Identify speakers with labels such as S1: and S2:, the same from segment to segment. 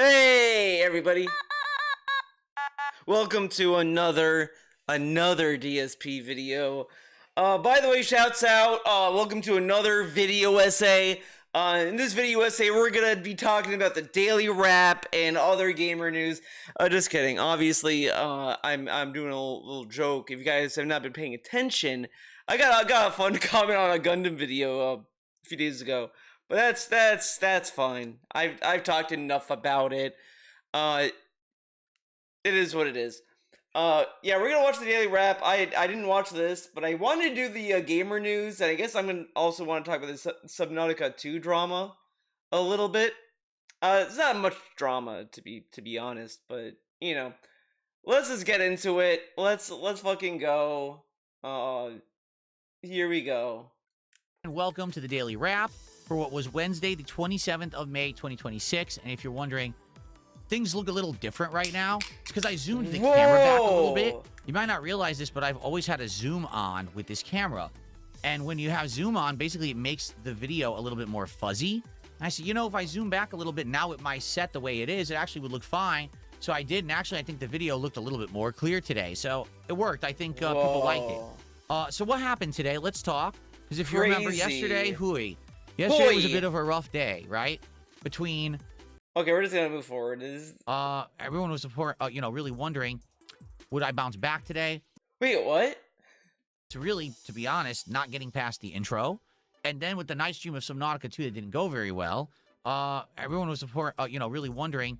S1: Hey everybody! Welcome to another DSP video. By the way, shouts out. Welcome to another video essay. In this video essay, we're gonna be talking about the daily wrap and other gamer news. Just kidding. Obviously, I'm doing a little joke. If you guys have not been paying attention, I got a fun comment on a Gundam video a few days ago. But that's fine. I've talked enough about it. It is what it is. Yeah, we're gonna watch the daily wrap. I didn't watch this, but I wanted to do the gamer news, and I guess I'm gonna also want to talk about the Subnautica 2 drama a little bit. It's not much drama to be honest, but you know, let's just get into it. Let's fucking go. Here we go.
S2: And welcome to the daily wrap for what was Wednesday, the 27th of May, 2026. And if you're wondering, things look a little different right now. It's because I zoomed the camera back a little bit. You might not realize this, but I've always had a zoom on with this camera. And when you have zoom on, basically it makes the video a little bit more fuzzy. And I said, you know, if I zoom back a little bit now with my set the way it is, it actually would look fine. So I did, and actually I think the video looked a little bit more clear today. So it worked. I think people liked it. So what happened today? Let's talk. Because if you remember yesterday, yesterday was a bit of a rough day, right? Between...
S1: Okay, we're just gonna move forward.
S2: Everyone was really wondering, would I bounce back today?
S1: Wait, what?
S2: To really, to be honest, not getting past the intro. And then with the night stream of Subnautica 2 that didn't go very well, everyone was really wondering,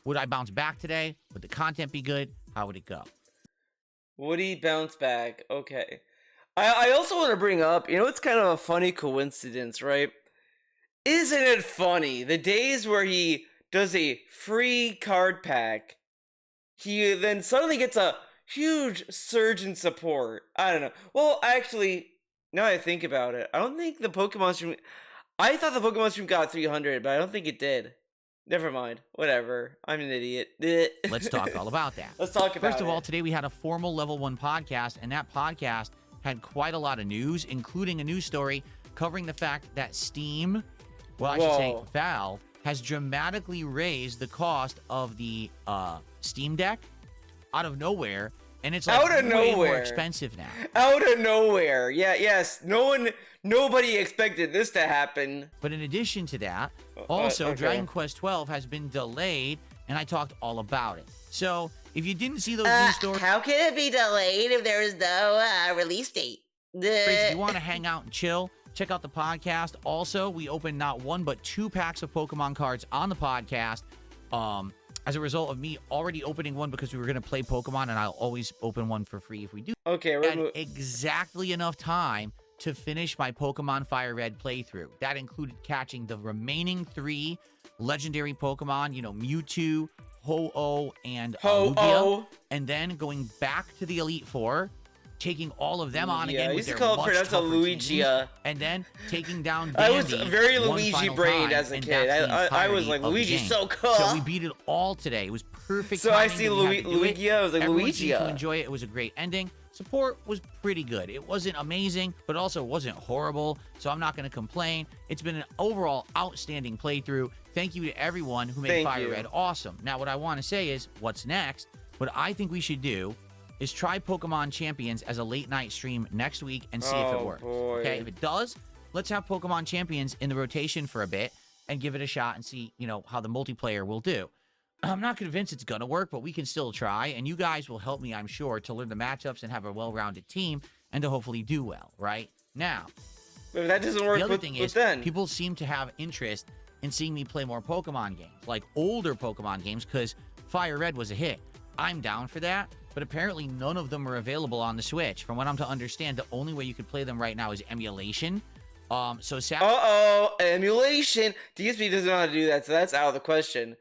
S2: would I bounce back today? Would the content be good? How would it go?
S1: Would he bounce back? Okay. I also want to bring up, you know, it's kind of a funny coincidence, right? Isn't it funny? The days where he does a free card pack, he then suddenly gets a huge surge in support. I don't know. Well, actually, now I think about it, I don't think the Pokemon stream... I thought the Pokemon stream got 300, but I don't think it did. Never mind. Whatever. I'm an idiot.
S2: Let's talk all about that.
S1: Let's talk about it.
S2: First of all, today we had a formal level 1 podcast, and that podcast had quite a lot of news, including a news story covering the fact that Steam, well, I should say Valve, has dramatically raised the cost of the Steam Deck out of nowhere, and it's like way more expensive now.
S1: Out of nowhere. Yeah, yes. Nobody expected this to happen.
S2: But in addition to that, also Dragon Quest 12 has been delayed, and I talked all about it. So if you didn't see those news stories,
S3: how can it be delayed if there is no release date?
S2: If you want to hang out and chill, check out the podcast. Also, we opened not 1 but 2 packs of Pokemon cards on the podcast. As a result of me already opening one because we were going to play Pokemon, and I'll always open one for free if we do.
S1: Okay,
S2: I had exactly enough time to finish my Pokemon Fire Red playthrough. That included catching the remaining 3 legendary Pokemon, you know, Mewtwo, Ho-Oh, and Lugia, and then going back to the Elite Four, taking all of them on again with their much tougher teams, and then taking down Dandy.
S1: I was very Luigi-brained as a kid. I was like, Luigi's so cool.
S2: So we beat it all today. It was perfect.
S1: So I see Luigia. I was like,
S2: Everyone seemed to enjoy it. It was a great ending. Support was pretty good. It wasn't amazing, but also wasn't horrible, so I'm not going to complain. It's been an overall outstanding playthrough. Thank you to everyone who made Fire Red awesome. Now, what I want to say is, what's next? What I think we should do is try Pokemon Champions as a late-night stream next week and see if it works. Okay, if it does, let's have Pokemon Champions in the rotation for a bit and give it a shot and see, you know, how the multiplayer will do. I'm not convinced it's going to work, but we can still try, and you guys will help me, I'm sure, to learn the matchups and have a well-rounded team and to hopefully do well, right? Now,
S1: if that doesn't work,
S2: the other thing is, people seem to have interest in seeing me play more Pokemon games, like older Pokemon games, because Fire Red was a hit. I'm down for that, but apparently none of them are available on the Switch. From what I'm to understand, the only way you could play them right now is emulation. So
S1: emulation. DSP doesn't know how to do that, so that's out of the question.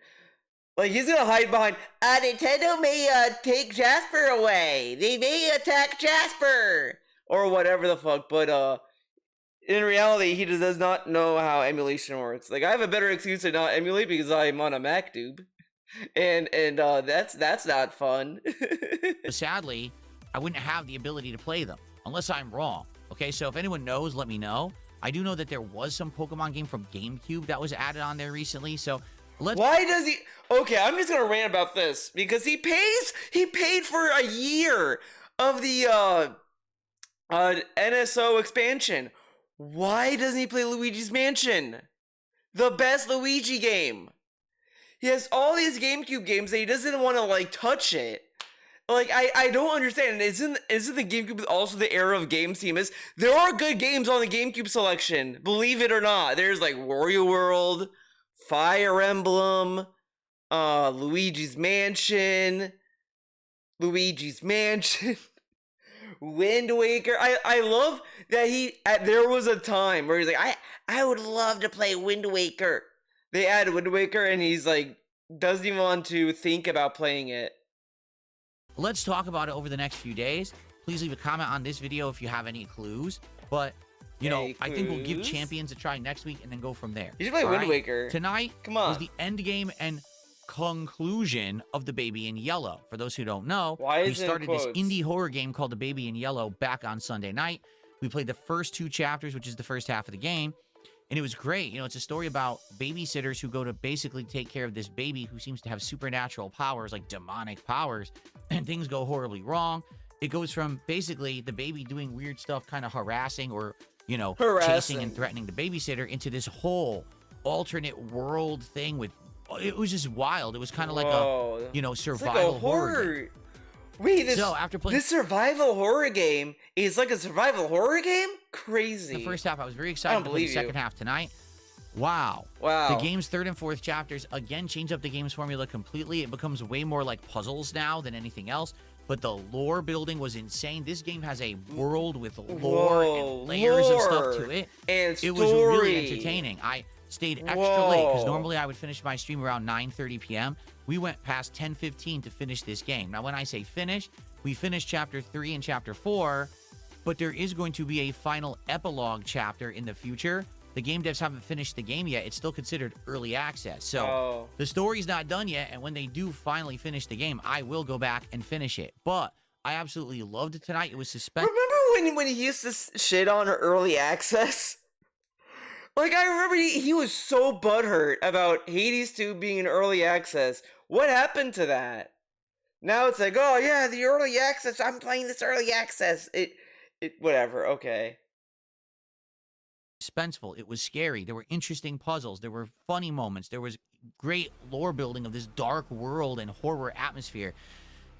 S1: Like, he's gonna hide behind,
S3: Nintendo may take Jasper away. They may attack Jasper.
S1: Or whatever the fuck, but, in reality, he just does not know how emulation works. Like, I have a better excuse to not emulate because I'm on a Mac, dude. And that's not fun.
S2: Sadly, I wouldn't have the ability to play them, unless I'm wrong. Okay, so if anyone knows, let me know. I do know that there was some Pokemon game from GameCube that was added on there recently, so
S1: Why does he? Okay, I'm just gonna rant about this because he paid for a year of the NSO expansion. Why doesn't he play Luigi's Mansion? The best Luigi game. He has all these GameCube games that he doesn't want to like touch it. Like I don't understand. Isn't the GameCube also the era of games he missed? There are good games on the GameCube selection, believe it or not. There's like Wario World, Fire Emblem, Luigi's Mansion, Wind Waker. I love that there was a time where he's like, I would love to play Wind Waker. They add Wind Waker and he's like, doesn't even want to think about playing it.
S2: Let's talk about it over the next few days. Please leave a comment on this video if you have any clues. But, you know, I think we'll give Champions a try next week and then go from there.
S1: You should play Wind Waker.
S2: Tonight
S1: Come on.
S2: was the end game and conclusion of The Baby in Yellow. For those who don't know, we started this indie horror game called The Baby in Yellow back on Sunday night. We played the first 2 chapters, which is the first half of the game, and it was great. You know, it's a story about babysitters who go to basically take care of this baby who seems to have supernatural powers, like demonic powers, and things go horribly wrong. It goes from basically the baby doing weird stuff, kind of harassing or, you know, chasing and threatening the babysitter, into this whole alternate world thing with, it was just wild. It was kind of like a, you know, survival
S1: like
S2: horror game.
S1: Wait, this survival horror game is like a survival horror game? Crazy.
S2: The first half, I was very excited to play the second half tonight. Wow. The game's 3rd and 4th chapters, again, change up the game's formula completely. It becomes way more like puzzles now than anything else. But the lore building was insane. This game has a world with lore and layers of stuff to it.
S1: And
S2: it was really entertaining. I stayed extra late because normally I would finish my stream around 9:30 p.m. We went past 10:15 to finish this game. Now, when I say finish, we finished chapter 3 and chapter 4, but there is going to be a final epilogue chapter in the future. The game devs haven't finished the game yet. It's still considered early access. So the story's not done yet, and when they do finally finish the game, I will go back and finish it. But I absolutely loved it tonight. It was suspenseful.
S1: Remember when he used to shit on early access? Like, I remember he was so butthurt about Hades 2 being in early access. What happened to that? Now it's like, oh yeah, the early access, I'm playing this early access. Whatever, okay.
S2: Suspenseful. It was scary. There were interesting puzzles. There were funny moments. There was great lore building of this dark world and horror atmosphere.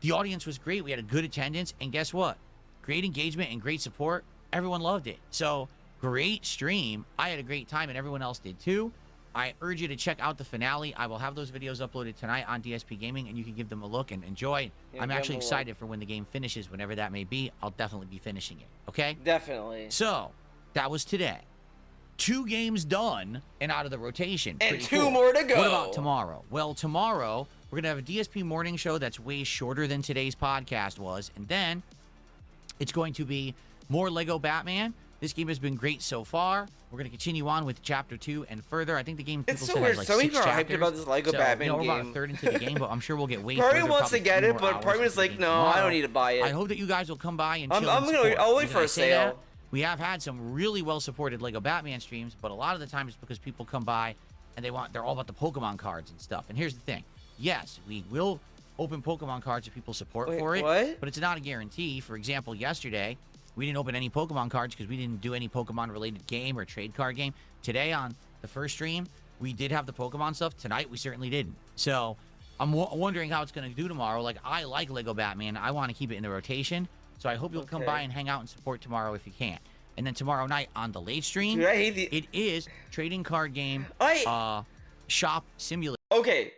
S2: The audience was great. We had a good attendance, and guess what? Great engagement and great support. Everyone loved it. So, great stream. I had a great time, and everyone else did too. I urge you to check out the finale. I will have those videos uploaded tonight on DSP Gaming, and you can give them a look and enjoy. Yeah, I'm actually excited for when the game finishes, whenever that may be. I'll definitely be finishing it, okay?
S1: Definitely.
S2: So, that was today. 2 games done and out of the rotation.
S1: And 2 more to go.
S2: What about tomorrow? Well, tomorrow, we're going to have a DSP morning show that's way shorter than today's podcast was. And then it's going to be more Lego Batman. This game has been great so far. We're going to continue on with Chapter 2 and further. I think the game, people said, has like 6 chapters.
S1: Hyped about this Lego Batman game.
S2: We're about a third into the game, but I'm sure we'll get way
S1: Party
S2: further.
S1: wants to get it, but part of me's like, no, I don't need to buy it.
S2: I hope that you guys will come by and chill.
S1: I'll wait for a sale.
S2: We have had some really well-supported Lego Batman streams, but a lot of the time it's because people come by and they're all about the Pokemon cards and stuff. And here's the thing. Yes, we will open Pokemon cards if people support for it, but it's not a guarantee. For example, yesterday, we didn't open any Pokemon cards because we didn't do any Pokemon-related game or trade card game. Today, on the first stream, we did have the Pokemon stuff. Tonight, we certainly didn't. So, I'm wondering how it's going to do tomorrow. Like, I like Lego Batman. I want to keep it in the rotation. So I hope you'll come by and hang out and support tomorrow if you can. And then tomorrow night on the late stream, it is trading card game shop simulator.
S1: Okay.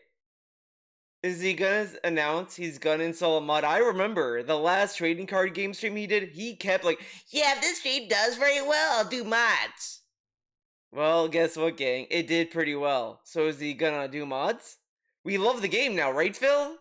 S1: Is he gonna announce he's gonna install a mod? I remember the last trading card game stream he did, he kept like, yeah, this stream does very well, I'll do mods. Well, guess what, gang? It did pretty well. So is he gonna do mods? We love the game now, right, Phil?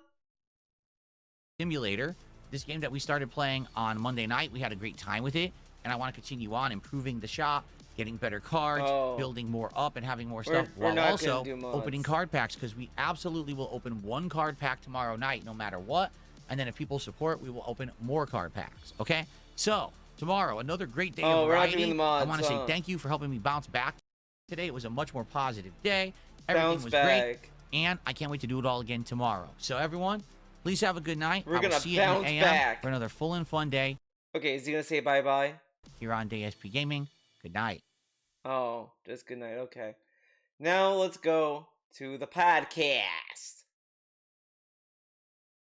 S2: Simulator. This game that we started playing on Monday night, we had a great time with it, and I want to continue on improving the shop, getting better cards, building more up, and having more stuff, while also opening card packs, because we absolutely will open 1 card pack tomorrow night, no matter what, and then if people support, we will open more card packs, okay? So, tomorrow, another great day of variety. I want to say thank you for helping me bounce back today. It was a much more positive day. Everything was great. and I can't wait to do it all again tomorrow. So everyone, please have a good night.
S1: We're
S2: I will
S1: gonna
S2: see you in the
S1: bounce
S2: AM
S1: back.
S2: for another full and fun day
S1: Okay, is he gonna say bye-bye?
S2: here on DSP Gaming. Good night.
S1: Oh, just good night. Okay. Now let's go to the podcast.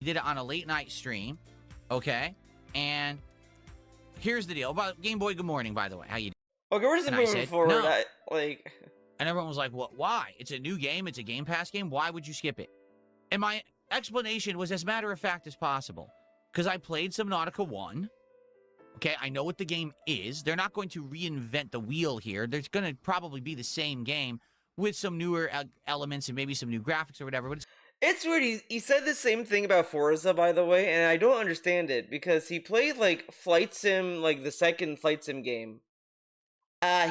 S2: We did it on a late night stream, okay? And here's the deal. About Game Boy, good morning, by the way. How you doing?
S1: Okay, we're just
S2: And I
S1: moving
S2: said,
S1: forward.
S2: no. And everyone was like, "What? Why? It's a new game. It's a Game Pass game. Why would you skip it?" And my explanation was as matter of fact as possible. Because I played Subnautica 1. Okay, I know what the game is. They're not going to reinvent the wheel here. There's going to probably be the same game with some newer elements and maybe some new graphics or whatever. But
S1: it's weird. He said the same thing about Forza, by the way, and I don't understand it because he played like Flight Sim, like the second Flight Sim game.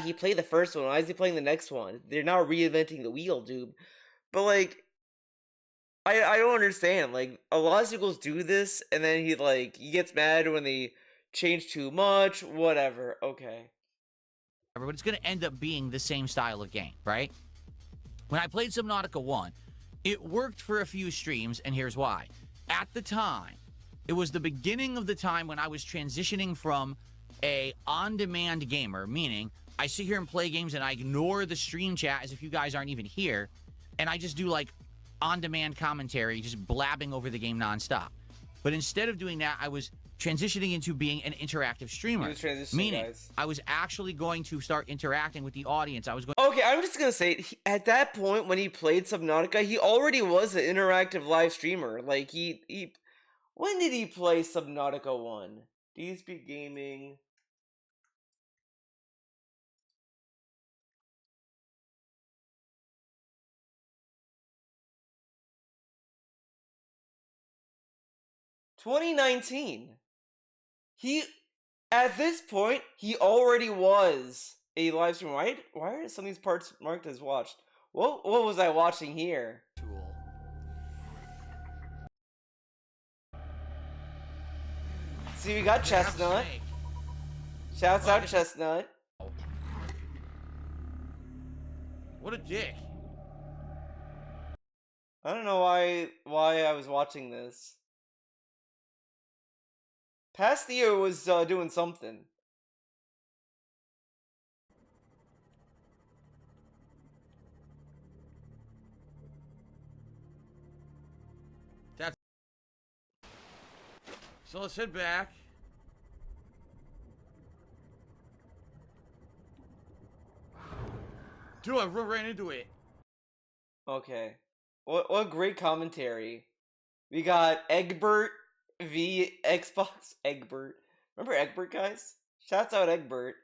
S1: He played the first one. Why is he playing the next one? They're not reinventing the wheel, dude. But like, I don't understand. Like, a lot of sequels do this, and then he gets mad when they change too much. Whatever. Okay.
S2: it's going to end up being the same style of game, right? When I played Subnautica 1, it worked for a few streams, and here's why. At the time, it was the beginning of the time when I was transitioning from a on-demand gamer, meaning I sit here and play games and I ignore the stream chat as if you guys aren't even here, and I just do like on-demand commentary, just blabbing over the game nonstop. But instead of doing that, I was transitioning into being an interactive streamer, meaning I was actually going to start interacting with the audience. I was going.
S1: Okay, I'm just gonna say, at that point when he played Subnautica, he already was an interactive live streamer. Like he when did he play Subnautica 1? DSP Gaming. "2019. He, at this point, he already was a live streamer. Why are some of these parts marked as watched? What was I watching here? See, we got Chestnut. Shouts out Chestnut.
S2: What a dick.
S1: I don't know why I was watching this. Pastio was doing something.
S2: So let's head back. Dude, I ran into it.
S1: Okay. What great commentary. We got Egbert v Xbox. Egbert. Remember Egbert, guys? Shouts out Egbert.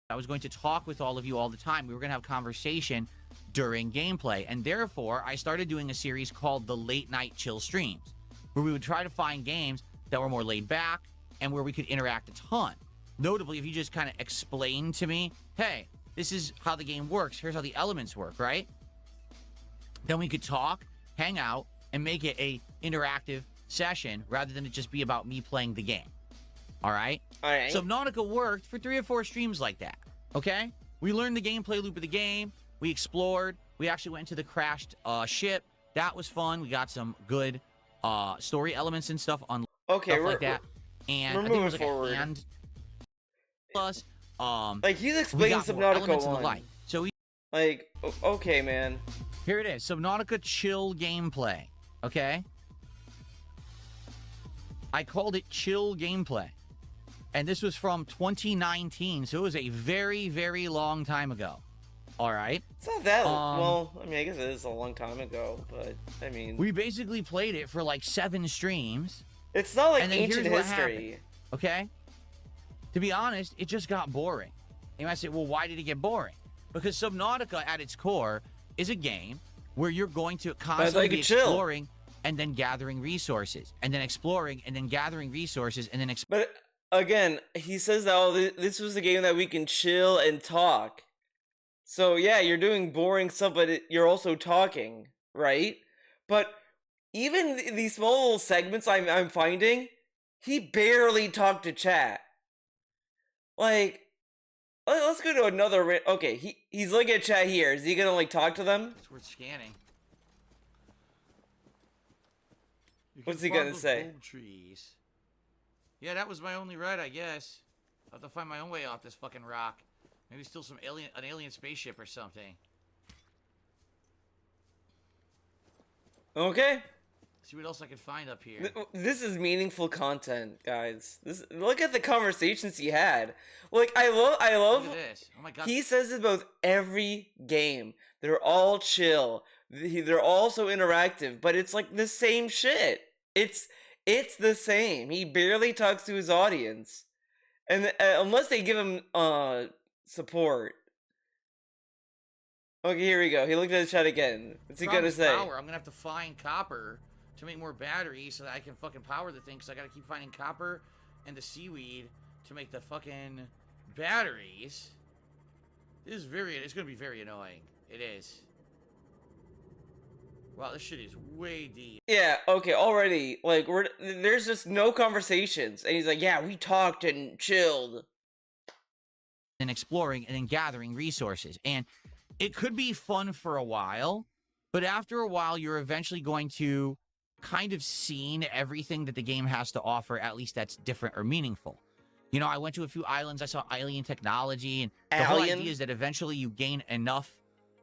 S2: I was going to talk with all of you all the time. We were going to have conversation during gameplay. And therefore, I started doing a series called the Late Night Chill Streams, where we would try to find games that were more laid back and where we could interact a ton. Notably, if you just kind of explain to me, hey, this is how the game works, here's how the elements work, right? Then we could talk, hang out, and make it a interactive session rather than it just be about me playing the game. All right?
S1: All right.
S2: Subnautica worked for 3 or 4 streams like that, okay? We learned the gameplay loop of the game. We explored. We actually went into the crashed ship. That was fun. We got some good story elements and stuff on stuff like that. And
S1: we're
S2: I think it was
S1: moving forward.
S2: a hand plus
S1: like he's
S2: we
S1: explaining
S2: got more
S1: Subnautica
S2: elements and
S1: 1.
S2: the like. So we
S1: Like, okay, man.
S2: here it is. Subnautica chill gameplay. Okay? I called it chill gameplay. And this was from 2019, so it was a very, very long time ago. All right?
S1: It's not that well, I mean, I guess it is a long time ago, but I mean,
S2: we basically played it for like 7 streams.
S1: it's not like
S2: and then
S1: ancient
S2: here's what
S1: history.
S2: Okay? To be honest, it just got boring. And you might say, well, why did it get boring? Because Subnautica, at its core, is a game where you're going to constantly be exploring and then gathering resources, and then exploring and then gathering resources, and then
S1: But again, he says that this was a game that we can chill and talk. So yeah, you're doing boring stuff, but you're also talking, right? But even these small little segments I'm finding, he barely talked to chat. Like, Let's go to another. Okay, he's looking at chat here. Is he gonna like talk to them?
S2: It's worth scanning.
S1: What's he gonna say?
S2: Gold trees. Yeah, that was my only right, I guess. I'll have to find my own way off this fucking rock. Maybe steal an alien spaceship or something.
S1: Okay.
S2: See what else I can find up here.
S1: This is meaningful content, guys. Look at the conversations he had. Like I love.
S2: Look at this. Oh my god.
S1: He says it about every game. They're all chill. They're all so interactive, but it's like the same shit. It's the same. He barely talks to his audience, and unless they give him support. Okay, here we go. He looked at the chat again. What's he gonna say?
S2: Power. I'm gonna have to find copper to make more batteries so that I can fucking power the thing. Cause I gotta keep finding copper and the seaweed to make the fucking batteries. It's gonna be very annoying. It is. Wow, this shit is way deep.
S1: Yeah, okay, already, like, there's just no conversations. And he's like, yeah, we talked and chilled.
S2: And exploring and then gathering resources. And it could be fun for a while, but after a while, you're eventually going to kind of seen everything that the game has to offer, at least that's different or meaningful. You know, I went to a few islands, I saw alien technology, and the whole idea is that eventually you gain enough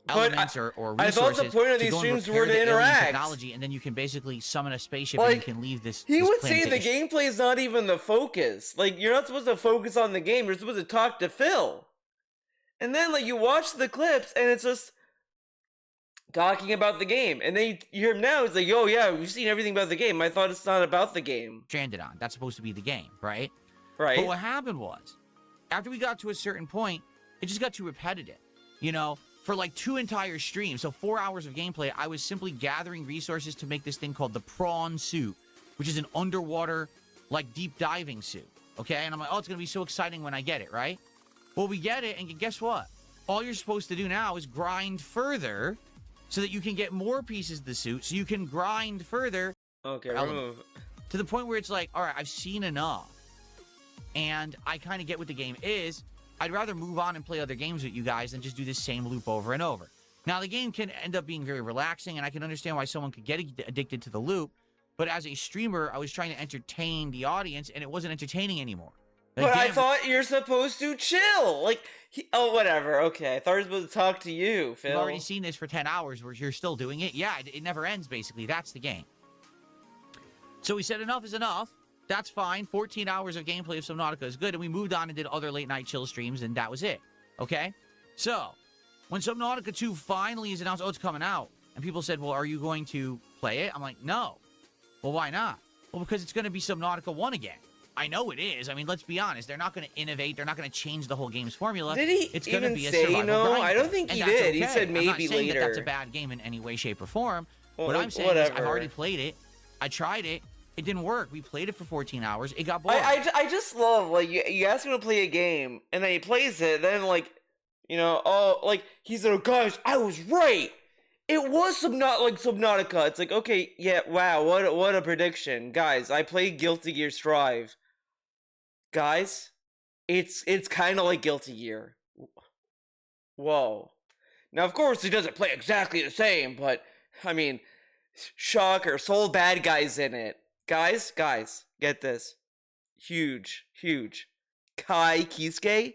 S2: elements or resources.
S1: I thought the point of these streams were to interact.
S2: Technology, and then you can basically summon a spaceship and you can leave this.
S1: He would
S2: say
S1: the gameplay is not even the focus. Like, you're not supposed to focus on the game. You're supposed to talk to Phil. And then, like, you watch the clips and it's just talking about the game. And then you hear him now. It's like, oh, yeah, we've seen everything about the game. I thought it's not about the game.
S2: Stranded on. That's supposed to be the game, right?
S1: Right.
S2: But what happened was, after we got to a certain point, it just got too repetitive. You know? For like 2 entire streams, so 4 hours of gameplay, I was simply gathering resources to make this thing called the prawn suit, which is an underwater, like, deep diving suit, okay? And I'm like, oh, it's going to be so exciting when I get it, right? Well, we get it, and guess what? All you're supposed to do now is grind further so that you can get more pieces of the suit, so you can grind further.
S1: Okay, remove.
S2: To the point where it's like, all right, I've seen enough, and I kind of get what the game is. I'd rather move on and play other games with you guys than just do this same loop over and over. Now, the game can end up being very relaxing, and I can understand why someone could get addicted to the loop, but as a streamer, I was trying to entertain the audience, and it wasn't entertaining anymore.
S1: But I thought you're supposed to chill. Like, oh, whatever. Okay, I thought I was supposed to talk to you, Phil.
S2: You've already seen this for 10 hours where you're still doing it. Yeah, it never ends, basically. That's the game. So we said enough is enough. That's fine. 14 hours of gameplay of Subnautica is good. And we moved on and did other late-night chill streams, and that was it. Okay? So, when Subnautica 2 finally is announced, oh, it's coming out, and people said, well, are you going to play it? I'm like, no. Well, why not? Well, because it's going to be Subnautica 1 again. I know it is. I mean, let's be honest. They're not going to innovate. They're not going to change the whole game's formula.
S1: Did he
S2: it's
S1: even
S2: be a
S1: say no?
S2: grind
S1: I don't think he did.
S2: Okay.
S1: He said maybe
S2: I'm not saying
S1: later.
S2: that's a bad game in any way, shape, or form.
S1: Well,
S2: what I'm saying is I've already played it. I tried it. It didn't work. We played it for 14 hours. It got boring.
S1: I just love, like, you ask him to play a game, and then he plays it, then, like, you know, oh, like, he's like, guys, I was right! It was Subnautica. It's like, okay, yeah, wow, what a prediction. Guys, I played Guilty Gear Strive. Guys, it's kind of like Guilty Gear. Whoa. Now, of course, he doesn't play exactly the same, but, I mean, shocker, Soul Bad Guy's in it. Guys, get this. Huge. Kai Kisuke,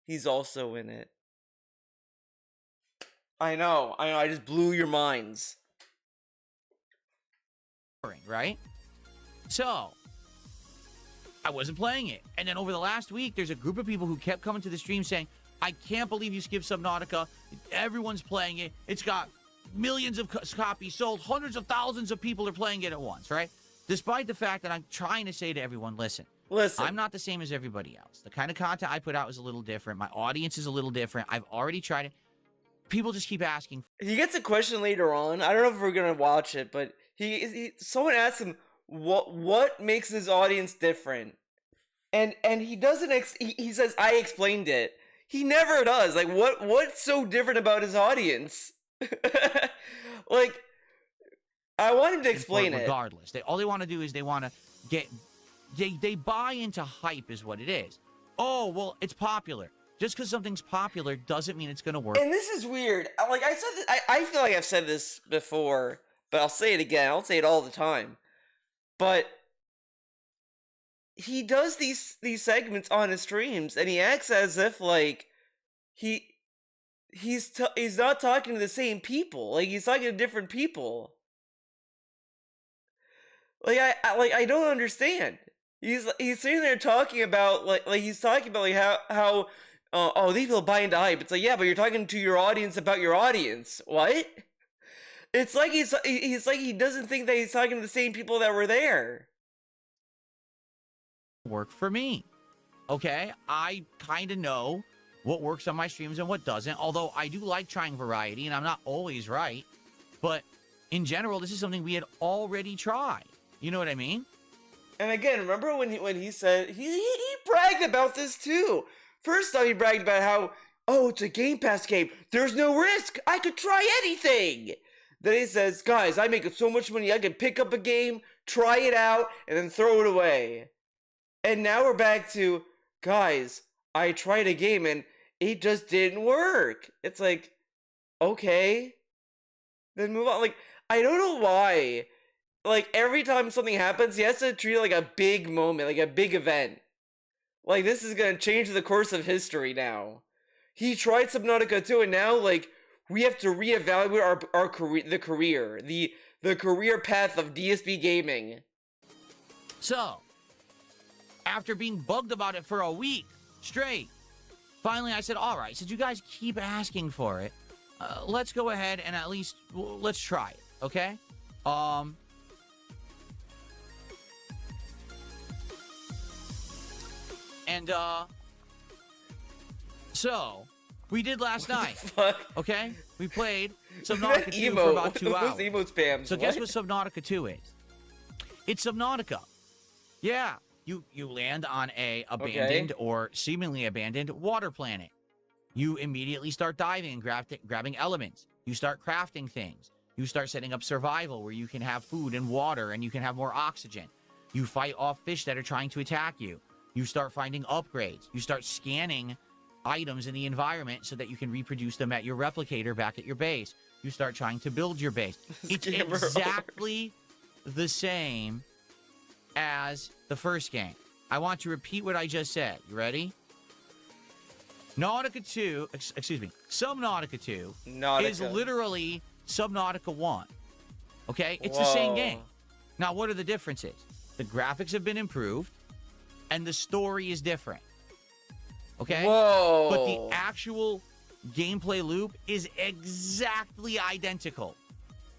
S1: he's also in it. I know, I just blew your minds.
S2: Right? So, I wasn't playing it. And then over the last week, there's a group of people who kept coming to the stream saying, I can't believe you skipped Subnautica. Everyone's playing it. It's got millions of copies sold. Hundreds of thousands of people are playing it at once, right? Despite the fact that I'm trying to say to everyone, listen, I'm not the same as everybody else. The kind of content I put out is a little different. My audience is a little different. I've already tried it. People just keep asking.
S1: He gets a question later on. I don't know if we're going to watch it, but someone asks him what makes his audience different. And he doesn't, he says, I explained it. He never does. Like, what's so different about his audience? Like, I want him to explain it.
S2: Regardless, all they want to do is they want to get, they buy into hype is what it is. Oh, well, it's popular. Just because something's popular doesn't mean it's going to work.
S1: And this is weird. Like I said, I feel like I've said this before, but I'll say it again. I'll say it all the time. But he does these segments on his streams, and he acts as if like he's not talking to the same people. Like he's talking to different people. Like I don't understand. He's sitting there talking about like he's talking about like how oh, these people buy into hype. It's like, yeah, but you're talking to your audience about your audience. What? It's like he's like he doesn't think that he's talking to the same people that were there.
S2: Work for me. Okay? I kind of know what works on my streams and what doesn't, although I do like trying variety, and I'm not always right. But in general, this is something we had already tried. You know what I mean?
S1: And again, remember when he said he bragged about this too. First off, he bragged about how, oh, it's a Game Pass game. There's no risk. I could try anything. Then he says, guys, I make so much money. I can pick up a game, try it out, and then throw it away. And now we're back to, guys, I tried a game and it just didn't work. It's like, okay, then move on. Like, I don't know why. Like, every time something happens, he has to treat it like a big moment, like a big event. Like, this is gonna change the course of history now. He tried Subnautica too, and now, like, we have to reevaluate our career, the career path of DSP gaming.
S2: So, after being bugged about it for a week straight, finally I said, all right, since you guys keep asking for it, let's go ahead and at least, let's try it, okay? So, we did last night, okay? We played Subnautica 2 for about 2 hours.
S1: Those emo spams.
S2: So guess what Subnautica 2 is? It's Subnautica. Yeah, you land on a abandoned or seemingly abandoned water planet. You immediately start diving and grabbing elements. You start crafting things. You start setting up survival where you can have food and water and you can have more oxygen. You fight off fish that are trying to attack you. You start finding upgrades. You start scanning items in the environment so that you can reproduce them at your replicator back at your base. You start trying to build your base. It's exactly the same as the first game. I want to repeat what I just said. You ready? Subnautica 2 is literally Subnautica 1. Okay? It's the same game. Now, what are the differences? The graphics have been improved, and the story is different. Okay?
S1: Whoa.
S2: But the actual gameplay loop is exactly identical.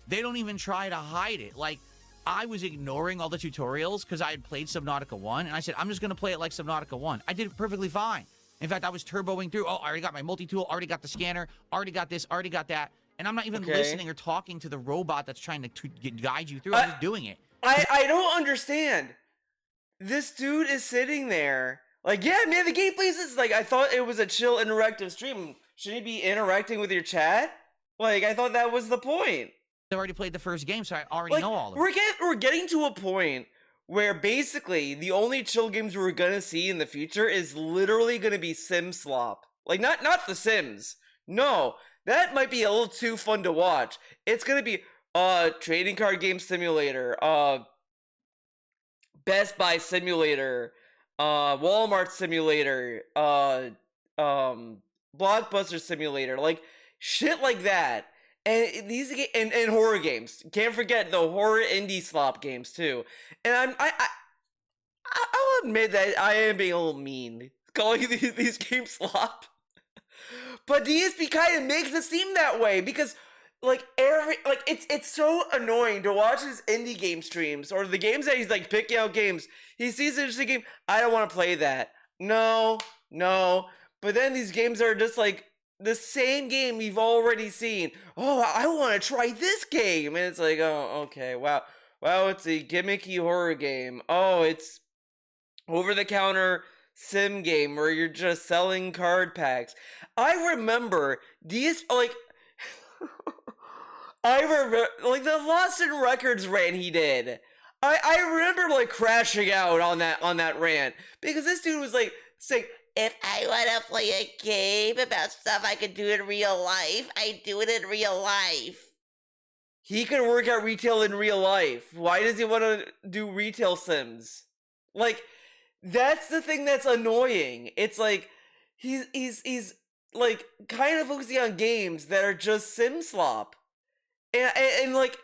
S2: They don't even try to hide it. Like, I was ignoring all the tutorials because I had played Subnautica 1, and I said, I'm just going to play it like Subnautica 1. I did it perfectly fine. In fact, I was turboing through. Oh, I already got my multi-tool, already got the scanner, already got this, already got that. And I'm not even listening or talking to the robot that's trying to guide you through. I'm just doing it.
S1: I don't understand. This dude is sitting there. Like, yeah, man, the gameplay is like, I thought it was a chill, interactive stream. Should he be interacting with your chat? Like, I thought that was the point.
S2: I already played the first game, so I already know all of it.
S1: We're getting to a point where basically the only chill games we're gonna see in the future is literally gonna be Sim Slop. Like, not The Sims. No, that might be a little too fun to watch. It's gonna be trading card game simulator, Best Buy simulator, Walmart simulator, Blockbuster simulator, like shit like that. And these and horror games. Can't forget the horror indie slop games too. And I'll admit that I am being a little mean calling these games slop. But DSP kind of makes it seem that way because like it's so annoying to watch his indie game streams or the games that he's like picking out games. He sees an interesting game. I don't want to play that. No. But then these games are just like the same game we've already seen. Oh, I want to try this game. And it's like, oh, okay, wow, it's a gimmicky horror game. Oh, it's over-the-counter sim game where you're just selling card packs. I remember these, like, the Lost in Records rant he did. I remember, like, crashing out on that rant because this dude was, like, saying,
S3: if I want to play a game about stuff I can do in real life, I do it in real life.
S1: He can work at retail in real life. Why does he want to do retail sims? Like, that's the thing that's annoying. It's like he's like kind of focusing on games that are just sim slop, and like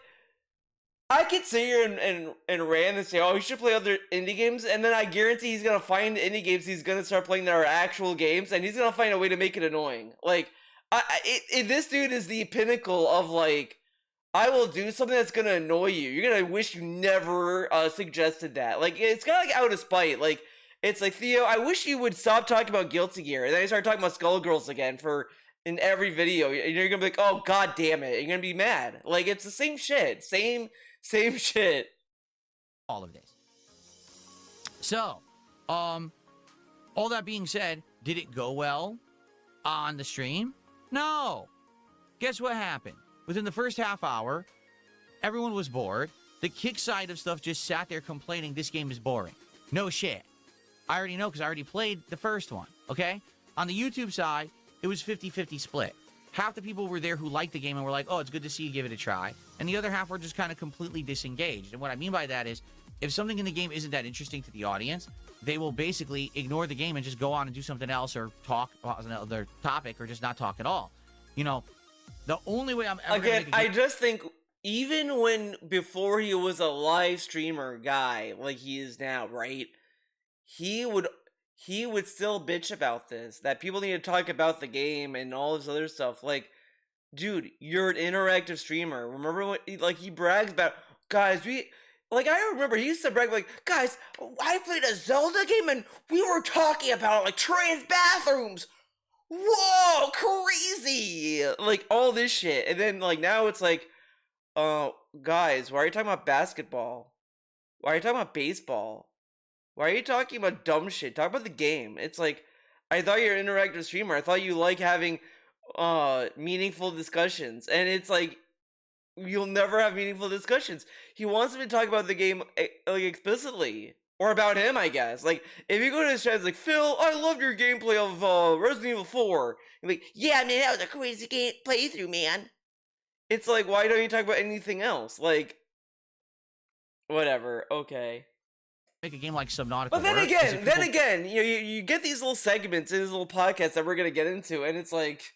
S1: I could sit here and rant and say, oh, you should play other indie games, and then I guarantee he's gonna find indie games he's gonna start playing that are actual games, and he's gonna find a way to make it annoying. Like, this dude is the pinnacle of like, I will do something that's gonna annoy you. You're gonna wish you never suggested that. Like, it's kind of like out of spite. Like, it's like, Theo, I wish you would stop talking about Guilty Gear, and then you start talking about Skullgirls again in every video, and you're gonna be like, oh, god damn it, you're gonna be mad. Like, it's the same shit, same shit.
S2: All of this. So, all that being said, did it go well on the stream? No. Guess what happened? Within the first half hour, everyone was bored. The kick side of stuff just sat there complaining this game is boring. No shit. I already know because I already played the first one, okay? On the YouTube side, it was 50-50 split. Half the people were there who liked the game and were like, oh, it's good to see you give it a try. And the other half were just kind of completely disengaged. And what I mean by that is, if something in the game isn't that interesting to the audience, they will basically ignore the game and just go on and do something else or talk about another topic or just not talk at all. You know, the only way I'm ever
S1: Again, I just think, even when, before he was a live streamer guy, like he is now, right? He would still bitch about this, that people need to talk about the game and all this other stuff. Like, dude, you're an interactive streamer. Remember when, like, he brags about, guys, I remember he used to brag, like, guys, I played a Zelda game and we were talking about, like, trans bathrooms. Whoa, crazy! Like, all this shit. And then, like, now it's like, guys, why are you talking about basketball? Why are you talking about baseball? Why are you talking about dumb shit? Talk about the game. It's like, I thought you're an interactive streamer. I thought you like having meaningful discussions. And it's like, you'll never have meaningful discussions. He wants me to talk about the game like explicitly. Or about him, I guess. Like, if you go to his chat, it's like, Phil, I loved your gameplay of Resident Evil 4. You're like, yeah, man, that was a crazy game playthrough, man. It's like, why don't you talk about anything else? Like, whatever, okay.
S2: Make a game like Subnautica.
S1: But then again, you get these little segments in these little podcasts that we're gonna get into, and it's like,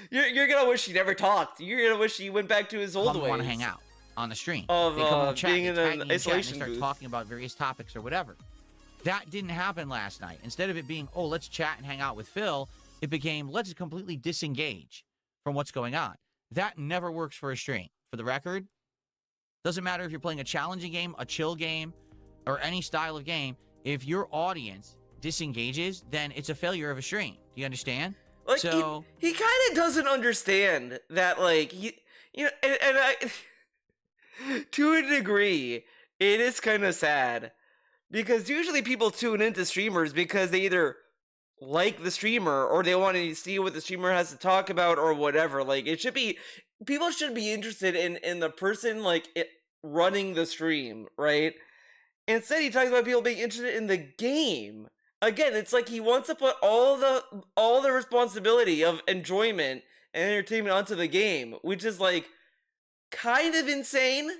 S1: you're gonna wish he never talked. You're gonna wish he went back to his old ways.
S2: Want to hang out on the stream
S1: of
S2: they come on chat,
S1: being in an isolation
S2: and start
S1: booth,
S2: talking about various topics or whatever. That didn't happen last night. Instead of it being, oh, let's chat and hang out with Phil, it became, let's completely disengage from what's going on. That never works for a stream. For the record, doesn't matter if you're playing a challenging game, a chill game, or any style of game. If your audience disengages, then it's a failure of a stream. Do you understand?
S1: Like,
S2: so
S1: he kind of doesn't understand that, like, and I, to a degree, it is kind of sad, because usually people tune into streamers because they either like the streamer or they want to see what the streamer has to talk about or whatever. Like, people should be interested in the person, like, running the stream, right? Instead, he talks about people being interested in the game. Again, it's like he wants to put all the responsibility of enjoyment and entertainment onto the game, which is like kind of insane.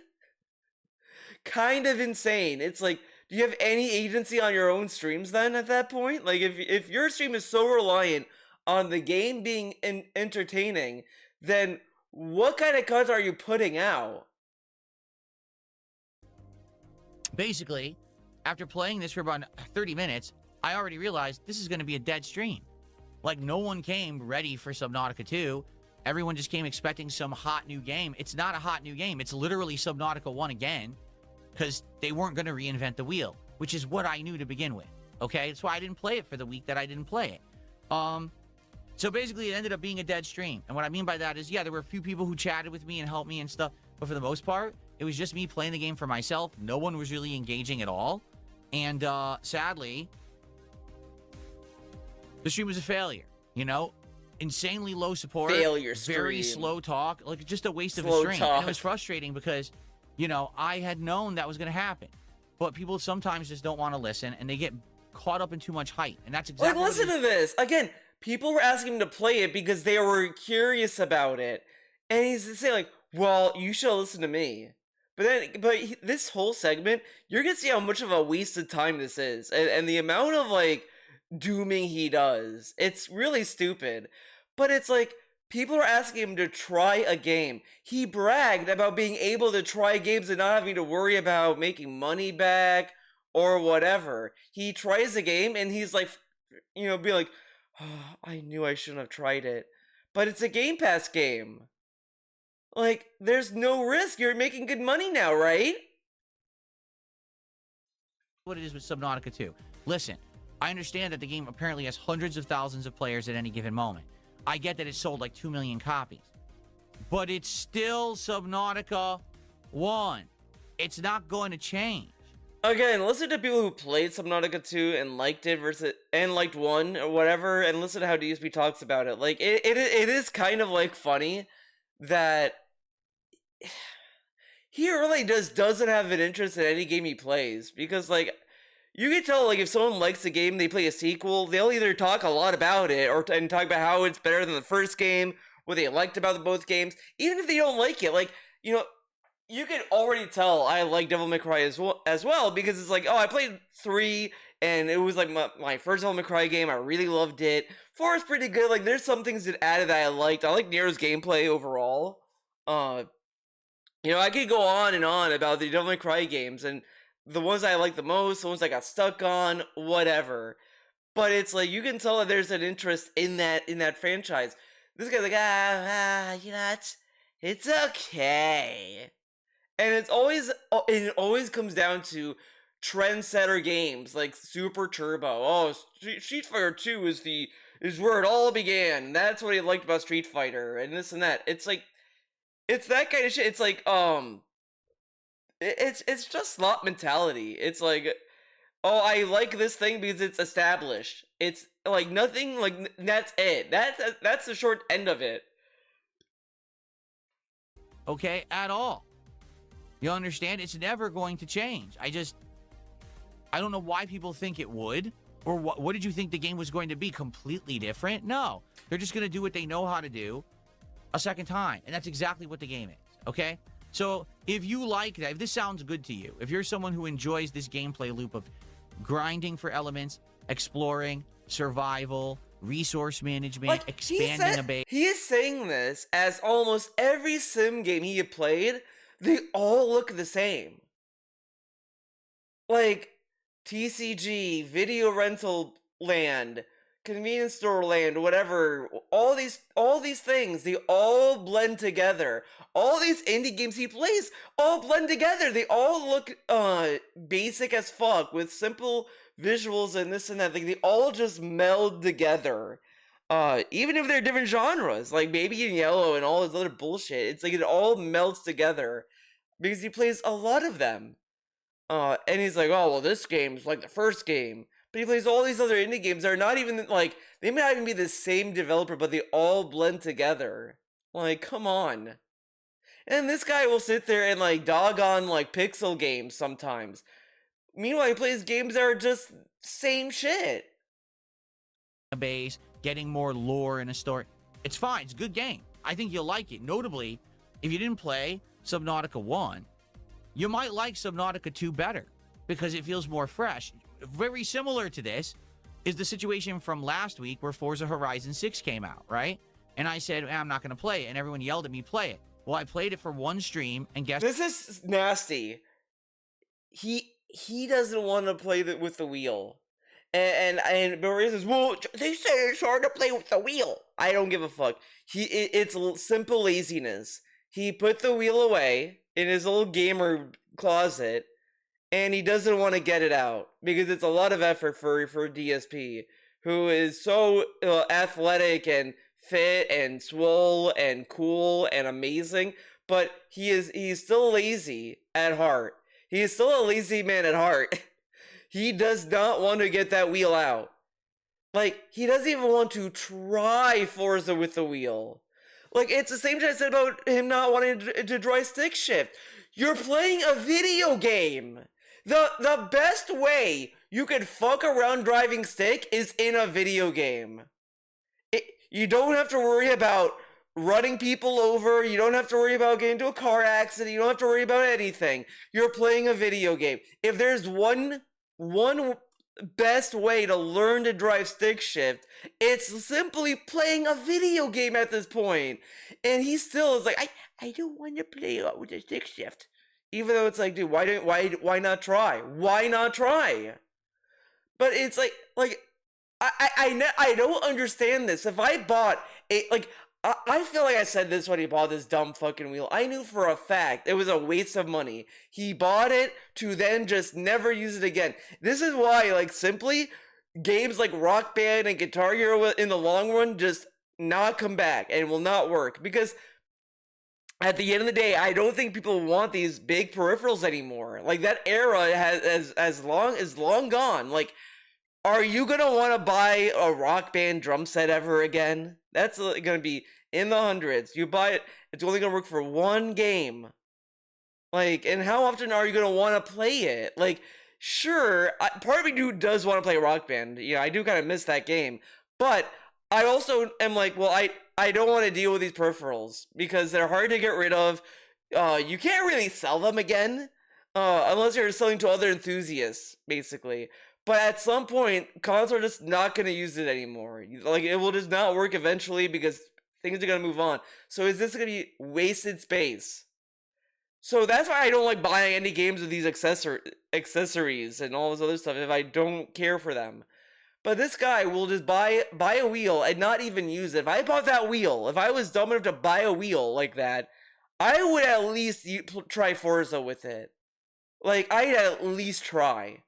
S1: It's like, do you have any agency on your own streams then at that point? Like, if your stream is so reliant on the game being entertaining, then what kind of content are you putting out?
S2: basically, after playing this for about 30 minutes, I already realized this is going to be a dead stream. Like, no one came ready for Subnautica 2. Everyone just came expecting some hot new game. It's not a hot new game. It's literally Subnautica 1 again, because they weren't going to reinvent the wheel, which is what I knew to begin with. Okay? That's why I didn't play it for the week that I didn't play it. So basically, it ended up being a dead stream. And what I mean by that is, yeah, there were a few people who chatted with me and helped me and stuff, but for the most part, it was just me playing the game for myself. No one was really engaging at all. And sadly, the stream was a failure, you know? Insanely low support.
S1: Failure stream.
S2: Very slow talk. Like, just a waste of a
S1: Slow
S2: stream.
S1: talk.
S2: And it was frustrating because, you know, I had known that was going to happen. But people sometimes just don't want to listen, and they get caught up in too much hype, and that's
S1: Like,
S2: exactly what it
S1: listen
S2: is.
S1: to this. Again, people were asking him to play it because they were curious about it. And he's saying, like, well, you should listen to me. This whole segment, you're gonna see how much of a waste of time this is. And the amount of, like, dooming he does. It's really stupid. But it's like, people are asking him to try a game. He bragged about being able to try games and not having to worry about making money back or whatever. He tries a game and he's like, be like, oh, I knew I shouldn't have tried it. But it's a Game Pass game. Like, there's no risk. You're making good money now, right?
S2: What it is with Subnautica 2. Listen, I understand that the game apparently has hundreds of thousands of players at any given moment. I get that it sold like 2 million copies. But it's still Subnautica 1. It's not going to change.
S1: Again, listen to people who played Subnautica 2 and liked it and liked 1 or whatever, and listen to how DSP talks about it. Like, it is kind of, like, funny that he really doesn't have an interest in any game he plays, because, like, you can tell, like, if someone likes a game, they play a sequel, they'll either talk a lot about it and talk about how it's better than the first game, what they liked about both games, even if they don't like it. Like, you can already tell I like Devil May Cry as well, because it's like, oh, I played 3, and it was like my first Devil May Cry game. I really loved it. 4 is pretty good. Like, there's some things it added that I liked. I like Nero's gameplay overall. I could go on and on about the Devil May Cry games, and the ones I like the most, the ones I got stuck on, whatever. But it's like, you can tell that there's an interest in that franchise. This guy's like, it's okay. And it always comes down to trendsetter games like Super Turbo. Oh, Street Fighter 2 is where it all began. That's what he liked about Street Fighter, and this and that. It's like, it's that kind of shit. It's like, it's just slot mentality. It's like, oh, I like this thing because it's established. It's like nothing, like, that's it. That's the short end of it.
S2: Okay, at all. You understand? It's never going to change. I don't know why people think it would. Or what did you think the game was going to be? Completely different? No. They're just going to do what they know how to do a second time. And that's exactly what the game is. Okay? So if you like that, if this sounds good to you, if you're someone who enjoys this gameplay loop of grinding for elements, exploring, survival, resource management,
S1: Like,
S2: expanding a base.
S1: He is saying this as almost every sim game he had played, they all look the same. Like, TCG, video rental land, convenience store land, whatever, all these things, they all blend together. All these indie games he plays all blend together. They all look basic as fuck with simple visuals and this and that. Like, they all just meld together. Even if they're different genres, like Baby in Yellow and all this other bullshit, it's like it all melts together because he plays a lot of them. And he's like, oh, well, this game's like the first game. But he plays all these other indie games that are not even, like, they may not even be the same developer, but they all blend together. Like, come on. And this guy will sit there and, like, dog on, like, pixel games sometimes. Meanwhile, he plays games that are just same shit.
S2: A base, getting more lore in a story. It's fine. It's a good game. I think you'll like it. Notably, if you didn't play Subnautica 1, you might like Subnautica 2 better because it feels more fresh. Very similar to this is the situation from last week where Forza Horizon 6 came out, right? And I said, I'm not going to play it. And everyone yelled at me, play it. Well, I played it for one stream, and guess...
S1: This is nasty. He doesn't want to play with the wheel. And Maria says, well, they say it's hard to play with the wheel. I don't give a fuck. It's simple laziness. He put the wheel away in his little gamer closet, and he doesn't want to get it out because it's a lot of effort for DSP, who is so athletic and fit and swole and cool and amazing, but he's still lazy at heart. He is still a lazy man at heart. He does not want to get that wheel out. Like, he doesn't even want to try Forza with the wheel. Like, it's the same thing I said about him not wanting to try stick shift. You're playing a video game. The best way you could fuck around driving stick is in a video game. You don't have to worry about running people over. You don't have to worry about getting into a car accident. You don't have to worry about anything. You're playing a video game. If there's one best way to learn to drive stick shift, it's simply playing a video game at this point. And he still is like, I don't want to play with the stick shift. Even though it's like, dude, why not try? Why not try? But it's like I don't understand this. If I bought I feel like I said this when he bought this dumb fucking wheel. I knew for a fact it was a waste of money. He bought it to then just never use it again. This is why, like, simply, games like Rock Band and Guitar Hero in the long run just not come back and will not work. Because at the end of the day, I don't think people want these big peripherals anymore. Like, that era has long gone. Like, are you gonna want to buy a Rock Band drum set ever again? That's gonna be in the hundreds. You buy it, it's only gonna work for one game. Like, and how often are you gonna want to play it? Like, sure, part of me does want to play Rock Band. Yeah, I do kind of miss that game. But I also am like, well, I don't want to deal with these peripherals because they're hard to get rid of. You can't really sell them again, unless you're selling to other enthusiasts, basically. But at some point, consoles are just not going to use it anymore. Like, it will just not work eventually because things are going to move on. So is this going to be wasted space? So that's why I don't like buying any games with these accessories and all this other stuff if I don't care for them. But this guy will just buy a wheel and not even use it. If I bought that wheel, if I was dumb enough to buy a wheel like that, I would at least try Forza with it. Like, I'd at least try.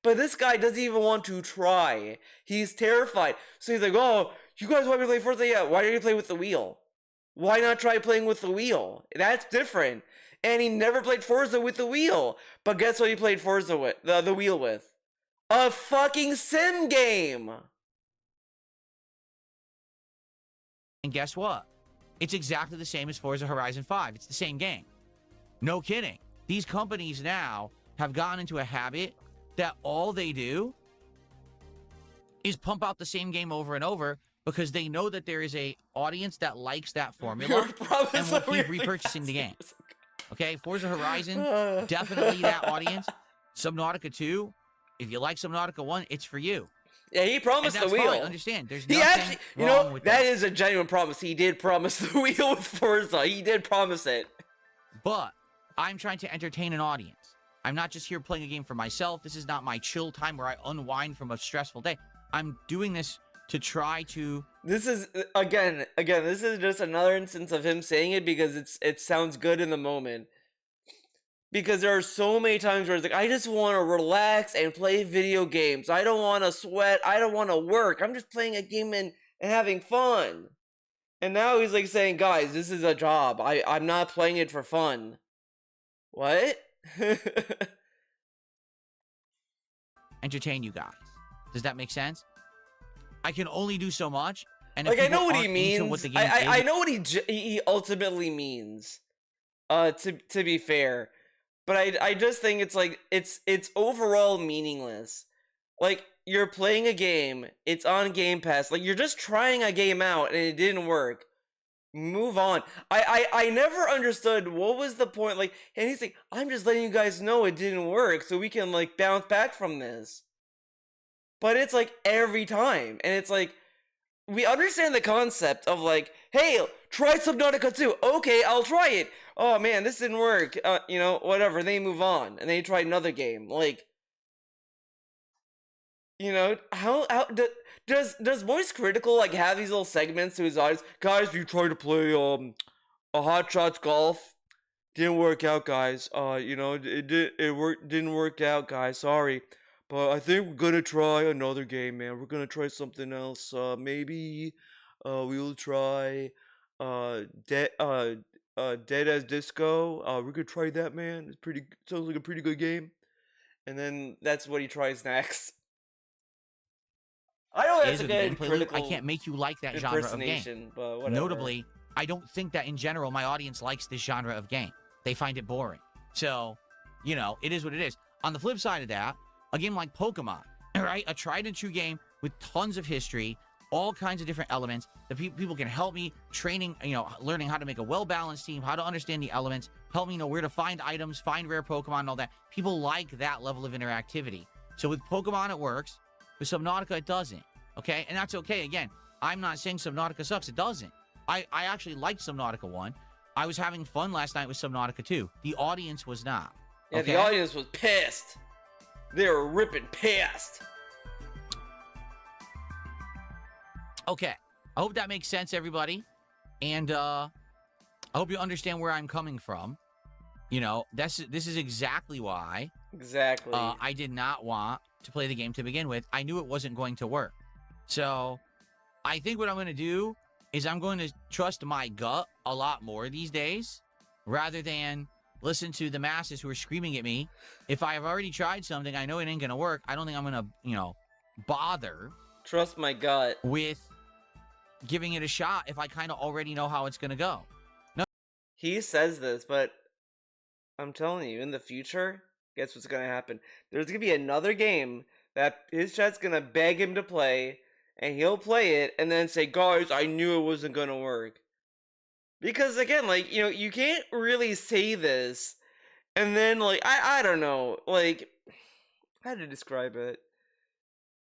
S1: But this guy doesn't even want to try. He's terrified. So he's like, oh, you guys want me to play Forza? Yeah, why don't you play with the wheel? Why not try playing with the wheel? That's different. And he never played Forza with the wheel. But guess what he played Forza with? The wheel with? A fucking sim game!
S2: And guess what? It's exactly the same as Forza Horizon 5. It's the same game. No kidding. These companies now have gotten into a habit that all they do is pump out the same game over and over because they know that there is a audience that likes that formula and will keep repurchasing the game. Okay, Forza Horizon, definitely that audience. Subnautica 2, if you like Subnautica 1, it's for you.
S1: Yeah, he promised the wheel.
S2: Fine, understand. There's nothing wrong with
S1: that is a genuine promise. He did promise the wheel with Forza. He did promise it.
S2: But I'm trying to entertain an audience. I'm not just here playing a game for myself. This is not my chill time where I unwind from a stressful day. I'm doing this to try to...
S1: This is, again, this is just another instance of him saying it because it sounds good in the moment. Because there are so many times where it's like, I just want to relax and play video games. I don't want to sweat. I don't want to work. I'm just playing a game and having fun. And now he's like saying, guys, this is a job. I'm not playing it for fun. What?
S2: Entertain you guys. Does that make sense? I can only do so much. And
S1: like, I know what he means. I know what he ultimately means. To be fair, but I just think it's like it's overall meaningless. Like, you're playing a game, it's on Game Pass. Like, you're just trying a game out and it didn't work. Move on. I never understood what was the point. Like, and he's like, I'm just letting you guys know it didn't work so we can, like, bounce back from this. But it's like every time, and it's like, we understand the concept of like, hey, try Subnautica 2. Okay, I'll try it. Oh man, this didn't work. Whatever. They move on and they try another game. Like, how does Moist Critical like have these little segments to his audience? Guys, you tried to play a Hot Shots Golf, didn't work out, guys. Didn't work out, guys. Sorry, but I think we're gonna try another game, man. We're gonna try something else. Maybe we will try Dead as Disco. We're gonna try that, man. Sounds like a pretty good game. And then that's what he tries next. I know that's a good critical
S2: I can't make you like that genre of game.
S1: But whatever.
S2: Notably, I don't think that in general my audience likes this genre of game. They find it boring. So, it is what it is. On the flip side of that, a game like Pokemon, right? A tried and true game with tons of history, all kinds of different elements that people can help me training, learning how to make a well-balanced team, how to understand the elements, help me know where to find items, find rare Pokemon and all that. People like that level of interactivity. So with Pokemon, it works. With Subnautica, it doesn't. Okay? And that's okay. Again, I'm not saying Subnautica sucks. It doesn't. I actually liked Subnautica 1. I was having fun last night with Subnautica 2. The audience was not.
S1: Yeah,
S2: Okay?
S1: the audience was pissed. They were ripping pissed.
S2: Okay. I hope that makes sense, everybody. And I hope you understand where I'm coming from. This is exactly why
S1: Exactly.
S2: I did not want to play the game to begin with. I knew it wasn't going to work. So I think what I'm going to do is I'm going to trust my gut a lot more these days rather than listen to the masses who are screaming at me. If I have already tried something, I know it ain't going to work. I don't think I'm going to, bother.
S1: Trust my gut.
S2: With giving it a shot if I kind of already know how it's going to go. No.
S1: He says this, but I'm telling you, in the future, guess what's going to happen? There's going to be another game that his chat's going to beg him to play, and he'll play it, and then say, guys, I knew it wasn't going to work. Because, again, you can't really say this, and then, I don't know, how to describe it?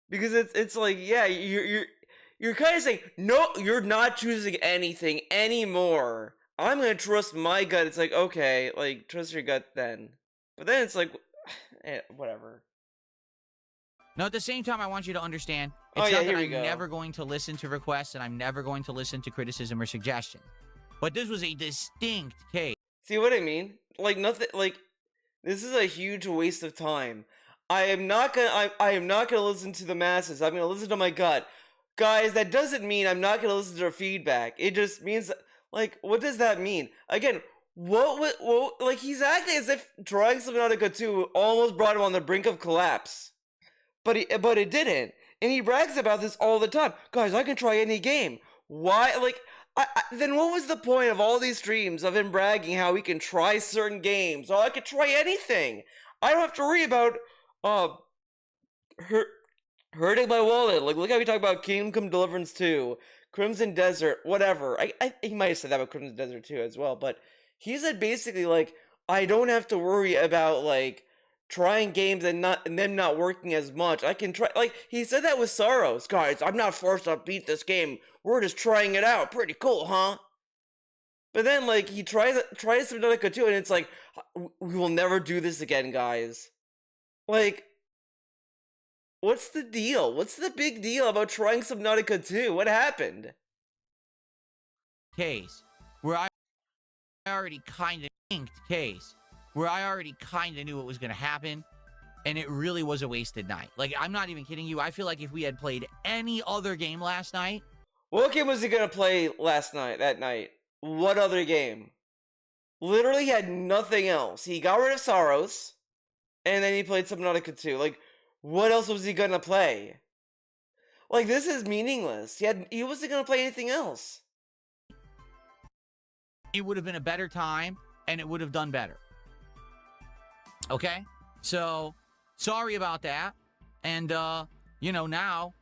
S1: Because it's like, yeah, you're kind of saying, no, you're not choosing anything anymore. I'm going to trust my gut. It's like, okay, trust your gut then. But then it's like, whatever.
S2: No, at the same time, I want you to understand,
S1: Oh,
S2: it's
S1: yeah,
S2: not that
S1: here we
S2: I'm
S1: go.
S2: never going to listen to requests and I'm never going to listen to criticism or suggestion. But this was a distinct case.
S1: See what I mean? Nothing, this is a huge waste of time. I am not gonna listen to the masses. I'm gonna listen to my gut. Guys, that doesn't mean I'm not gonna listen to their feedback. It just means, what does that mean? Again, he's acting as if trying Subnautica 2 almost brought him on the brink of collapse. But it didn't. And he brags about this all the time. Guys, I can try any game. Why? Then what was the point of all these streams of him bragging how he can try certain games? Oh, I could try anything. I don't have to worry about, hurting my wallet. Look how we talk about Kingdom Come Deliverance 2, Crimson Desert, whatever. He might have said that about Crimson Desert 2 as well, but he said basically, I don't have to worry about, trying games and them not working as much. I can try, he said that with Sorrows. Guys, I'm not forced to beat this game. We're just trying it out. Pretty cool, huh? But then, he tries Subnautica 2, and it's like, we will never do this again, guys. What's the deal? What's the big deal about trying Subnautica 2? What happened?
S2: Case where I already kind of knew what was going to happen, and it really was a wasted night. I'm not even kidding you. I feel like if we had played any other game last night.
S1: What game was he gonna play that night? What other game? Literally, he had nothing else. He got rid of Sorrows, and then he played Subnautica 2. What else was he gonna play? This is meaningless. He wasn't gonna play anything else.
S2: It would have been a better time, and it would have done better. Okay? So, sorry about that. And, now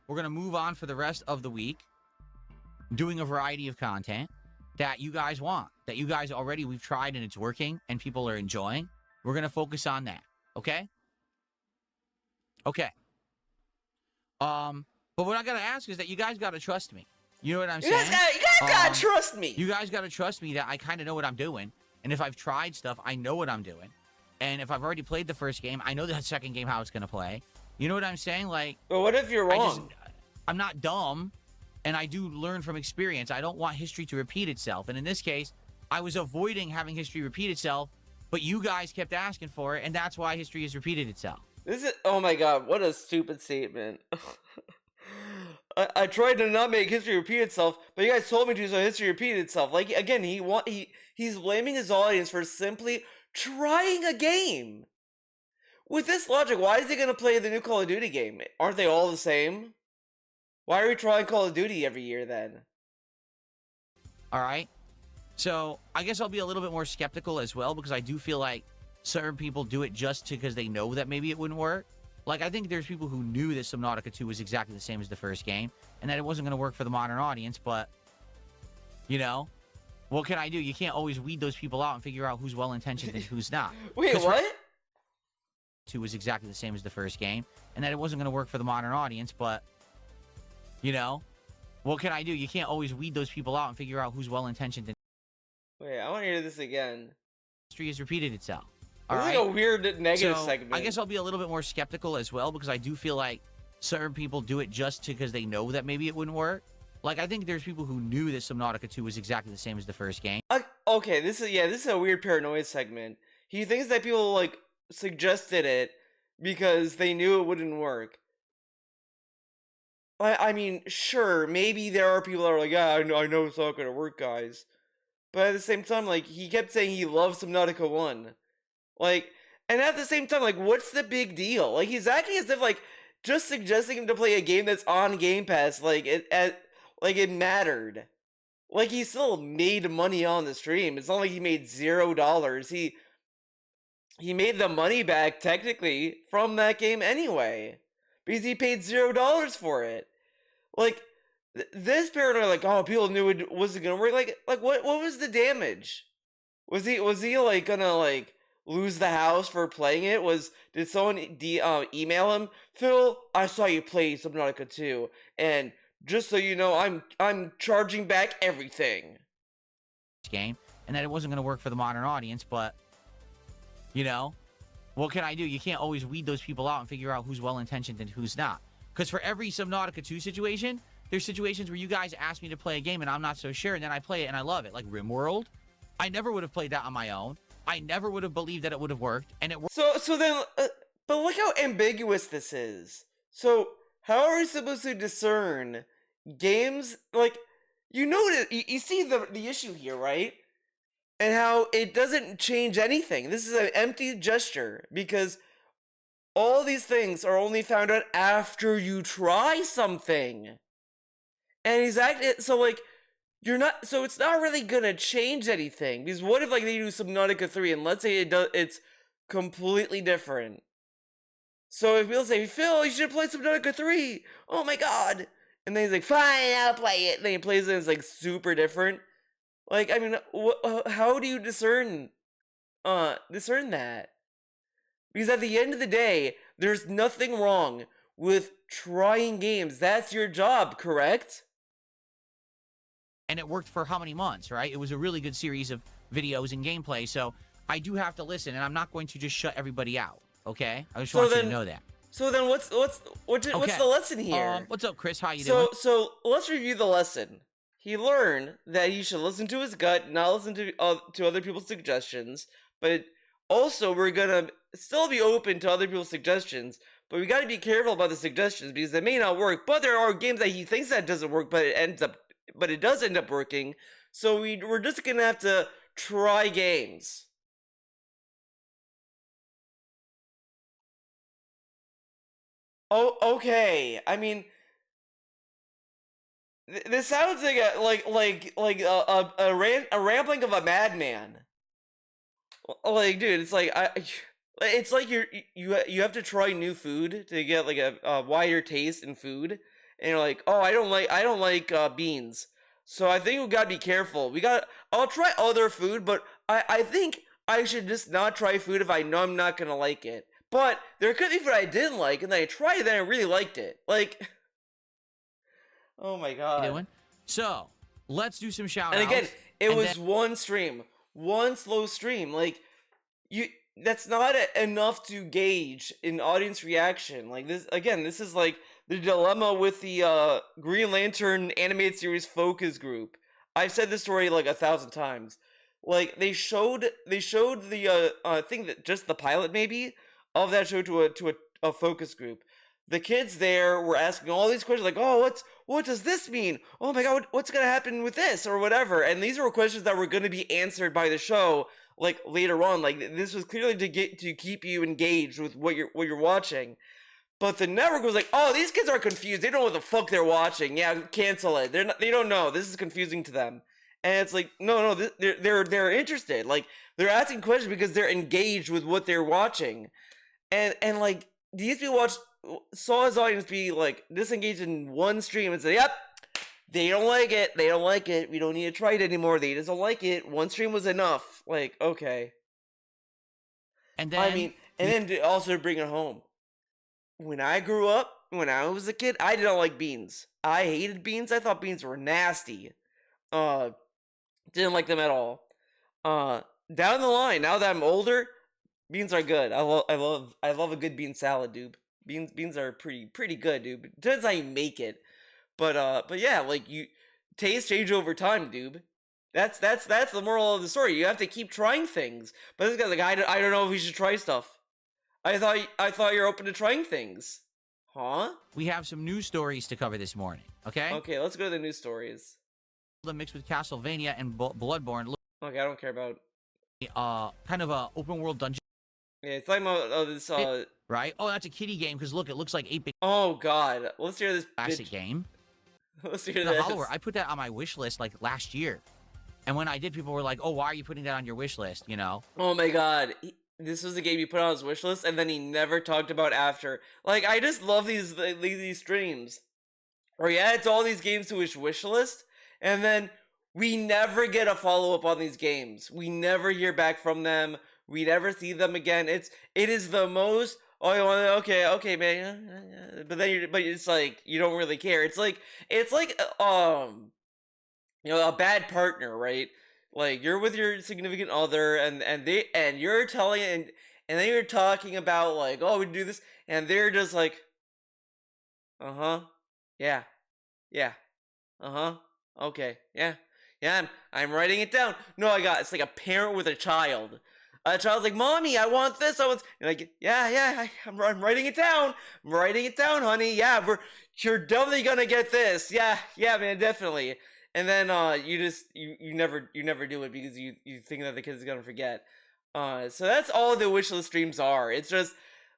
S2: we're going to move on for the rest of the week, doing a variety of content that you guys want, that you guys we've tried and it's working, and people are enjoying. We're going to focus on that. Okay? Okay. But what I got to ask is that you guys got to trust me. You know what I'm saying?
S1: You guys gotta trust me.
S2: You guys gotta trust me that I kind of know what I'm doing. And if I've tried stuff, I know what I'm doing. And if I've already played the first game, I know the second game how it's gonna play. You know what I'm saying?
S1: But what if you're wrong?
S2: I'm not dumb, and I do learn from experience. I don't want history to repeat itself. And in this case, I was avoiding having history repeat itself, but you guys kept asking for it, and that's why history has repeated itself.
S1: Oh my god, what a stupid statement. I tried to not make history repeat itself, but you guys told me to, so history repeated itself. Again, he's blaming his audience for simply trying a game. With this logic, why is he gonna play the new Call of Duty game? Aren't they all the same? Why are we trying Call of Duty every year then?
S2: All right. So I guess I'll be a little bit more skeptical as well, because I do feel like certain people do it just because they know that maybe it wouldn't work. Like, I think there's people who knew that Subnautica 2 was exactly the same as the first game, and that it wasn't going to work for the modern audience, but, you know, what can I do? You can't always weed those people out and figure out who's well-intentioned and who's not.
S1: Wait, what?
S2: 2 was exactly the same as the first game, and that it wasn't going to work for the modern audience, but, you know, what can I do? You can't always weed those people out and figure out who's well-intentioned and
S1: Wait, I want to hear this again.
S2: history has repeated itself.
S1: This
S2: All
S1: is
S2: right?
S1: like a weird negative
S2: So,
S1: segment.
S2: I guess I'll be a little bit more skeptical as well, because I do feel like certain people do it just because they know that maybe it wouldn't work. Like, I think there's people who knew that Subnautica 2 was exactly the same as the first game.
S1: Okay, this is a weird paranoia segment. He thinks that people like suggested it because they knew it wouldn't work. I mean, sure, maybe there are people that are like, yeah, I know it's not gonna work, guys. But at the same time, like, he kept saying he loves Subnautica 1. Like, and at the same time, like, what's the big deal? Like, he's acting as if, like, just suggesting him to play a game that's on Game Pass, like, it mattered. Like, he still made money on the stream. It's not like he made $0. He made the money back, technically, from that game anyway. Because he paid $0 for it. Like, this paranoia, like, oh, people knew it wasn't gonna work. Like, what was the damage? Was he like gonna like lose the house for playing it? Did someone email him, Phil? I saw you play Subnautica 2, and just so you know, I'm charging back everything.
S2: Game, and that it wasn't going to work for the modern audience, but, you know, what can I do? You can't always weed those people out and figure out who's well-intentioned and who's not. Because for every Subnautica 2 situation, there's situations where you guys ask me to play a game and I'm not so sure, and then I play it and I love it. Like RimWorld, I never would have played that on my own. I never would have believed that it would have worked, and it worked.
S1: So then, but look how ambiguous this is. So how are we supposed to discern games? Like, you notice, you see the issue here, right? And how it doesn't change anything. This is an empty gesture because all these things are only found out after you try something. And he's acting so like you're not. So it's not really gonna change anything. Because what if like they do Subnautica 3 and let's say it's completely different. So if people say, Phil, you should play Subnautica 3. Oh my god. And then he's like, fine, I'll play it. And then he plays it and it's like super different. Like, I mean, how do you discern that? Because at the end of the day, there's nothing wrong with trying games. That's your job, correct?
S2: And it worked for how many months, right? It was a really good series of videos and gameplay, so I do have to listen, and I'm not going to just shut everybody out, okay? I just want you to know that.
S1: So then what's the lesson here?
S2: What's up, Chris? How you doing?
S1: So let's review the lesson. He learned that he should listen to his gut, not listen to other people's suggestions, but also we're gonna still be open to other people's suggestions, but we gotta be careful about the suggestions because they may not work, but there are games that he thinks that doesn't work, but it does end up working, so we're just gonna have to try games. Oh, okay. I mean, this sounds like a rambling of a madman. Like, dude, it's like it's like you have to try new food to get like a wider taste in food, and you're like, oh, I don't like beans, so I think we gotta be careful. I'll try other food, but I think I should just not try food if I know I'm not gonna like it. But there could be food I didn't like, and then I tried it, and I really liked it. Like, oh my god.
S2: So, let's do some shout-outs.
S1: And again, it was one stream. One slow stream. Like, that's not enough to gauge an audience reaction. Like, this is like the dilemma with the Green Lantern animated series focus group. I've said this story like 1,000 times. Like, they showed the I think that just the pilot maybe of that show to a focus group. The kids there were asking all these questions like, oh, what does this mean? Oh my god, what's gonna happen with this or whatever? And these were questions that were gonna be answered by the show like later on. Like, this was clearly to keep you engaged with what you're watching. But the network was like, oh, these kids are confused. They don't know what the fuck they're watching. Yeah, cancel it. They don't know. This is confusing to them. And it's like, no, they're interested. Like, they're asking questions because they're engaged with what they're watching. And like, these people saw his audience be like disengaged in one stream and say, yep, they don't like it. They don't like it. We don't need to try it anymore. They just don't like it. One stream was enough. Like, okay.
S2: And then,
S1: I mean, and then to also bring it home. When I grew up, when I was a kid, I didn't like beans. I hated beans. I thought beans were nasty. Didn't like them at all. Down the line, now that I'm older, beans are good. I love a good bean salad, dude. Beans are pretty good, dude. It depends how you make it. But yeah, like taste change over time, dude. That's the moral of the story. You have to keep trying things. But this guy's like, I don't know if we should try stuff. I thought you're open to trying things. Huh?
S2: we have some news stories to cover this morning, okay?
S1: Okay, let's go to the news stories.
S2: Mixed with Castlevania and Bloodborne.
S1: Okay, I don't care about.
S2: Kind of a open world dungeon,
S1: Yeah, it's talking about this.
S2: right? Oh, that's a kiddie game because look, it looks like 8-bit
S1: Oh God, let's hear this.
S2: classic game.
S1: Let's hear
S2: The
S1: this.
S2: Hollower. I put that on my wish list like last year, and when I did, people were like, "Oh, why are you putting that on your wish list?" You know?
S1: Oh my God, this was the game he put on his wish list, and then he never talked about after. Like, I just love these streams, where he adds all these games to his wish list, and then we never get a follow up on these games. We never hear back from them. We never see them again. It is the most. Oh, you want okay, man. But then but it's like you don't really care. It's like a bad partner, right? Like you're with your significant other, and you're telling and then you're talking about like, oh, we do this, and they're just like, yeah, yeah, okay, yeah. I'm writing it down. No, it's like a parent with a child. A child's like, "Mommy, I want this. I want." And like, yeah, I'm writing it down. I'm writing it down, honey. Yeah, you're definitely gonna get this. Yeah, man, definitely. And then you never do it because you think that the kid's gonna forget. So that's all the wishlist streams are. It's just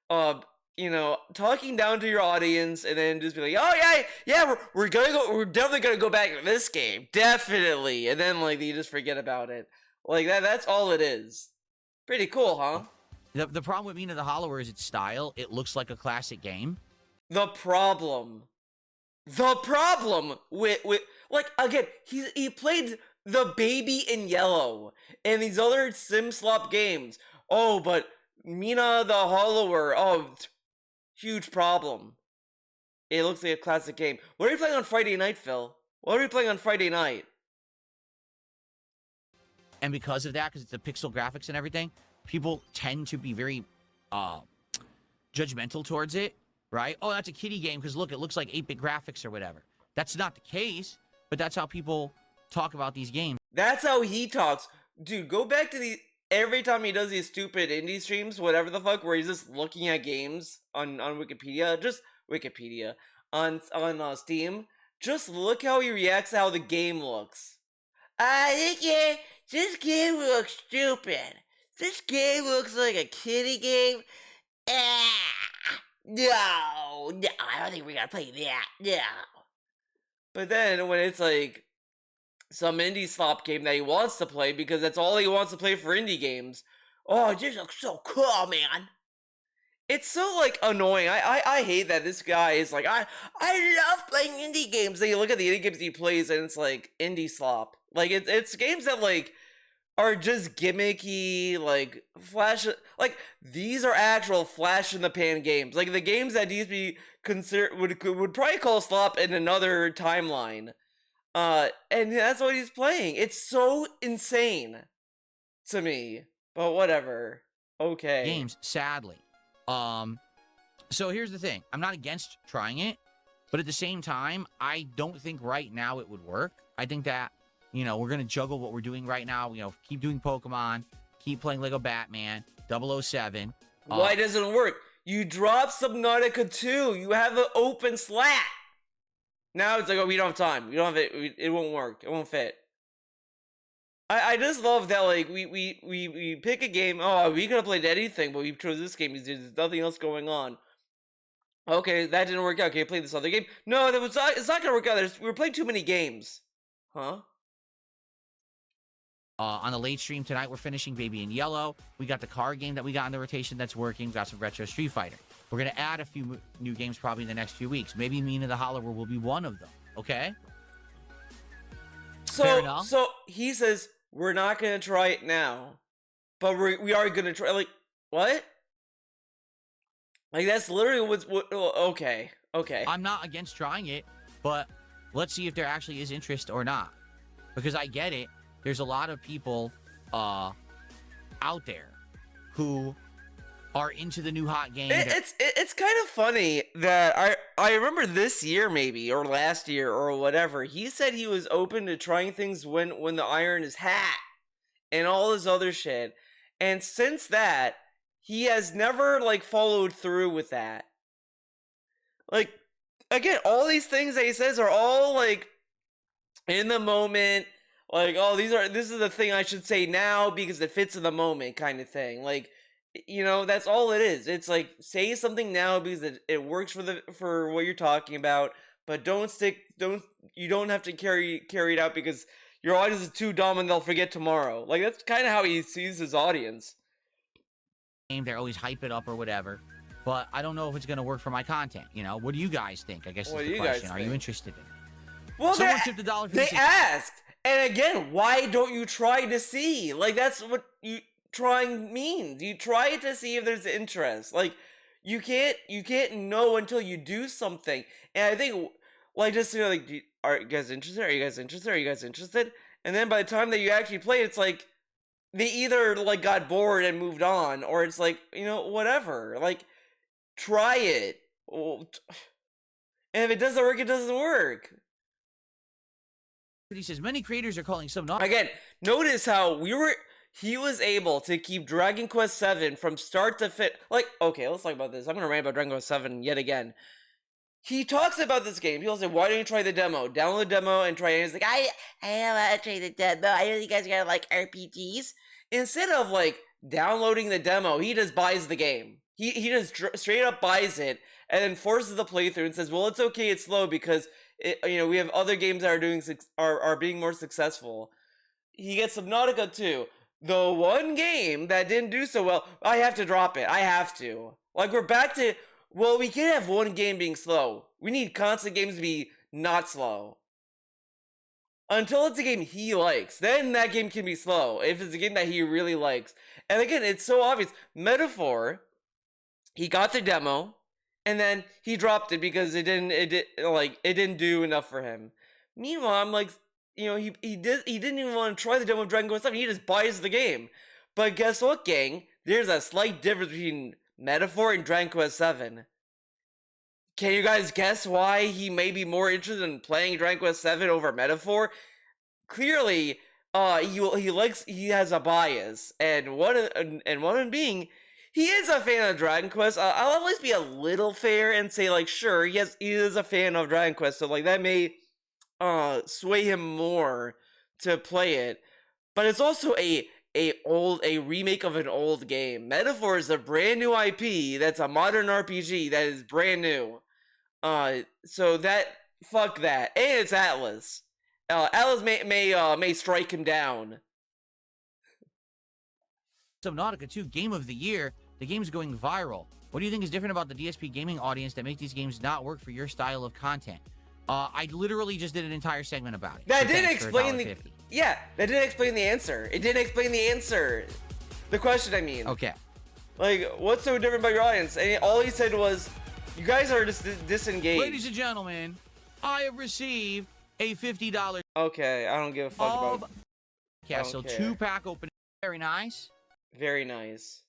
S1: talking down to your audience and then just be like, oh yeah, we're definitely gonna go back to this game, definitely, and then like you just forget about it, like that's all it is. Pretty cool, huh?
S2: The problem with Mina the Hollower is its style. It looks like a classic game.
S1: The problem with like again, he played the Baby in Yellow and these other sim slop games. Oh, but Mina the Hollower, huge problem. It looks like a classic game. What are you playing on Friday night, Phil? What are you playing on Friday night?
S2: And because of that, because it's the pixel graphics and everything, people tend to be very judgmental towards it, right? Oh, that's a kiddie game because look, it looks like 8-bit graphics or whatever. That's not the case, but that's how people talk about these games.
S1: That's how he talks. Dude, go back to every time he does these stupid indie streams, whatever the fuck, where he's just looking at games on Wikipedia, just Wikipedia, on Steam, just look how he reacts to how the game looks. This game looks stupid. This game looks like a kiddie game. No, I don't think we're gonna play that. No. But then when it's like some indie slop game that he wants to play because that's all he wants to play for indie games. Oh, this looks so cool, man. It's so like annoying. I hate that this guy is like, I love playing indie games. Then you look at the indie games he plays and it's like indie slop. Like it's games that like are just gimmicky, like flash. Like these are actual flash in the pan games. Like the games that DSP would probably call slop in another timeline. And that's what he's playing. It's so insane to me. But whatever. Okay.
S2: Games, sadly. So here's the thing. I'm not against trying it, but at the same time, I don't think right now it would work. I think that, we're going to juggle what we're doing right now. Keep doing Pokemon, keep playing Lego Batman, 007.
S1: Why doesn't it work? You drop Subnautica 2. You have an open slot. Now it's like, oh, we don't have time. We don't have it. It won't work. It won't fit. I just love that, like, we pick a game. Oh, we could have played anything, but we chose this game because there's nothing else going on. Okay, that didn't work out. Okay, play this other game. No, it's not going to work out. We were playing too many games. Huh?
S2: On the late stream tonight, we're finishing Baby in Yellow. We got the card game that we got in the rotation that's working. We got some retro Street Fighter. We're going to add a few new games probably in the next few weeks. Maybe Mina the Hollower will be one of them. Okay? Fair enough.
S1: So he says, we're not going to try it now, but we are going to try. Like, what? Like, that's literally what okay.
S2: I'm not against trying it, but let's see if there actually is interest or not. Because I get it. There's a lot of people out there who are into the new hot game.
S1: It's kind of funny that I remember this year maybe or last year or whatever. He said he was open to trying things when the iron is hat and all this other shit. And since that, he has never like followed through with that. Like, again, all these things that he says are all like in the moment. Like, oh, this is the thing I should say now because it fits in the moment kind of thing. Like, you know, that's all it is. It's like, say something now because it works for what you're talking about, but you don't have to carry it out because your audience is too dumb and they'll forget tomorrow. Like, that's kind of how he sees his audience.
S2: They're always hype it up or whatever, but I don't know if it's going to work for my content. You know, what do you guys think? I guess is the question. Are you interested in it?
S1: Well,
S2: someone tipped $1.50.
S1: They asked. And again, why don't you try to see? Like, that's what trying means. You try to see if there's interest. Like, you can't know until you do something. And I think, like, just, you know, like, are you guys interested? Are you guys interested? Are you guys interested? And then by the time that you actually play, it's like, they either, like, got bored and moved on, or it's like, you know, whatever. Like, try it. And if it doesn't work, it doesn't work.
S2: He says many creators are calling Subnautica.
S1: Again, notice how he was able to keep Dragon Quest VII from start to finish. Like, okay, let's talk about this. I'm gonna rant about Dragon Quest VII yet again. He talks about this game. He'll say, why don't you try the demo? Download the demo and try it. And he's like, I don't want to try the demo. I know you guys are gonna like RPGs. Instead of like downloading the demo, he just buys the game. He just straight up buys it and then forces the playthrough and says, well, it's okay, it's slow because we have other games that are being more successful. He gets Subnautica 2. The one game that didn't do so well, I have to drop it. I have to. Like, we're back to, well, we can't have one game being slow. We need constant games to be not slow. Until it's a game he likes, then that game can be slow. If it's a game that he really likes. And again, it's so obvious. Metaphor, he got the demo, and then he dropped it because it didn't do enough for him. Meanwhile, I'm like, you know, he didn't even want to try the demo of Dragon Quest VII. He just buys the game. But guess what, gang? There's a slight difference between Metaphor and Dragon Quest VII. Can you guys guess why he may be more interested in playing Dragon Quest VII over Metaphor? Clearly, he has a bias, and one of them being, he is a fan of Dragon Quest. I'll always be a little fair and say, like, sure, he is a fan of Dragon Quest, so like that may sway him more to play it. But it's also a remake of an old game. Metaphor is a brand new IP that's a modern RPG that is brand new. So that, fuck that. And it's Atlas. Atlas may strike him down.
S2: Subnautica 2 Game of the Year. The game's going viral. What do you think is different about the DSP gaming audience that make these games not work for your style of content? I literally just did an entire segment about it.
S1: That didn't explain that didn't explain the answer. It didn't explain the answer. The question, I mean.
S2: Okay.
S1: Like, what's so different about your audience? And all he said was, you guys are just disengaged.
S2: Ladies and gentlemen, I have received a $50.
S1: Okay, I don't give a fuck about.
S2: Yeah, so
S1: care.
S2: 2-pack opening. Very nice.
S1: Very nice.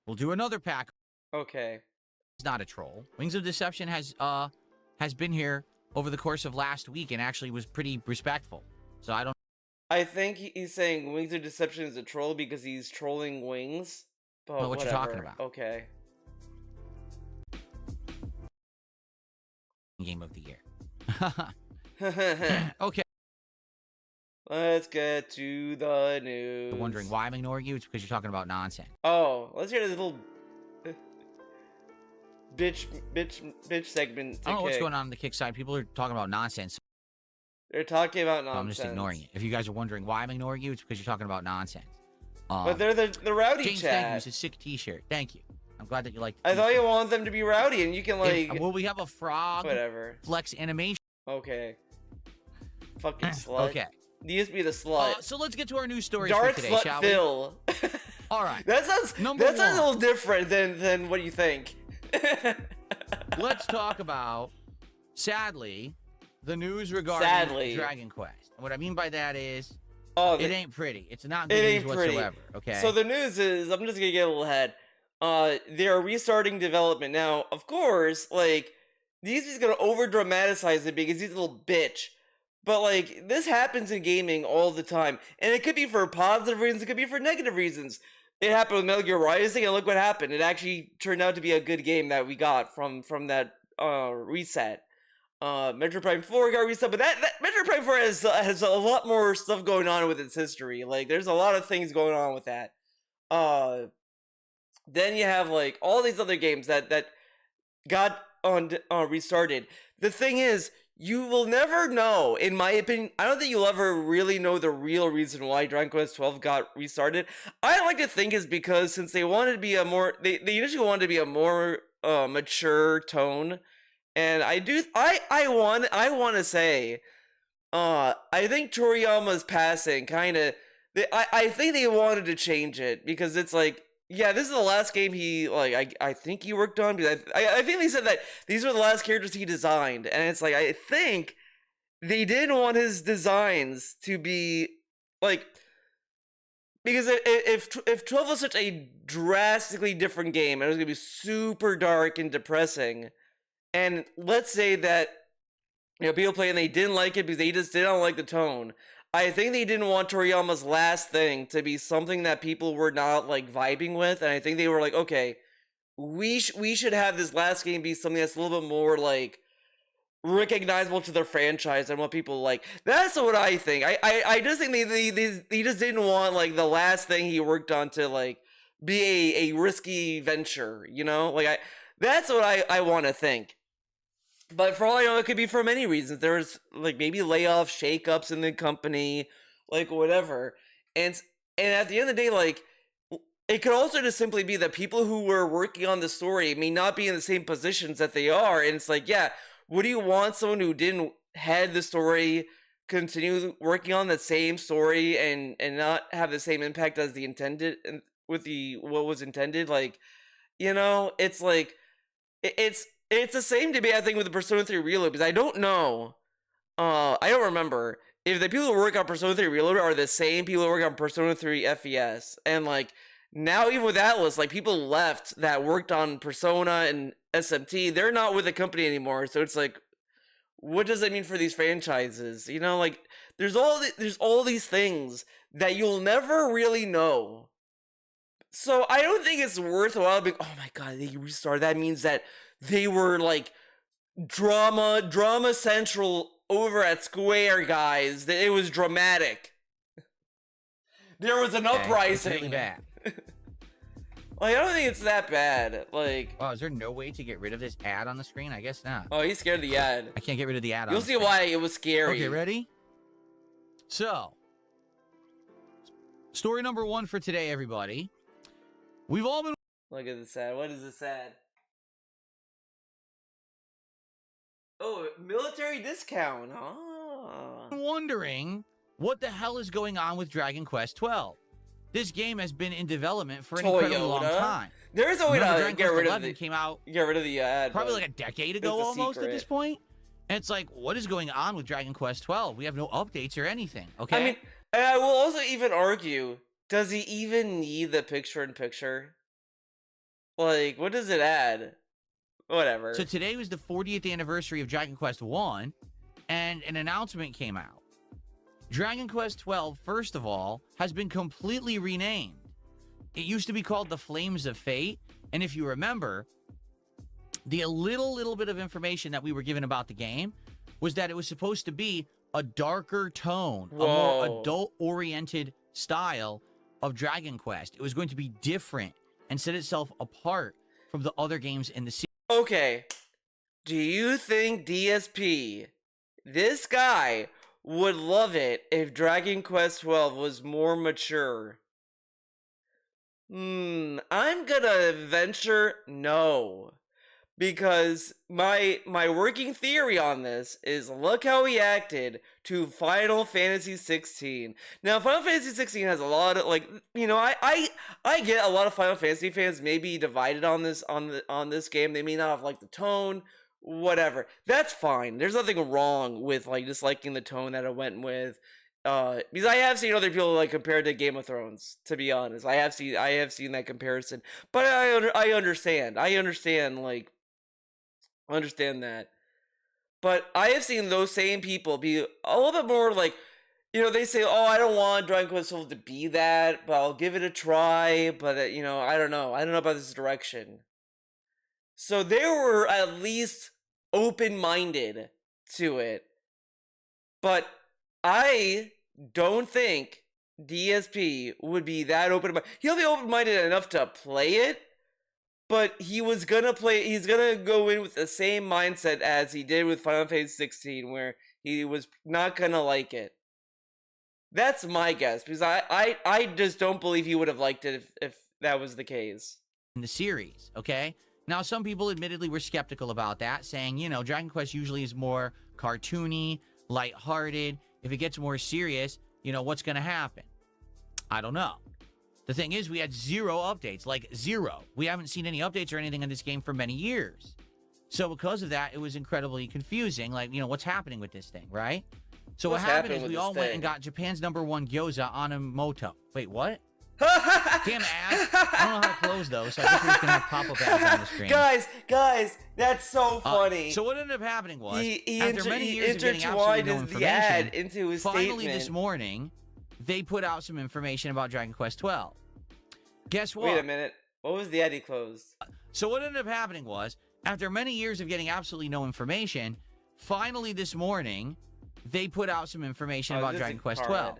S2: We'll do another pack.
S1: Okay.
S2: It's not a troll. Wings of Deception has been here over the course of last week and actually was pretty respectful. So I don't.
S1: I think he's saying Wings of Deception is a troll because he's trolling Wings. But
S2: what you're talking about.
S1: Okay.
S2: Game of the year. Okay.
S1: Let's get to the news.
S2: You're wondering why I'm ignoring you? It's because you're talking about nonsense.
S1: Oh, let's hear this little bitch segment.
S2: I don't know what's going on the kick side. People are talking about nonsense.
S1: They're talking about nonsense.
S2: I'm just ignoring it. If you guys are wondering why I'm ignoring you, it's because you're talking about nonsense.
S1: But they're the rowdy
S2: James,
S1: chat.
S2: thank you. It's a sick T-shirt. Thank you. I'm glad that you like.
S1: I thought you wanted them to be rowdy, and you can like.
S2: Will we have a frog?
S1: Whatever.
S2: Flex animation.
S1: Okay. Fucking slut.
S2: Okay.
S1: DSP the slut.
S2: So let's get to our news stories
S1: Dark
S2: for today,
S1: slut
S2: shall
S1: Phil.
S2: All right.
S1: That sounds a little different than what you think.
S2: Let's talk about, sadly, the news regarding Dragon Quest. And what I mean by that is, it ain't pretty. It's not good news whatsoever. Okay.
S1: So the news is, I'm just gonna get a little ahead. They are restarting development now. Of course, like DSP's gonna over dramatize it because he's a little bitch. But like this happens in gaming all the time, and it could be for positive reasons. It could be for negative reasons. It happened with Metal Gear Rising, and look what happened. It actually turned out to be a good game that we got from that reset. Metro Prime 4 got reset, but that Metro Prime 4 has a lot more stuff going on with its history. Like, there's a lot of things going on with that. Then you have like all these other games that got restarted. The thing is, you will never know, in my opinion. I don't think you'll ever really know the real reason why Dragon Quest 12 got restarted. I like to think is because since they wanted to be a more, they initially wanted to be a more mature tone, and I want to say, I think Toriyama's passing kind of, I think they wanted to change it because it's like, yeah, this is the last game he, like, I think he worked on, because I think they said that these were the last characters he designed, and it's like, I think they didn't want his designs to be, like, because if 12 was such a drastically different game, and it was going to be super dark and depressing, and let's say that, you know, people play and they didn't like it because they just didn't like the tone, I think they didn't want Toriyama's last thing to be something that people were not, like, vibing with, and I think they were like, okay, we should have this last game be something that's a little bit more, like, recognizable to their franchise and what people like. That's what I think. I just think they just didn't want, like, the last thing he worked on to, like, be a risky venture, you know? Like, that's what I want to think. But for all I know, it could be for many reasons. There was, like, maybe layoffs, shakeups in the company, like, whatever. And at the end of the day, like, it could also just simply be that people who were working on the story may not be in the same positions that they are. And it's like, yeah, would you want someone who didn't head the story continue working on the same story and not have the same impact as the intended, with what was intended? Like, you know, it's like, it's the same debate, I think, with the Persona 3 Reload, because I don't know, I don't remember if the people who work on Persona 3 Reload are the same people who work on Persona 3 FES, and, like, now even with Atlas, like, people left that worked on Persona and SMT, they're not with the company anymore, so it's like, what does that mean for these franchises? You know, like, there's all these things that you'll never really know. So I don't think it's worthwhile being, oh my god, they restarted. That means that they were, like, drama central over at Square, guys. It was dramatic. There was an uprising.
S2: It's really bad.
S1: Like, I don't think it's that bad. Like,
S2: wow, is there no way to get rid of this ad on the screen? I guess not.
S1: Oh, he's scared of the ad.
S2: I can't get rid of the ad.
S1: You'll see why it was scary.
S2: Okay, ready? So, story number 1 for today, everybody. We've all been...
S1: Look at this ad. What is this ad? Oh, military discount. Oh.
S2: Wondering what the hell is going on with Dragon Quest 12. This game has been in development for an incredibly long time.
S1: There is a way to get rid of the ad.
S2: Probably like a decade ago almost at this point. And it's like, what is going on with Dragon Quest 12? We have no updates or anything, okay?
S1: I mean, and I will also even argue, does he even need the picture-in-picture? Like, what does it add? Whatever.
S2: So today was the 40th anniversary of Dragon Quest 1, and an announcement came out. Dragon Quest 12, first of all, has been completely renamed. It used to be called The Flames of Fate, and if you remember, the little bit of information that we were given about the game was that it was supposed to be a darker tone, a more adult-oriented style of Dragon Quest. It was going to be different and set itself apart from the other games in the series.
S1: Okay, do you think DSP, this guy, would love it if Dragon Quest 12 was more mature. I'm gonna venture no. Because my working theory on this is look how he acted to Final Fantasy 16. Now Final Fantasy 16 has a lot of I get a lot of Final Fantasy fans may be divided on this game. They may not have liked the tone, whatever. That's fine. There's nothing wrong with like disliking the tone that it went with. Because I have seen other people like compared to Game of Thrones. To be honest, I have seen that comparison. But I understand. I understand that. But I have seen those same people be a little bit more like, they say, oh, I don't want Dragon Quest 12 to be that, but I'll give it a try. But, I don't know. I don't know about this direction. So they were at least open-minded to it. But I don't think DSP would be that open-minded. He'll be open-minded enough to play it, but he's gonna go in with the same mindset as he did with Final Fantasy 16, where he was not gonna like it. That's my guess, because I just don't believe he would have liked it if that was the case.
S2: In the series, okay? Now, some people admittedly were skeptical about that, saying, Dragon Quest usually is more cartoony, lighthearted. If it gets more serious, what's gonna happen? I don't know. The thing is, we had 0 updates, like 0. We haven't seen any updates or anything in this game for many years. So because of that, it was incredibly confusing. Like, what's happening with this thing, right? So what happened is we all went and got Japan's #1 gyoza Anamoto. Wait, what? Damn ads. I don't know how to close those, so I guess we're just going to have pop-up ads on the screen.
S1: Guys, that's so funny.
S2: So what ended up happening was,
S1: he
S2: after many years of getting absolutely no information,
S1: the ad into his
S2: finally
S1: statement.
S2: this morning, they put out some information about Dragon Quest 12. Guess what?
S1: Wait a minute. What was the ad he closed?
S2: So what ended up happening was, after many years of getting absolutely no information, finally this morning, they put out some information about Dragon Quest 12.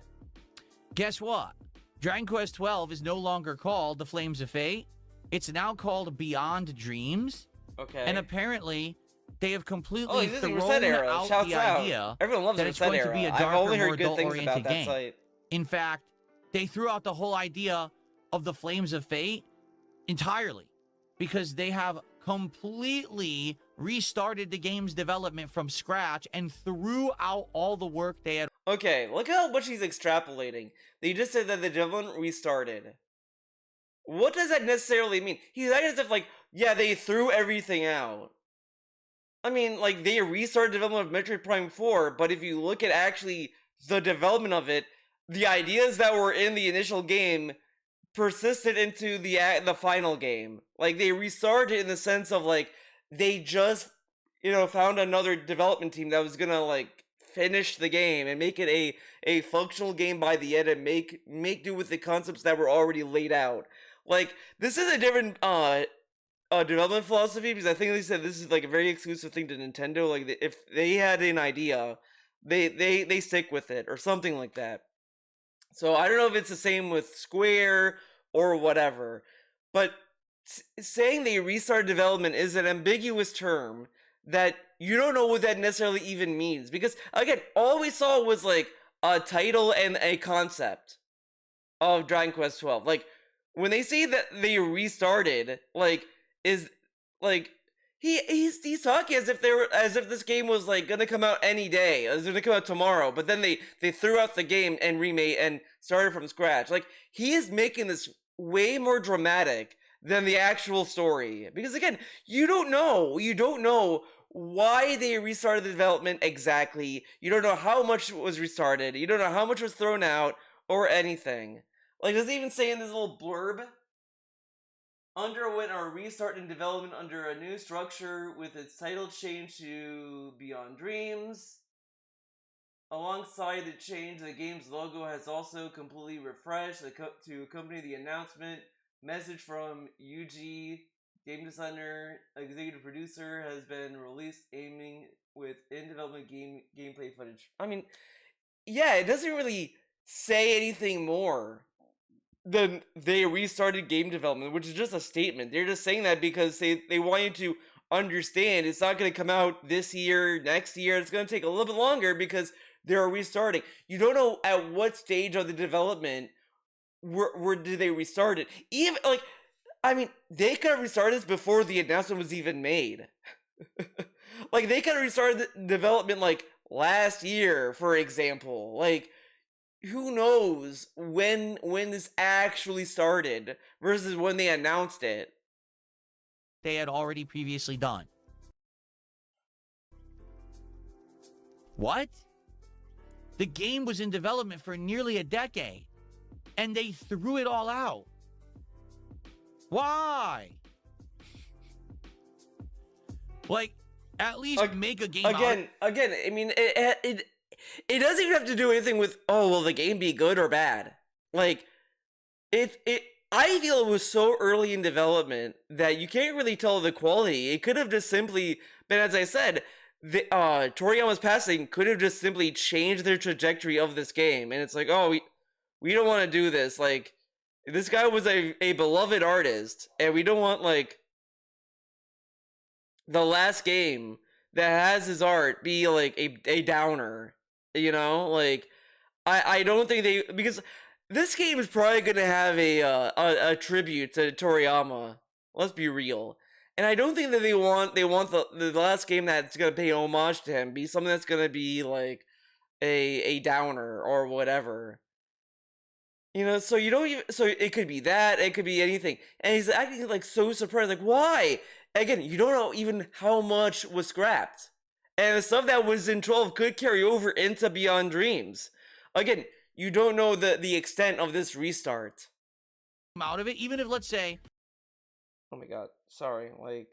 S2: Guess what? Dragon Quest 12 is no longer called The Flames of Fate. It's now called Beyond Dreams.
S1: Okay.
S2: And apparently, they have completely thrown out
S1: Shouts
S2: the idea
S1: Everyone loves
S2: that it's going to be a darker, more adult-oriented game.
S1: Site.
S2: In fact, they threw out the whole idea of The Flames of Fate entirely, because they have completely restarted the game's development from scratch and threw out all the work they had.
S1: Okay, look at how much he's extrapolating. They just said that the development restarted. What does that necessarily mean? He's acting as if, like, yeah, they threw everything out. I mean, like, they restarted development of Metroid Prime 4, but if you look at actually the development of it, the ideas that were in the initial game persisted into the final game. Like, they restarted in the sense of, like, they just, found another development team that was gonna, like, finish the game and make it a functional game by the end and make do with the concepts that were already laid out. Like, this is a different development philosophy, because I think they said this is like a very exclusive thing to Nintendo. Like, if they had an idea, they stick with it or something like that. So I don't know if it's the same with Square or whatever, but saying they restarted development is an ambiguous term that you don't know what that necessarily even means, because again, all we saw was like a title and a concept of Dragon Quest 12. Like, when they say that they restarted, like, is like he's talking as if this game was like gonna come out any day, it was gonna come out tomorrow, but then they threw out the game and remade and started from scratch. Like, he is making this way more dramatic than the actual story, because again, you don't know why they restarted the development exactly. You don't know how much was restarted, you don't know how much was thrown out or anything. Like, does it even say in this little blurb, underwent a restart in development under a new structure with its title changed to Beyond Dreams. Alongside the change, the game's logo has also completely refreshed to accompany the announcement. Message from Yuji, game designer, executive producer, has been released aiming with in-development gameplay footage. I mean, yeah, it doesn't really say anything more than they restarted game development, which is just a statement. They're just saying that because they want you to understand it's not going to come out this year, next year. It's going to take a little bit longer because they're restarting. You don't know at what stage of the development where did they restart it. Even like, I mean, they could have restarted this before the announcement was even made. Like, they could have restarted the development like last year, for example. Like, who knows when this actually started versus when they announced it.
S2: They had already previously done. What? The game was in development for nearly a decade, and they threw it all out. Why? Like, at least make a game
S1: again. I mean, it doesn't even have to do anything with, oh, will the game be good or bad? Like, I feel it was so early in development that you can't really tell the quality. It could have just simply been, as I said, Toriyama's passing could have just simply changed their trajectory of this game, and it's like, oh, we don't want to do this. Like, this guy was a beloved artist, and we don't want, like, the last game that has his art be like a downer, you know? Like, I don't think they, because this game is probably gonna have a tribute to Toriyama. Let's be real. And I don't think that they want the last game that's gonna pay homage to him be something that's gonna be like a downer or whatever. You know, so you don't even, so it could be that, it could be anything. And he's acting like so surprised, like, why? Again, you don't know even how much was scrapped. And the stuff that was in 12 could carry over into Beyond Dreams. Again, you don't know the extent of this restart.
S2: out of it, even if, let's say...
S1: Oh my god, sorry, like...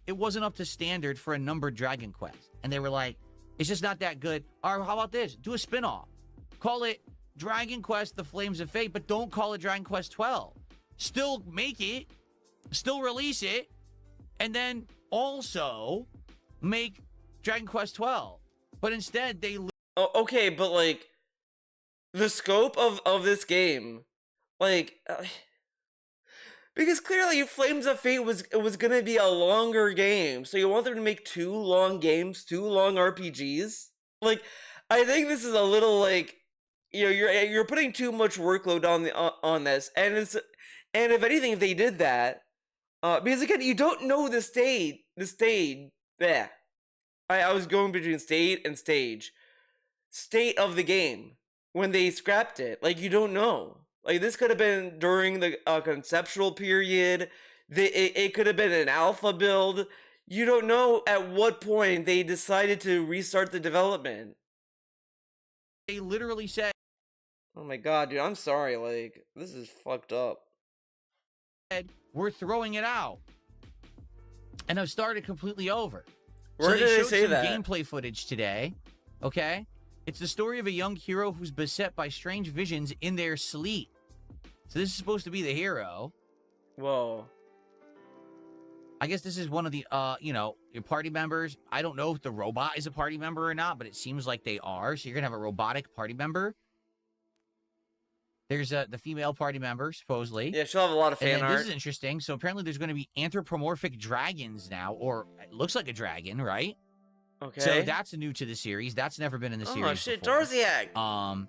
S2: it wasn't up to standard for a numbered Dragon Quest. And they were like, it's just not that good. Or how about this? Do a spin-off. Call it Dragon Quest The Flames of Fate, but don't call it Dragon Quest 12. Still make it, still release it, and then also make Dragon Quest 12. But instead, they...
S1: oh, okay, but like, the scope of this game, like... because clearly Flames of Fate was gonna be a longer game, so you want them to make 2 long games, 2 long RPGs? Like, I think this is a little, like, you know, you're putting too much workload on this, and if anything, if they did that, because again, you don't know the stage, yeah, I was going between state and state of the game when they scrapped it. Like, you don't know. Like, this could have been during the conceptual period. It could have been an alpha build. You don't know at what point they decided to restart the development.
S2: They literally said...
S1: oh my god, dude, I'm sorry. Like, this is fucked up.
S2: we're throwing it out. And I've started completely over.
S1: Where
S2: so
S1: did they say
S2: some
S1: that?
S2: gameplay footage today, okay? It's the story of a young hero who's beset by strange visions in their sleep. So this is supposed to be the hero.
S1: Whoa.
S2: I guess this is one of the, you know, your party members. I don't know if the robot is a party member or not, but it seems like they are. So you're going to have a robotic party member. There's the female party member, supposedly.
S1: Yeah, she'll have a lot of fan art.
S2: This is interesting. So apparently there's going to be anthropomorphic dragons now, or it looks like a dragon, right?
S1: Okay.
S2: So that's new to the series. That's never been in the series.
S1: Oh shit,
S2: before.
S1: Darziak!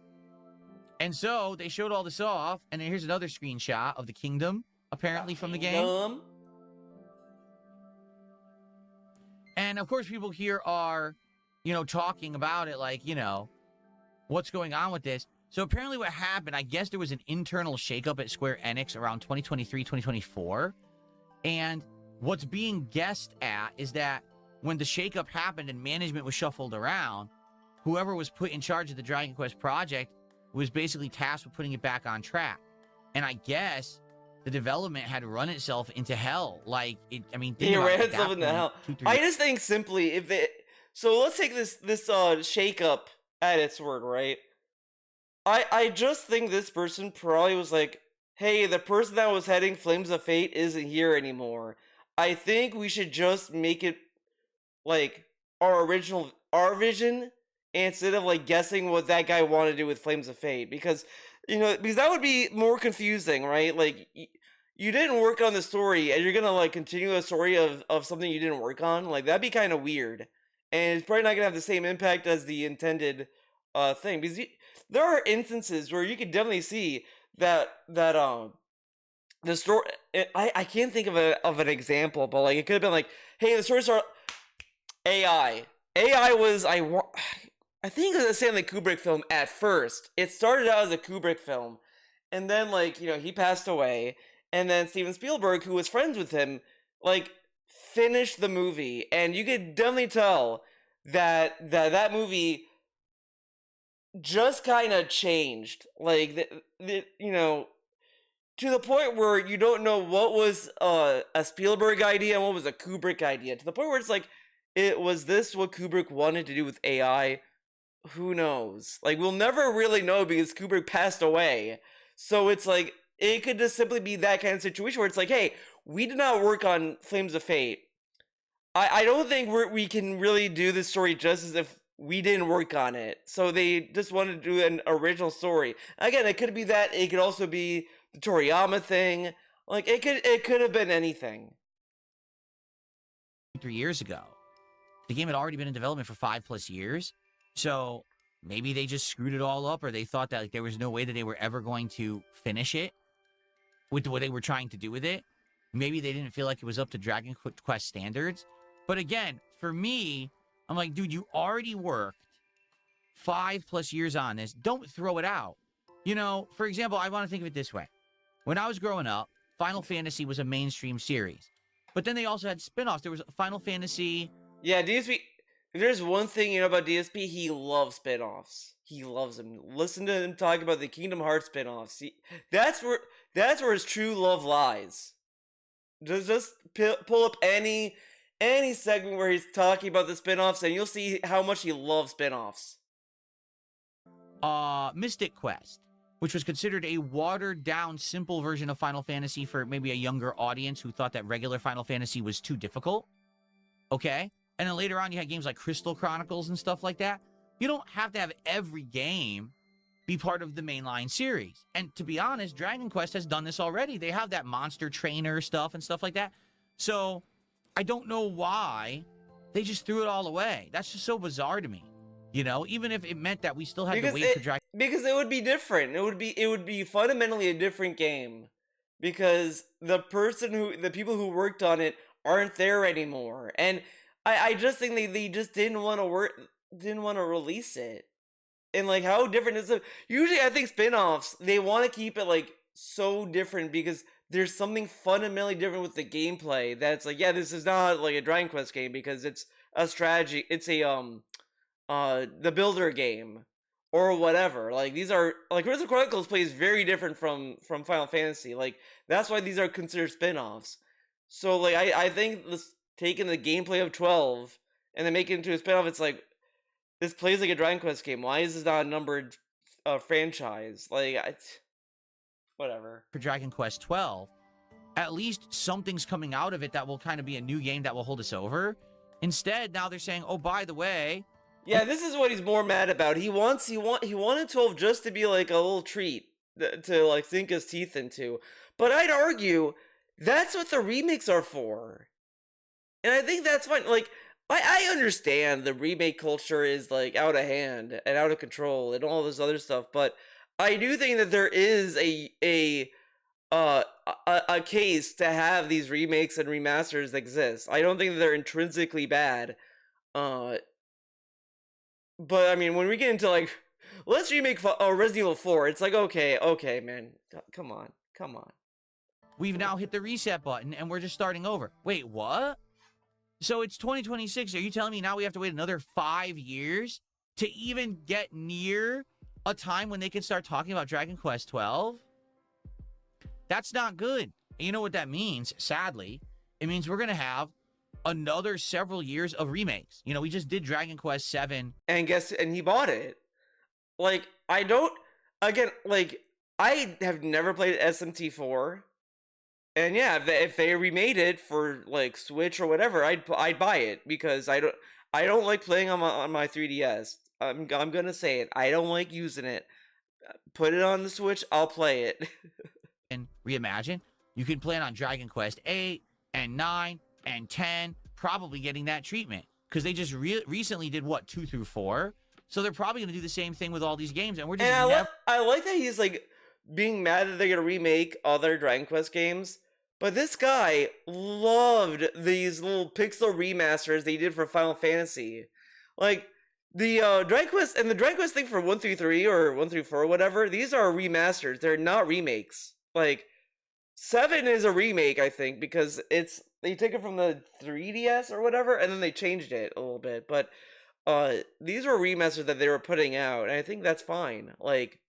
S2: And so they showed all this off, and then here's another screenshot of the kingdom, apparently from the game. And of course, people here are, you know, talking about it like, you know, what's going on with this? So apparently what happened, I guess there was an internal shakeup at Square Enix around 2023, 2024. And what's being guessed at is that when the shakeup happened and management was shuffled around, whoever was put in charge of the Dragon Quest project was basically tasked with putting it back on track. And I guess the development had run itself into hell. Like, it, I mean,
S1: it ran itself into hell. I just think simply, if they... so let's take this shakeup at its word, right? I just think this person probably was like, hey, the person that was heading Flames of Fate isn't here anymore. I think we should just make it like our vision instead of like guessing what that guy wanted to do with Flames of Fate, because because that would be more confusing, right? Like, you didn't work on the story and you're gonna like continue a story of something you didn't work on. Like, that'd be kind of weird. and it's probably not gonna have the same impact as the intended thing. Because there are instances where you can definitely see that the story. I can't think of an example, but like it could have been like, hey, the story started AI. AI was I think it was a Stanley Kubrick film at first. It started out as a Kubrick film, and then like he passed away, and then Steven Spielberg, who was friends with him, like finished the movie, and you could definitely tell that movie just kind of changed, like to the point where you don't know what was a Spielberg idea and what was a Kubrick idea. To the point where it's like, was this what Kubrick wanted to do with AI? Who knows? Like, we'll never really know because Kubrick passed away. So it's like, it could just simply be that kind of situation where it's like, hey, we did not work on Flames of Fate. I don't think we can really do this story justice if we didn't work on it. So they just wanted to do an original story. Again, it could be that. It could also be the Toriyama thing. Like, it could have been anything.
S2: 3 years ago. The game had already been in development for 5+ years. So maybe they just screwed it all up, or they thought that like there was no way that they were ever going to finish it with what they were trying to do with it. Maybe they didn't feel like it was up to Dragon Quest standards. But again, for me, I'm like, dude, you already worked 5+ years on this. Don't throw it out. For example, I want to think of it this way. When I was growing up, Final Fantasy was a mainstream series. But then they also had spin-offs. There was Final Fantasy.
S1: Yeah, DSP. If there's one thing about DSP, he loves spin-offs. He loves them. Listen to him talk about the Kingdom Hearts spin-offs. That's where his true love lies. Just pull up any segment where he's talking about the spin-offs, and you'll see how much he loves spin-offs.
S2: Mystic Quest, which was considered a watered-down, simple version of Final Fantasy for maybe a younger audience who thought that regular Final Fantasy was too difficult. Okay? And then later on, you had games like Crystal Chronicles and stuff like that. You don't have to have every game be part of the mainline series. And to be honest, Dragon Quest has done this already. They have that monster trainer stuff and stuff like that. So I don't know why they just threw it all away. That's just so bizarre to me. Even if it meant that we still had to wait for Dragon.
S1: Because it would be different. It would be fundamentally a different game. Because the people who worked on it aren't there anymore. And I just think they just didn't want to release it. And like, how different is it? Usually I think spin-offs, they want to keep it like so different because there's something fundamentally different with the gameplay that's like, yeah, this is not like a Dragon Quest game because it's a strategy. It's a the builder game or whatever. Like, these are like Crystal Chronicles plays very different from Final Fantasy. Like, that's why these are considered spin-offs. So like I think this taking the gameplay of 12 and then making it into a spin-off, it's like, this plays like a Dragon Quest game. Why is this not a numbered franchise? Like, whatever.
S2: For Dragon Quest 12, at least something's coming out of it that will kind of be a new game that will hold us over. Instead, now they're saying, oh, by the way.
S1: Yeah, this is what he's more mad about. He wanted 12 just to be like a little treat to like sink his teeth into. But I'd argue that's what the remakes are for. And I think that's fine. Like, I understand the remake culture is like out of hand and out of control and all this other stuff, but I do think that there is a case to have these remakes and remasters exist. I don't think that they're intrinsically bad. But I mean, when we get into like, let's remake Resident Evil 4, it's like, okay, man, come on.
S2: We've now hit the reset button and we're just starting over. Wait, what? So it's 2026. Are you telling me now we have to wait another 5 years to even get near a time when they can start talking about Dragon Quest 12? That's not good. And you know what that means, sadly? It means we're going to have another several years of remakes. We just did Dragon Quest 7.
S1: And he bought it. Like, I have never played SMT4. And yeah, if they remade it for like Switch or whatever, I'd buy it because I don't like playing on my 3DS. I'm gonna say it. I don't like using it. Put it on the Switch, I'll play it.
S2: And reimagine, you can play it on Dragon Quest 8 and 9 and 10, probably getting that treatment. because they just recently did what 2 through 4. So they're probably going to do the same thing with all these games, and we're just
S1: And I like that he's like being mad that they're gonna remake other Dragon Quest games. But this guy loved these little pixel remasters they did for Final Fantasy. Like the Dragon Quest and the Dragon Quest thing for 1 through 3 or 1 through 4 or whatever, these are remasters. They're not remakes. Like 7 is a remake, I think, because they took it from the 3DS or whatever, and then they changed it a little bit. But these were remasters that they were putting out, and I think that's fine. Like,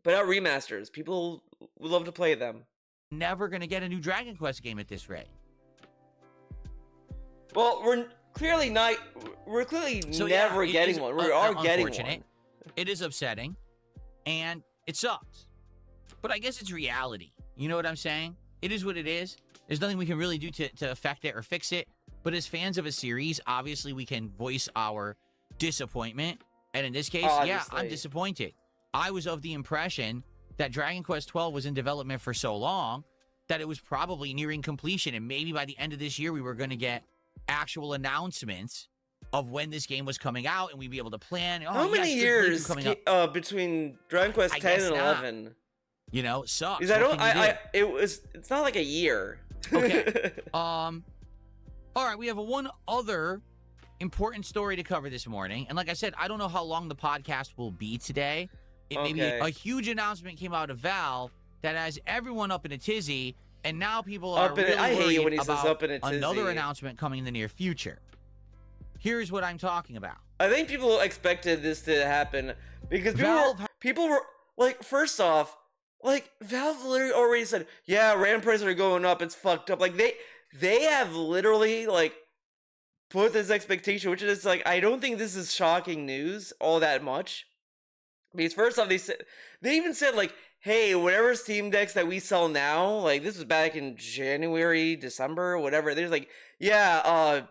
S1: put out remasters. People would love to play them.
S2: never going to get a new Dragon Quest game at this rate.
S1: Well, we're clearly not. We're clearly never getting one. We are getting one.
S2: It is upsetting, and it sucks. But I guess it's reality. You know what I'm saying? It is what it is. There's nothing we can really do to affect it or fix it. But as fans of a series, obviously we can voice our disappointment. And in this case, yeah, I'm disappointed. I was of the impression that Dragon Quest XII was in development for so long that it was probably nearing completion. And maybe by the end of this year, we were going to get actual announcements of when this game was coming out, and we'd be able to plan. Oh,
S1: how many years between Dragon Quest X and 11?
S2: You know, it sucks.
S1: It's not like a year.
S2: Okay. All right, we have one other important story to cover this morning. And like I said, I don't know how long the podcast will be today. It may be a huge announcement came out of Valve that has everyone up in a tizzy, and now people are really worried about another announcement coming in the near future. Here's what I'm talking about.
S1: I think people expected this to happen because people were like, first off, like Valve literally already said, yeah, RAM prices are going up. It's fucked up. Like they have literally like put this expectation, which is like, I don't think this is shocking news all that much. Because first off, they even said like, hey, whatever Steam Decks that we sell now, like this was back in January, December, whatever. There's like, yeah,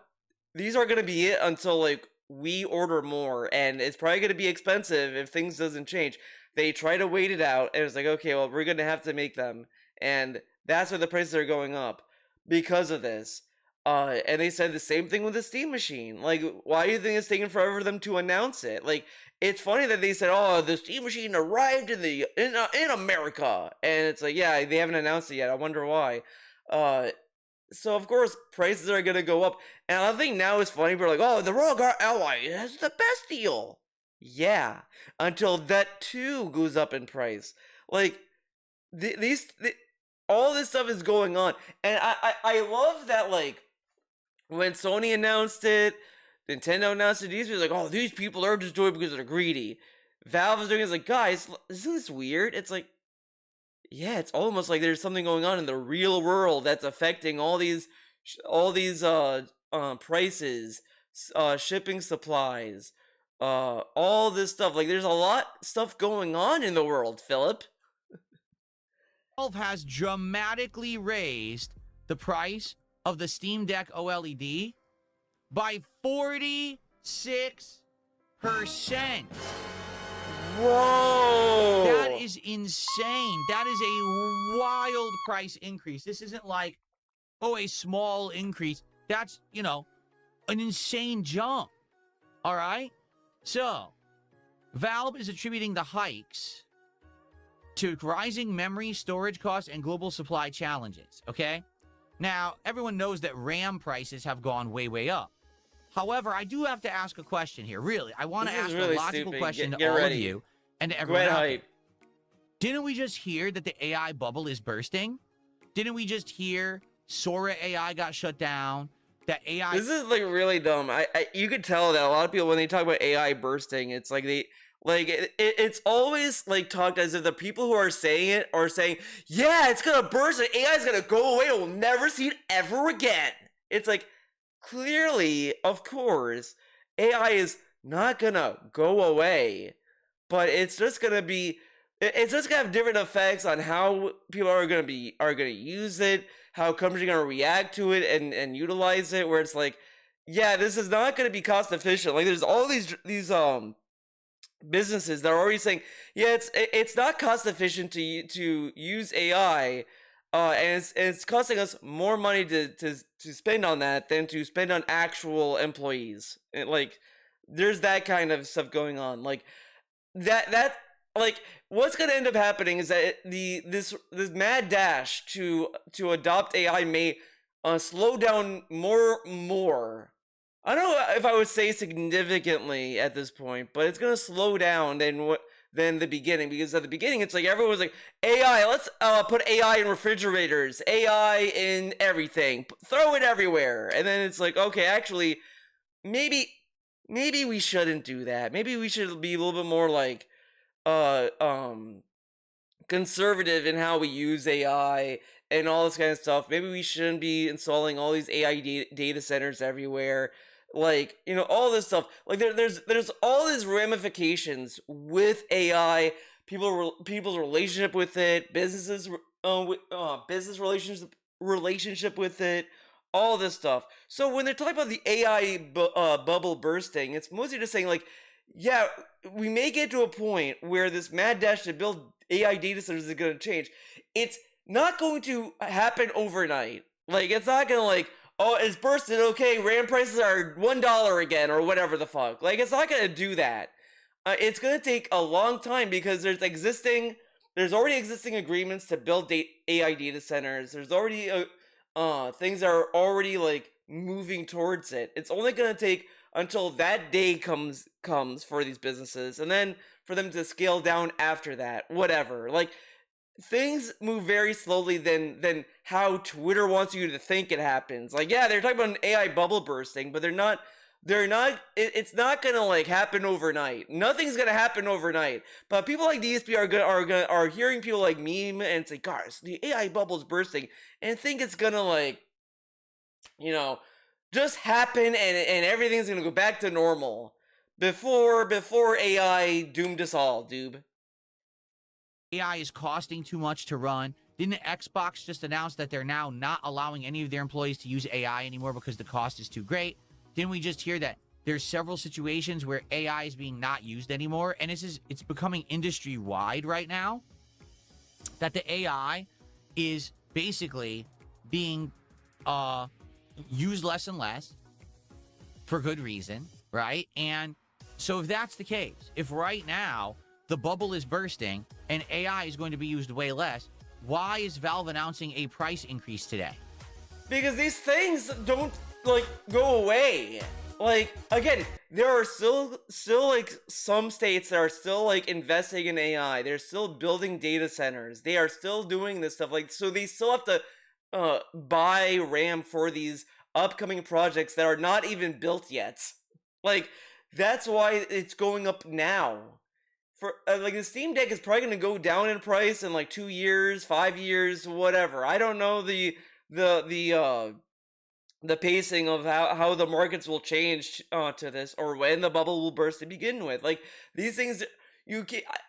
S1: these are gonna be it until like we order more, and it's probably gonna be expensive if things doesn't change. They try to wait it out, and it's like, okay, well, we're gonna have to make them, and that's why the prices are going up because of this. And they said the same thing with the Steam Machine. Like, why do you think it's taking forever for them to announce it? Like, it's funny that they said, "Oh, the Steam Machine arrived in America," and it's like, yeah, they haven't announced it yet. I wonder why. So of course prices are gonna go up, and I think now it's funny. We're like, "Oh, the Rogue Ally has the best deal." Yeah, until that too goes up in price. Like, all this stuff is going on, and I love that, like, when Sony announced it, Nintendo announced it, these people like, oh, these people are just doing it because they're greedy. Valve is doing it, it's like, guys, isn't this weird? It's like, yeah, it's almost like there's something going on in the real world that's affecting all these prices, shipping supplies, all this stuff. Like, there's a lot of stuff going on in the world, Philip.
S2: Valve has dramatically raised the price of the Steam Deck OLED by 46%.
S1: Whoa!
S2: That is insane. That is a wild price increase. This isn't like, oh, a small increase. That's, you know, an insane jump. All right? So, Valve is attributing the hikes to rising memory, storage costs, and global supply challenges, okay? Now, everyone knows that RAM prices have gone way, way up. However, I do have to ask a question here. Really, I want to ask a logical question to all of you and to everyone out there. Didn't we just hear that the AI bubble is bursting? Didn't we just hear Sora AI got shut down? That AI...
S1: This is, like, really dumb. You could tell that a lot of people, when they talk about AI bursting, it's like it's always like talked as if the people who are saying it are saying, yeah, it's gonna burst and AI is gonna go away and we'll never see it ever again. It's like, clearly, of course, AI is not gonna go away, but it's just gonna have different effects on how people are gonna use it, how companies are gonna react to it and utilize it, where it's like, yeah, this is not gonna be cost efficient. Like, there's all these businesses that are already saying, yeah, it's not cost efficient to use AI, and it's costing us more money to spend on that than to spend on actual employees. Like, there's that kind of stuff going on. Like that like what's gonna end up happening is that this mad dash to adopt AI may slow down more. I don't know if I would say significantly at this point, but it's gonna slow down than the beginning, because at the beginning it's like everyone was like AI. Let's put AI in refrigerators, AI in everything, throw it everywhere, and then it's like, okay, actually, maybe we shouldn't do that. Maybe we should be a little bit more like uh um conservative in how we use AI and all this kind of stuff. Maybe we shouldn't be installing all these AI data centers everywhere. Like, all this stuff. Like, there's all these ramifications with AI. People's relationship with it, business relationship with it, all this stuff. So when they're talking about the AI bubble bursting, it's mostly just saying like, yeah, we may get to a point where this mad dash to build AI data centers is going to change. It's not going to happen overnight. Like, it's not going to like, oh, it's bursted, okay, RAM prices are $1 again, or whatever the fuck. Like, it's not going to do that. It's going to take a long time, because there's already existing agreements to build AI data centers. There's already things that are already like moving towards it. It's only going to take until that day comes for these businesses, and then for them to scale down after that. Whatever. Like, things move very slowly than how Twitter wants you to think it happens. Like, yeah, they're talking about an AI bubble bursting, but it's not gonna like happen overnight. Nothing's gonna happen overnight. But people like DSP are hearing people like meme and say, guys, the AI bubble's bursting, and think it's gonna like, just happen, and everything's gonna go back to normal before AI doomed us all, dude.
S2: AI is costing too much to run. Didn't Xbox just announce that they're now not allowing any of their employees to use AI anymore because the cost is too great? Didn't we just hear that there's several situations where AI is being not used anymore? And it's becoming industry-wide right now that the AI is basically being used less and less for good reason, right? And so if that's the case, if right now the bubble is bursting and AI is going to be used way less, why is Valve announcing a price increase today?
S1: Because these things don't like go away. Like, again, there are still like some states that are still like investing in AI. They're still building data centers. They are still doing this stuff. Like, so they still have to buy RAM for these upcoming projects that are not even built yet. Like, that's why it's going up now. For like, the Steam Deck is probably going to go down in price in like 2 years, 5 years, whatever. I don't know the pacing of how the markets will change to this, or when the bubble will burst to begin with. Like, these things,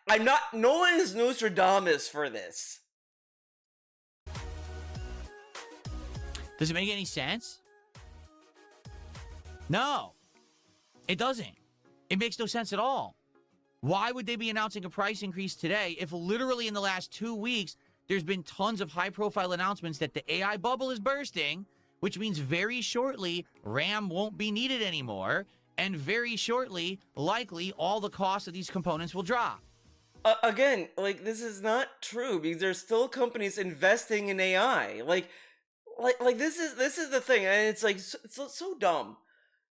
S1: I'm not. No one is Nostradamus for this.
S2: Does it make any sense? No, it doesn't. It makes no sense at all. Why would they be announcing a price increase today if literally in the last 2 weeks there's been tons of high-profile announcements that the AI bubble is bursting, which means very shortly RAM won't be needed anymore, and very shortly, likely, all the costs of these components will drop?
S1: Again, like, this is not true, because there's still companies investing in AI. Like this is the thing, and it's like so dumb.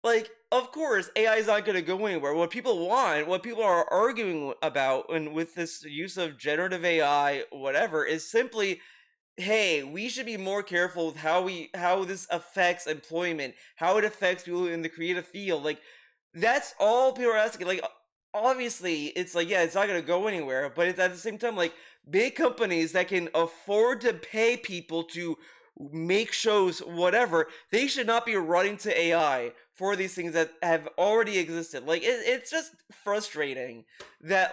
S1: Like, of course, AI is not going to go anywhere. What people want, what people are arguing about, and with this use of generative AI, whatever, is simply, hey, we should be more careful with how this affects employment, how it affects people in the creative field. Like, that's all people are asking. Like, obviously, it's like, yeah, it's not going to go anywhere, but it's at the same time, like, big companies that can afford to pay people to make shows, whatever, they should not be running to AI for these things that have already existed. Like, it's just frustrating that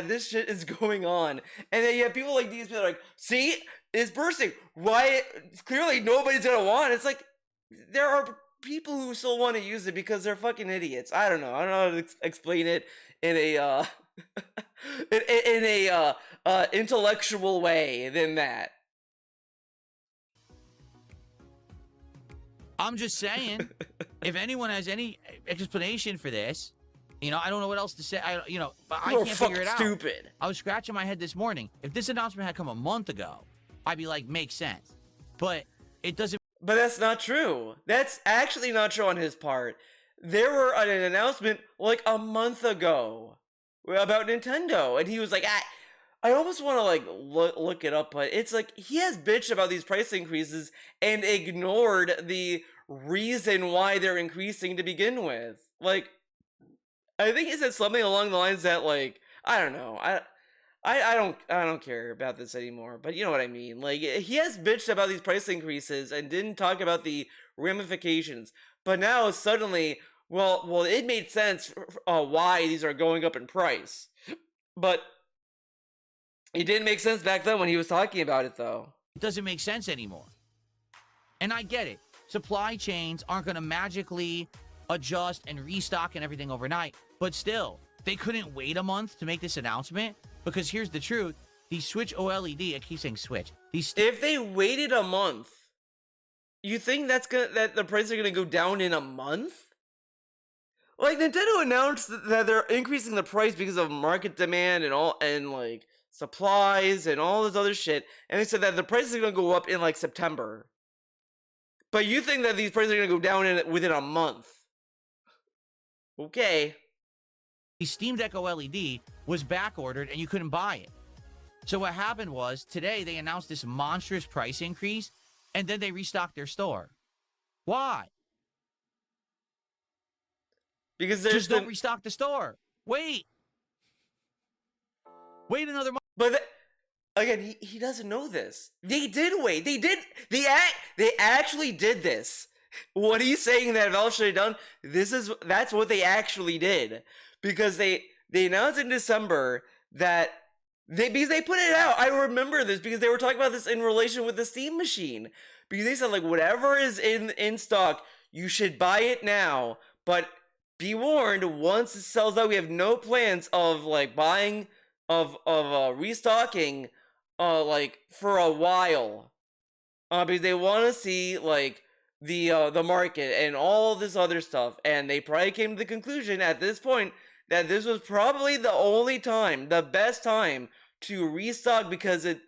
S1: this shit is going on, and then you have people like these people like, see, it's bursting. Why? Clearly nobody gonna want it. It's like, there are people who still want to use it because they're fucking idiots. I don't know how to explain it in a in a intellectual way than that.
S2: I'm just saying, if anyone has any explanation for this, you know, I don't know what else to say. But I
S1: You're
S2: can't figure
S1: fucking
S2: it out.
S1: stupid.
S2: I was scratching my head this morning. If this announcement had come a month ago, I'd be like, makes sense. But it doesn't.
S1: But that's not true. That's actually not true on his part. There were an announcement like a month ago about Nintendo, and he was like, I almost want to like look it up, but it's like he has bitched about these price increases and ignored the reason why they're increasing to begin with. Like, I think he said something along the lines that like, I don't know, I don't care about this anymore, but you know what I mean. Like, he has bitched about these price increases and didn't talk about the ramifications. But now suddenly, well, it made sense why these are going up in price. But it didn't make sense back then when he was talking about it, though.
S2: It doesn't make sense anymore. And I get it. Supply chains aren't going to magically adjust and restock and everything overnight. But still, they couldn't wait a month to make this announcement. Because here's the truth. These Switch OLED, I keep saying Switch.
S1: If they waited a month, you think that the prices are gonna go down in a month? Like, Nintendo announced that they're increasing the price because of market demand and like supplies and all this other shit, and they said that the prices are gonna go up in like September. But you think that these prices are gonna go down within a month? Okay.
S2: The Steam Deck OLED was back ordered and you couldn't buy it. So what happened was today they announced this monstrous price increase and then they restocked their store. Why?
S1: Because
S2: just don't restock the store. Wait another month.
S1: But again, he doesn't know this. They did wait. They actually did this. What he's saying that Valve should have done, that's what they actually did. Because they announced in December that because they put it out. I remember this because they were talking about this in relation with the Steam machine. Because they said like whatever is in stock, you should buy it now. But be warned, once it sells out, we have no plans of like buying of restocking like for a while. Because they want to see like the market and all this other stuff, and they probably came to the conclusion at this point that this was probably the only time, the best time to restock, because it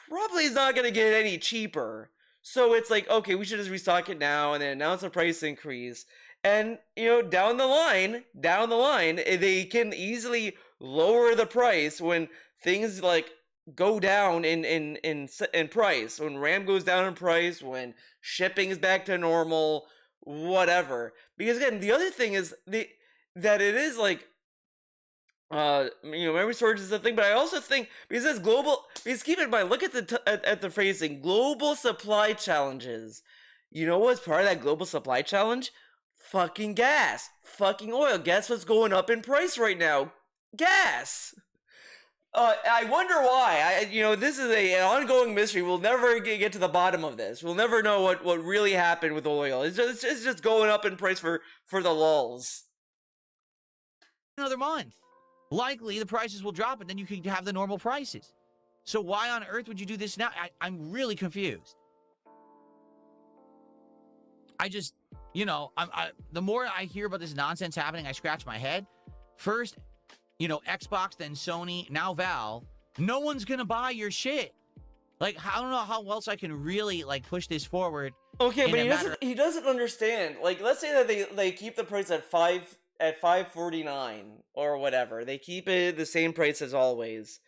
S1: probably is not going to get any cheaper. So it's like, okay, we should just restock it now and then announce a price increase. And, you know, down the line, they can easily lower the price when things like go down in price, when RAM goes down in price, when shipping is back to normal, whatever. Because again, the other thing is that it is like memory storage is a thing, but I also think because it's global. Because keep in mind, look at the phrasing: global supply challenges. You know what's part of that global supply challenge? Fucking gas, fucking oil. Guess what's going up in price right now? Gas. I wonder why. This is an ongoing mystery. We'll never get to the bottom of this. We'll never know what really happened with oil. It's just going up in price for the lulz.
S2: Another month. Likely the prices will drop and then you can have the normal prices. So why on earth would you do this now? I'm really confused. I just, the more I hear about this nonsense happening, I scratch my head. First, Xbox, then Sony, now Valve. No one's going to buy your shit. Like, I don't know how else I can really, push this forward.
S1: Okay, but he doesn't understand. Like, let's say that they keep the price at $5.49 or whatever. They keep it the same price as always.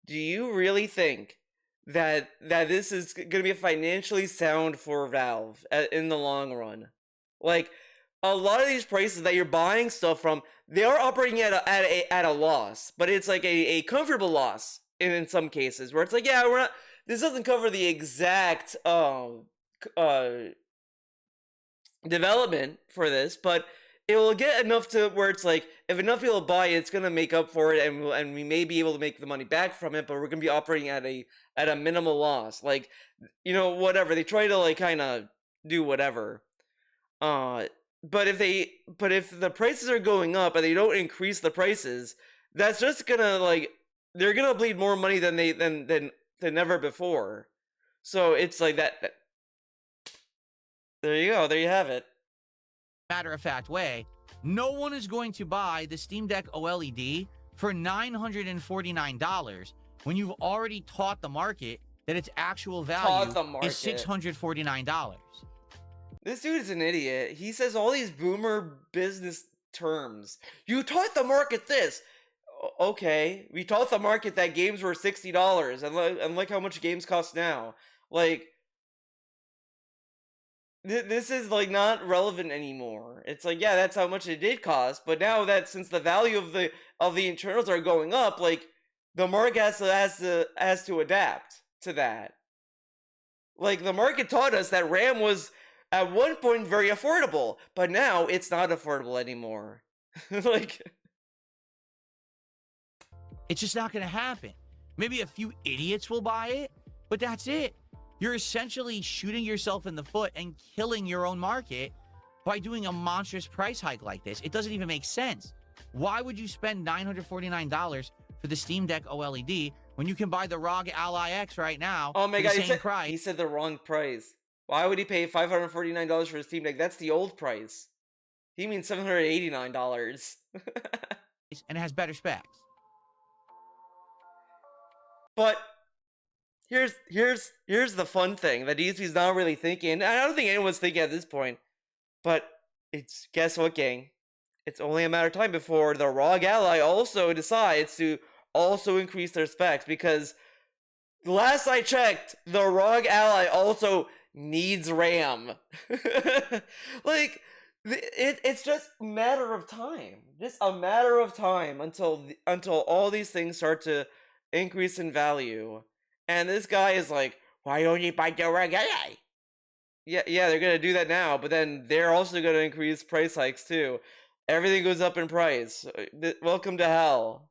S1: Do you really think that this is going to be financially sound for Valve in the long run? Like, a lot of these prices that you're buying stuff from, they are operating at a loss, but it's like a comfortable loss in some cases where it's like, yeah, this doesn't cover the exact development for this, but it will get enough to where it's like, if enough people buy it, it's gonna make up for it, and we may be able to make the money back from it, but we're gonna be operating at a minimal loss. Like, whatever they try to kind of do whatever. But if the prices are going up and they don't increase the prices, that's just gonna they're gonna bleed more money than than ever before. So it's like that There you go. There you have it.
S2: Matter-of-fact way, no one is going to buy the Steam Deck OLED for $949 when you've already taught the market that its actual value is $649.
S1: This dude is an idiot. He says all these boomer business terms. You taught the market this. Okay, we taught the market that games were $60, and look how much games cost now. Like, this is like not relevant anymore. It's like, yeah, that's how much it did cost, but now that since the value of the internals are going up, like the market has to adapt to that. Like, the market taught us that RAM was at one point very affordable, but now it's not affordable anymore. Like,
S2: it's just not going to happen. Maybe a few idiots will buy it, but that's it. You're essentially shooting yourself in the foot and killing your own market by doing a monstrous price hike like this. It doesn't even make sense. Why would you spend $949 for the Steam Deck OLED when you can buy the ROG Ally X right now
S1: oh my
S2: for
S1: god,
S2: the same price?
S1: He said the wrong price. Why would he pay $549 for a Steam Deck? That's the old price. He means $789.
S2: And it has better specs.
S1: But here's the fun thing that DSP's not really thinking, and I don't think anyone's thinking at this point, but it's, guess what, gang? It's only a matter of time before the ROG Ally also decides to also increase their specs, because last I checked, the ROG Ally also needs RAM. Like, it's just a matter of time. Just a matter of time until all these things start to increase in value. And this guy is like, why don't you buy the ROG Ally? Yeah, they're gonna do that now, but then they're also gonna increase price hikes too. Everything goes up in price. Welcome to hell.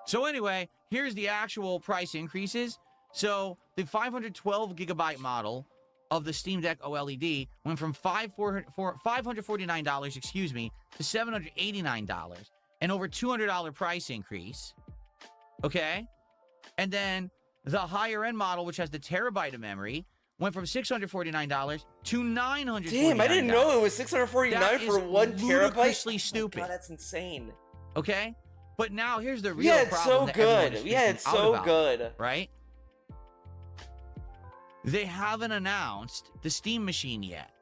S2: So anyway, here's the actual price increases. So the 512 gigabyte model of the Steam Deck OLED went from $549, excuse me, to $789, an over $200 price increase. Okay? And then the higher end model, which has the terabyte of memory, went from $649 to $949.
S1: Damn, I didn't know it was $649 for 1 terabyte.
S2: Ludicrously stupid.
S1: Oh God, that's insane.
S2: Okay? But now here's the real
S1: yeah, it's
S2: problem.
S1: so good. Yeah, it's so good.
S2: Right? They haven't announced the Steam machine yet.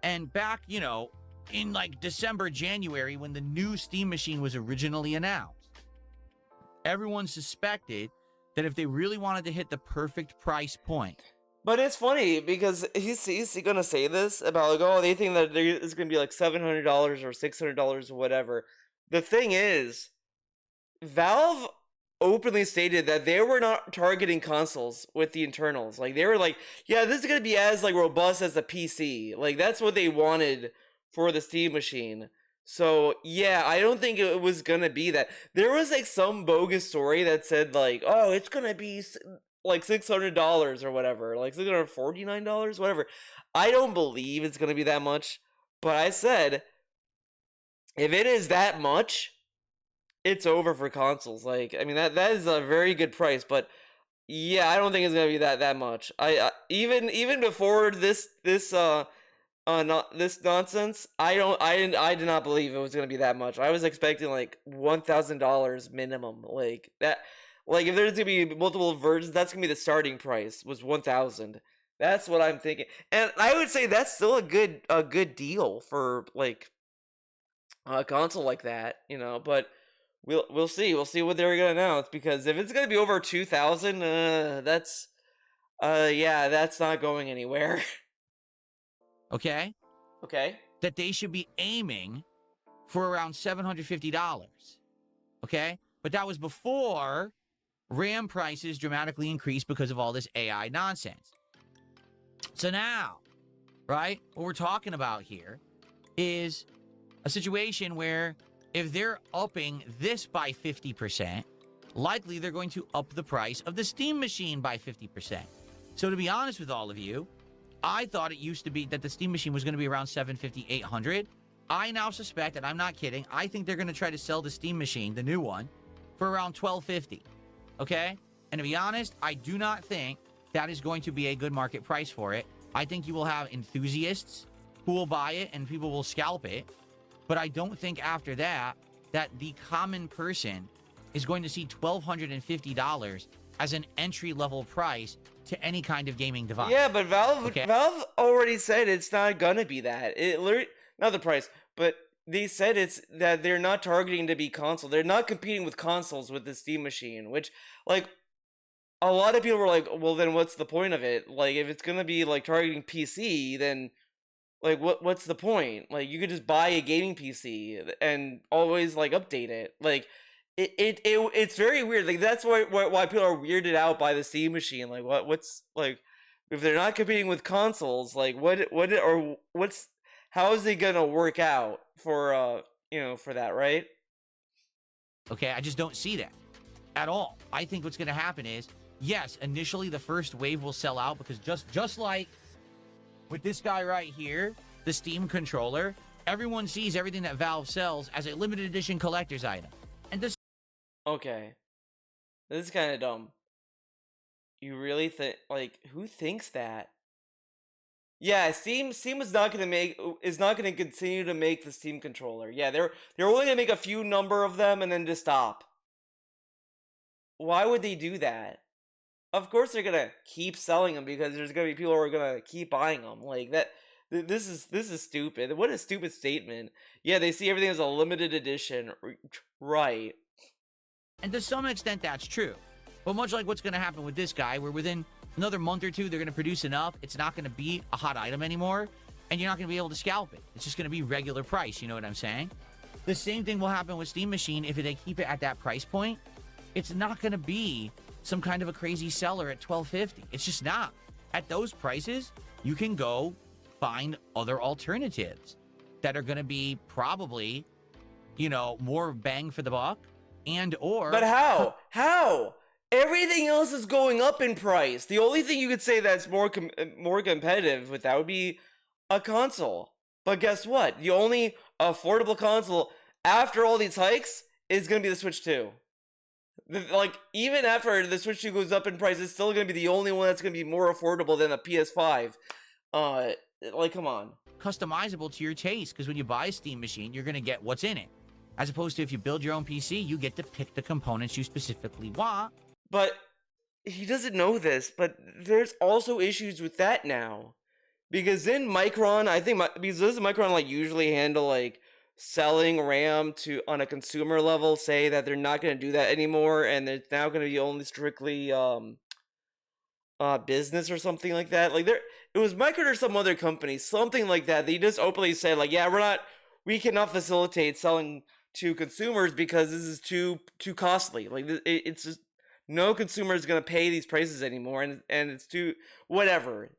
S2: And back, in like December, January, when the new Steam machine was originally announced, everyone suspected that if they really wanted to hit the perfect price point.
S1: But it's funny because he's gonna say this about like, oh, they think that it's gonna be like $700 or $600 or whatever. The thing is, Valve openly stated that they were not targeting consoles with the internals. Like, they were like, yeah, this is gonna be as like robust as a PC. Like, that's what they wanted for the Steam machine. So yeah, I don't think it was gonna be that. There was like some bogus story that said like, oh, it's gonna be like $600 or whatever, like $649, whatever. I don't believe it's gonna be that much, but I said, if it is that much, it's over for consoles. Like, I mean, that is a very good price, but yeah, I don't think it's gonna be that much. I even before this nonsense, I did not believe it was gonna be that much. I was expecting like $1,000 minimum, like that. Like, if there's gonna be multiple versions, that's gonna be the starting price, was 1,000. That's what I'm thinking, and I would say that's still a good deal for like a console like that, But we'll see what they're gonna announce, because if it's gonna be over 2,000, that's not going anywhere.
S2: Okay? That they should be aiming for around $750. Okay? But that was before RAM prices dramatically increased because of all this AI nonsense. So now, right, what we're talking about here is a situation where if they're upping this by 50%, likely they're going to up the price of the Steam machine by 50%. So to be honest with all of you, I thought it used to be that the Steam machine was going to be around $750, $800. I now suspect, and I'm not kidding, I think they're going to try to sell the Steam Machine, the new one, for around $12.50. Okay? And to be honest, I do not think that is going to be a good market price for it. I think you will have enthusiasts who will buy it and people will scalp it. But I don't think after that, that the common person is going to see $1,250 as an entry-level price to any kind of gaming device.
S1: Yeah, but Valve
S2: Okay.
S1: Valve already said it's not gonna be that. It literally, not the price, but they said it's that they're not targeting to be console. They're not competing with consoles with the Steam Machine, which, like, a lot of people were like, well, then what's the point of it? Like, if it's gonna be like targeting PC, then like what's the point? Like, you could just buy a gaming PC and always like update it. Like, it's very weird. Like, that's why people are weirded out by the Steam Machine. Like, what's like, if they're not competing with consoles, like what's how is it gonna work out for for that, right?
S2: Okay, I just don't see that at all. I think what's going to happen is, yes, initially the first wave will sell out because just like with this guy right here, the Steam controller, everyone sees everything that Valve sells as a limited edition collector's item. And this
S1: Okay, this is kind of dumb. You really think, like, who thinks that? Yeah, Steam is not gonna continue to make the Steam controller. Yeah, they're only gonna make a few number of them and then just stop. Why would they do that? Of course they're gonna keep selling them because there's gonna be people who are gonna keep buying them. Like that. This is stupid. What a stupid statement. Yeah, they see everything as a limited edition, right?
S2: And to some extent, that's true. But much like what's going to happen with this guy, where within another month or two, they're going to produce enough, it's not going to be a hot item anymore, and you're not going to be able to scalp it. It's just going to be regular price, you know what I'm saying? The same thing will happen with Steam Machine if they keep it at that price point. It's not going to be some kind of a crazy seller at $12.50. It's just not. At those prices, you can go find other alternatives that are going to be probably, more bang for the buck.
S1: But how? How? Everything else is going up in price. The only thing you could say that's more competitive with that would be a console. But guess what? The only affordable console after all these hikes is going to be the Switch 2. Like, even after the Switch 2 goes up in price, it's still going to be the only one that's going to be more affordable than a PS5. Like, come on.
S2: Customizable to your taste, because when you buy a Steam Machine, you're going to get what's in it. As opposed to if you build your own PC, you get to pick the components you specifically want.
S1: But he doesn't know this, but there's also issues with that now. Because in Micron, because doesn't Micron like usually handle like selling RAM to on a consumer level, say that they're not going to do that anymore, and it's now going to be only strictly business or something like that. Like it was Micron or some other company, something like that. They just openly said like, yeah, we cannot facilitate selling to consumers because this is too costly. Like it's just no consumer is gonna pay these prices anymore, and it's too whatever.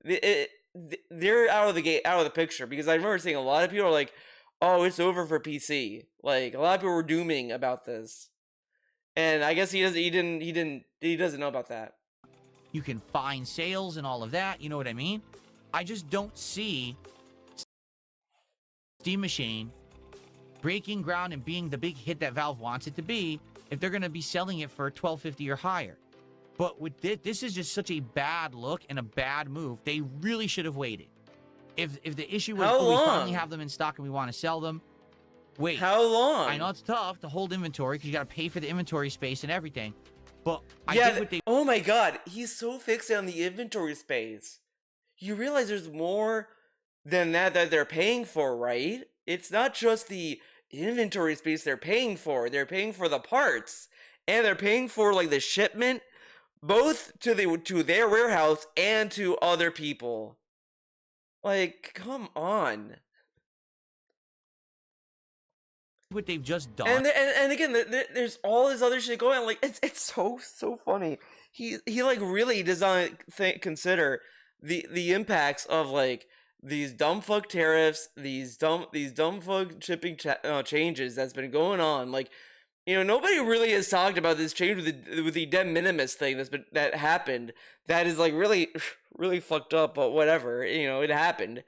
S1: They're out of the picture, because I remember seeing a lot of people are like, oh, it's over for PC. Like, a lot of people were dooming about this, and I guess he doesn't know about that.
S2: You can find sales and all of that, you know what I mean? I just don't see Steam Machine breaking ground and being the big hit that Valve wants it to be if they're going to be selling it for $12.50 or higher. But with this is just such a bad look and a bad move. They really should have waited. If the issue was, we finally have them in stock and we want to sell them, wait.
S1: How long?
S2: I know it's tough to hold inventory because you got to pay for the inventory space and everything. But
S1: oh my god, he's so fixated on the inventory space. You realize there's more than that they're paying for, right? It's not just the inventory space they're paying for. They're paying for the parts, and they're paying for like the shipment, both to their warehouse and to other people. Like, come on.
S2: What they've just done.
S1: And again, there's all this other shit going on. Like, it's so funny. He like really does not consider the impacts of like these dumb fuck tariffs, these dumb fuck shipping changes that's been going on. Like, nobody really has talked about this change with the de minimis thing that happened. That is like really really fucked up, but whatever. It happened.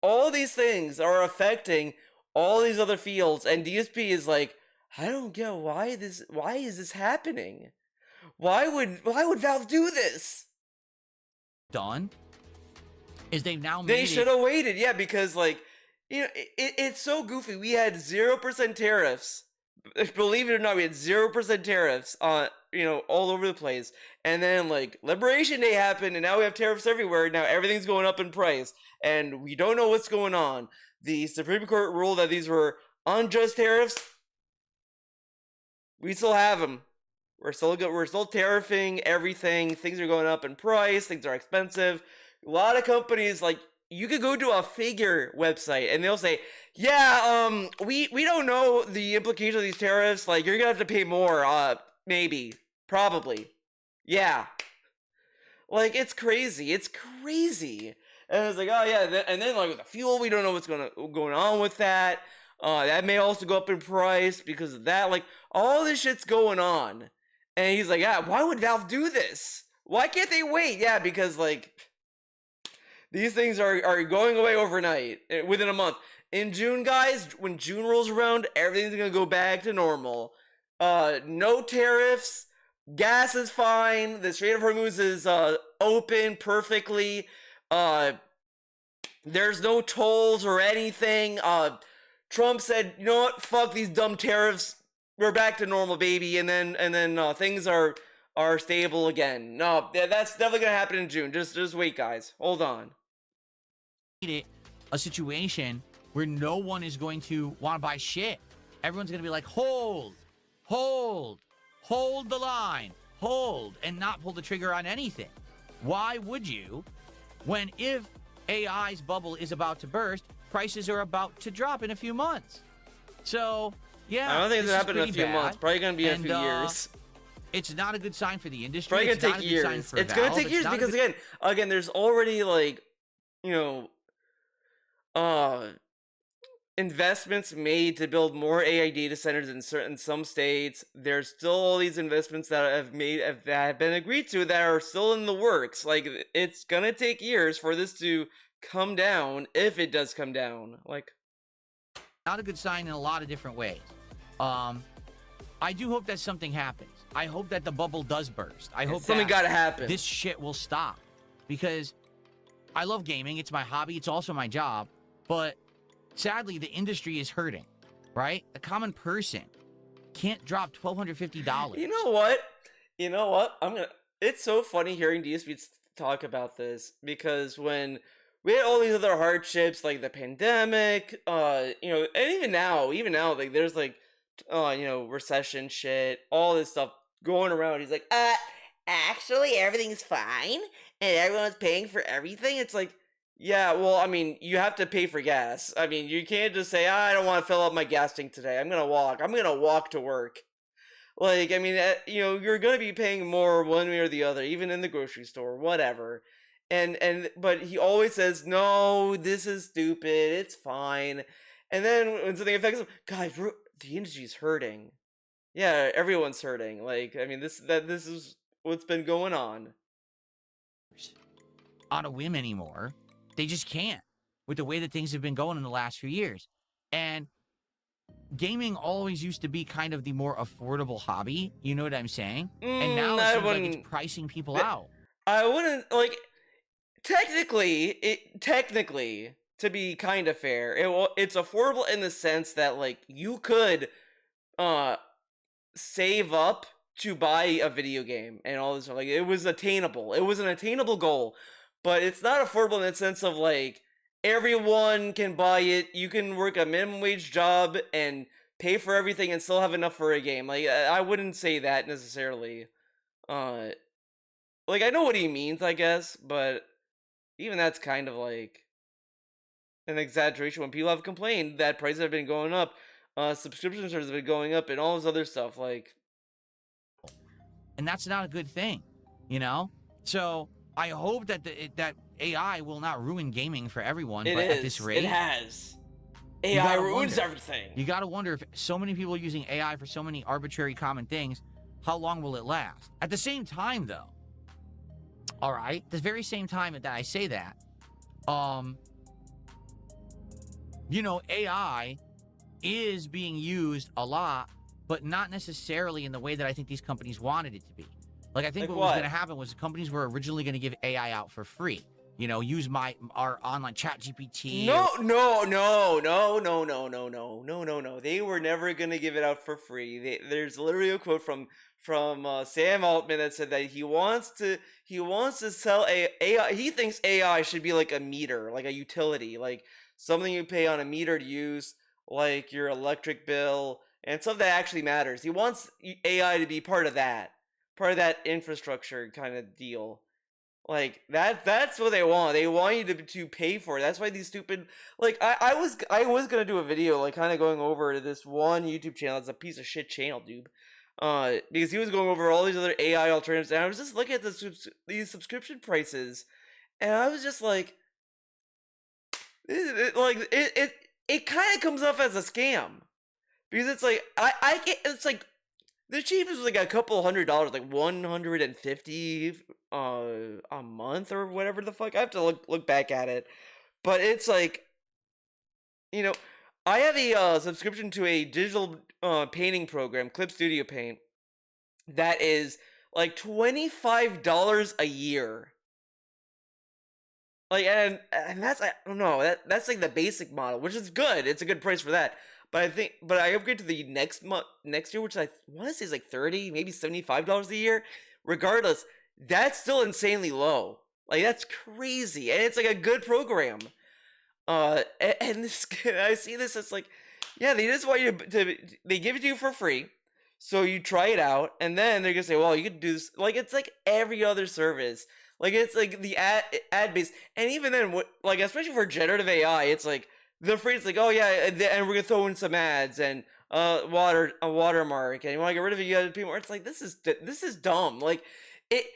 S1: all these things are affecting all these other fields, and DSP is like, I don't get why is this happening? Why would Valve do this?
S2: Done is they've now
S1: They
S2: made
S1: should
S2: it.
S1: have waited, yeah, because like, it's so goofy. We had 0% tariffs. Believe it or not, we had 0% tariffs on, all over the place. And then like Liberation Day happened, and now we have tariffs everywhere. Now everything's going up in price, and we don't know what's going on. The Supreme Court ruled that these were unjust tariffs. We still have them. We're still good. We're still tariffing everything. Things are going up in price. Things are expensive. A lot of companies, like, you could go to a Figure website and they'll say, yeah, we don't know the implication of these tariffs. Like, you're gonna have to pay more. Maybe, probably, yeah. Like, it's crazy. It's crazy. And it's like, oh yeah, and then like with the fuel, we don't know what's going on with that. That may also go up in price because of that. Like, all this shit's going on. And he's like, yeah, why would Valve do this? Why can't they wait? Yeah, because like, these things are going away overnight, within a month. In June, guys, when June rolls around, everything's gonna go back to normal. No tariffs. Gas is fine. The Strait of Hormuz is open perfectly. There's no tolls or anything. Trump said, you know what? Fuck these dumb tariffs. We're back to normal, baby. And then things are stable again. No, that's definitely gonna happen in June. Just wait, guys. Hold on.
S2: A situation where no one is going to want to buy shit. Everyone's going to be like, hold the line, hold, and not pull the trigger on anything. Why would you, when if AI's bubble is about to burst, prices are about to drop in a few months? So, yeah.
S1: I don't think it's
S2: this
S1: going to happen in a few months. Probably going to be in a few years.
S2: It's not a good sign for the industry.
S1: Probably going to take years. It's going to take years because, again, there's already, like, investments made to build more AI data centers in some states. There's still all these investments that have been agreed to that are still in the works. Like, it's gonna take years for this to come down, if it does come down. Like,
S2: not a good sign in a lot of different ways. I do hope that something happens. I hope that the bubble does burst. I hope
S1: something gotta happen.
S2: This shit will stop, because I love gaming. It's my hobby. It's also my job. But sadly, the industry is hurting, right? The common person can't drop $1,250.
S1: You know what? It's so funny hearing DSP talk about this, because when we had all these other hardships, like the pandemic, and even now, like, there's like, recession shit, all this stuff going around. He's like,
S3: actually, everything's fine, and everyone's paying for everything.
S1: It's like, yeah, well, I mean, you have to pay for gas. I mean, you can't just say, I don't want to fill up my gas tank today. I'm going to walk to work. Like, I mean, you're going to be paying more one way or the other, even in the grocery store, whatever. But he always says, no, this is stupid. It's fine. And then when something affects him, guys, the industry's hurting. Yeah, everyone's hurting. Like, I mean, this is what's been going on.
S2: On a whim anymore. They just can't, with the way that things have been going in the last few years. And gaming always used to be kind of the more affordable hobby. You know what I'm saying? And now it seems like it's pricing people out.
S1: I wouldn't, like, technically, to be kind of fair, it's affordable in the sense that, like, you could save up to buy a video game and all this. Like, it was attainable. It was an attainable goal. But it's not affordable in the sense of, like, everyone can buy it. You can work a minimum wage job and pay for everything and still have enough for a game. Like, I wouldn't say that necessarily. Like, I know what he means, I guess, but even that's kind of, like, an exaggeration when people have complained that prices have been going up, subscription services have been going up, and all this other stuff, like.
S2: And that's not a good thing, So I hope that that AI will not ruin gaming for everyone. But at this rate,
S1: it has. AI ruins everything.
S2: You got to wonder, if so many people are using AI for so many arbitrary common things, how long will it last? At the same time, though, all right, the very same time that I say that, AI is being used a lot, but not necessarily in the way that I think these companies wanted it to be. Like, I think
S1: Like
S2: what was going
S1: what?
S2: to happen was the companies were originally going to give AI out for free. Use our online chat GPT.
S1: No. They were never gonna give it out for free. There's literally a quote from Sam Altman that said that he wants to sell AI. He thinks AI should be like a meter, like a utility, like something you pay on a meter to use, like your electric bill, and stuff that actually matters. He wants AI to be part of that infrastructure kind of deal. Like that's what they want. They want you to pay for it. That's why these stupid like I was gonna do a video like kind of going over this one YouTube channel. It's a piece of shit channel, dude. Because he was going over all these other AI alternatives, and I was just looking at these subscription prices, and I was just like, it kind of comes off as a scam because it's like I get it's like the cheapest was like a couple $100, like 150 a month or whatever the fuck. I have to look back at it. But it's like, you know, I have a subscription to a digital painting program, Clip Studio Paint, that is like $25 a year. Like and that's I don't know, that's like the basic model, which is good. It's a good price for that. But I upgrade to the next year, which I want to say is like 30, maybe $75 a year. Regardless, that's still insanely low. Like that's crazy, and it's like a good program. And this I see this. It's like, yeah, they just want you they give it to you for free, so you try it out, and then they're gonna say, well, you can do this. Like it's like every other service. Like it's like the ad base, and even then, like especially for generative AI, it's like the phrase like, oh yeah, and we're gonna throw in some ads and a watermark, and you want to get rid of it, you gotta pay more. It's like this is dumb. Like it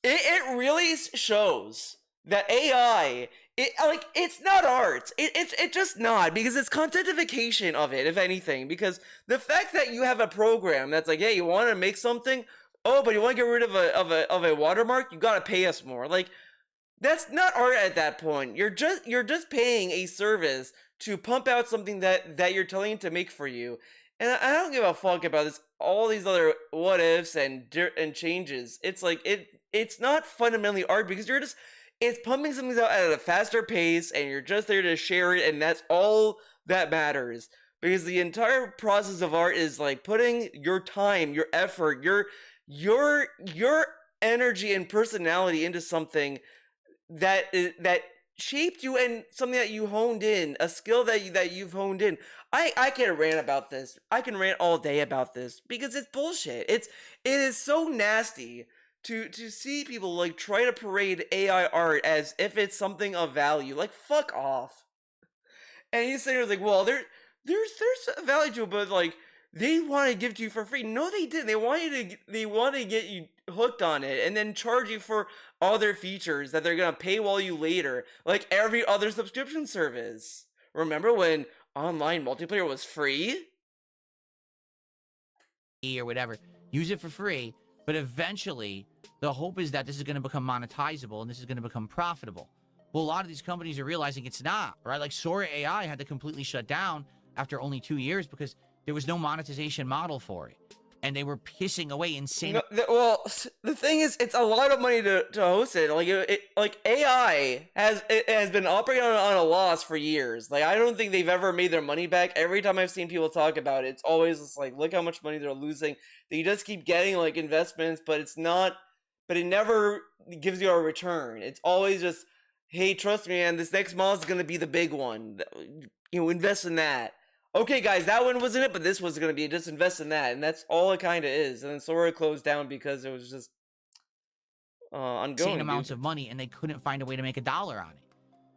S1: it really shows that AI it's not art. It's just not, because it's contentification of it, if anything. Because the fact that you have a program that's like, hey, you want to make something, oh, but you want to get rid of a watermark, you gotta pay us more. Like that's not art at that point. You're just paying a service to pump out something that you're telling it to make for you. And I don't give a fuck about this. All these other what ifs and changes. It's like it's not fundamentally art, because it's pumping something out at a faster pace, and you're just there to share it, and that's all that matters. Because the entire process of art is like putting your time, your effort, your energy and personality into something that shaped you, and something that you honed in, a skill that you've honed in. I can rant about this. I can rant all day about this because it's bullshit. It is so nasty to see people like try to parade AI art as if it's something of value. Like fuck off. And he's saying like, well, there's a value to it, but like they want to give it to you for free. No, they didn't. They want to get you hooked on it and then charge you for other features that they're gonna paywall you later, like every other subscription service. Remember when online multiplayer was free?
S2: Or whatever, use it for free, but eventually the hope is that this is going to become monetizable and this is going to become profitable. Well, a lot of these companies are realizing it's not, right? Like Sora AI had to completely shut down after only 2 years because there was no monetization model for it, and they were pissing away insane.
S1: No, well, the thing is, it's a lot of money to host it. Like AI has been operating on a loss for years. Like I don't think they've ever made their money back. Every time I've seen people talk about it, it's always just like, look how much money they're losing. They just keep getting like investments, but it's not. But it never gives you a return. It's always just, hey, trust me, man, this next model is gonna be the big one. Invest in that. Okay, guys, that one wasn't it, but this was going to be, just invest in that. And that's all it kind of is. And then Sora closed down because it was just ongoing.
S2: Insane amounts of money, and they couldn't find a way to make $1 on it.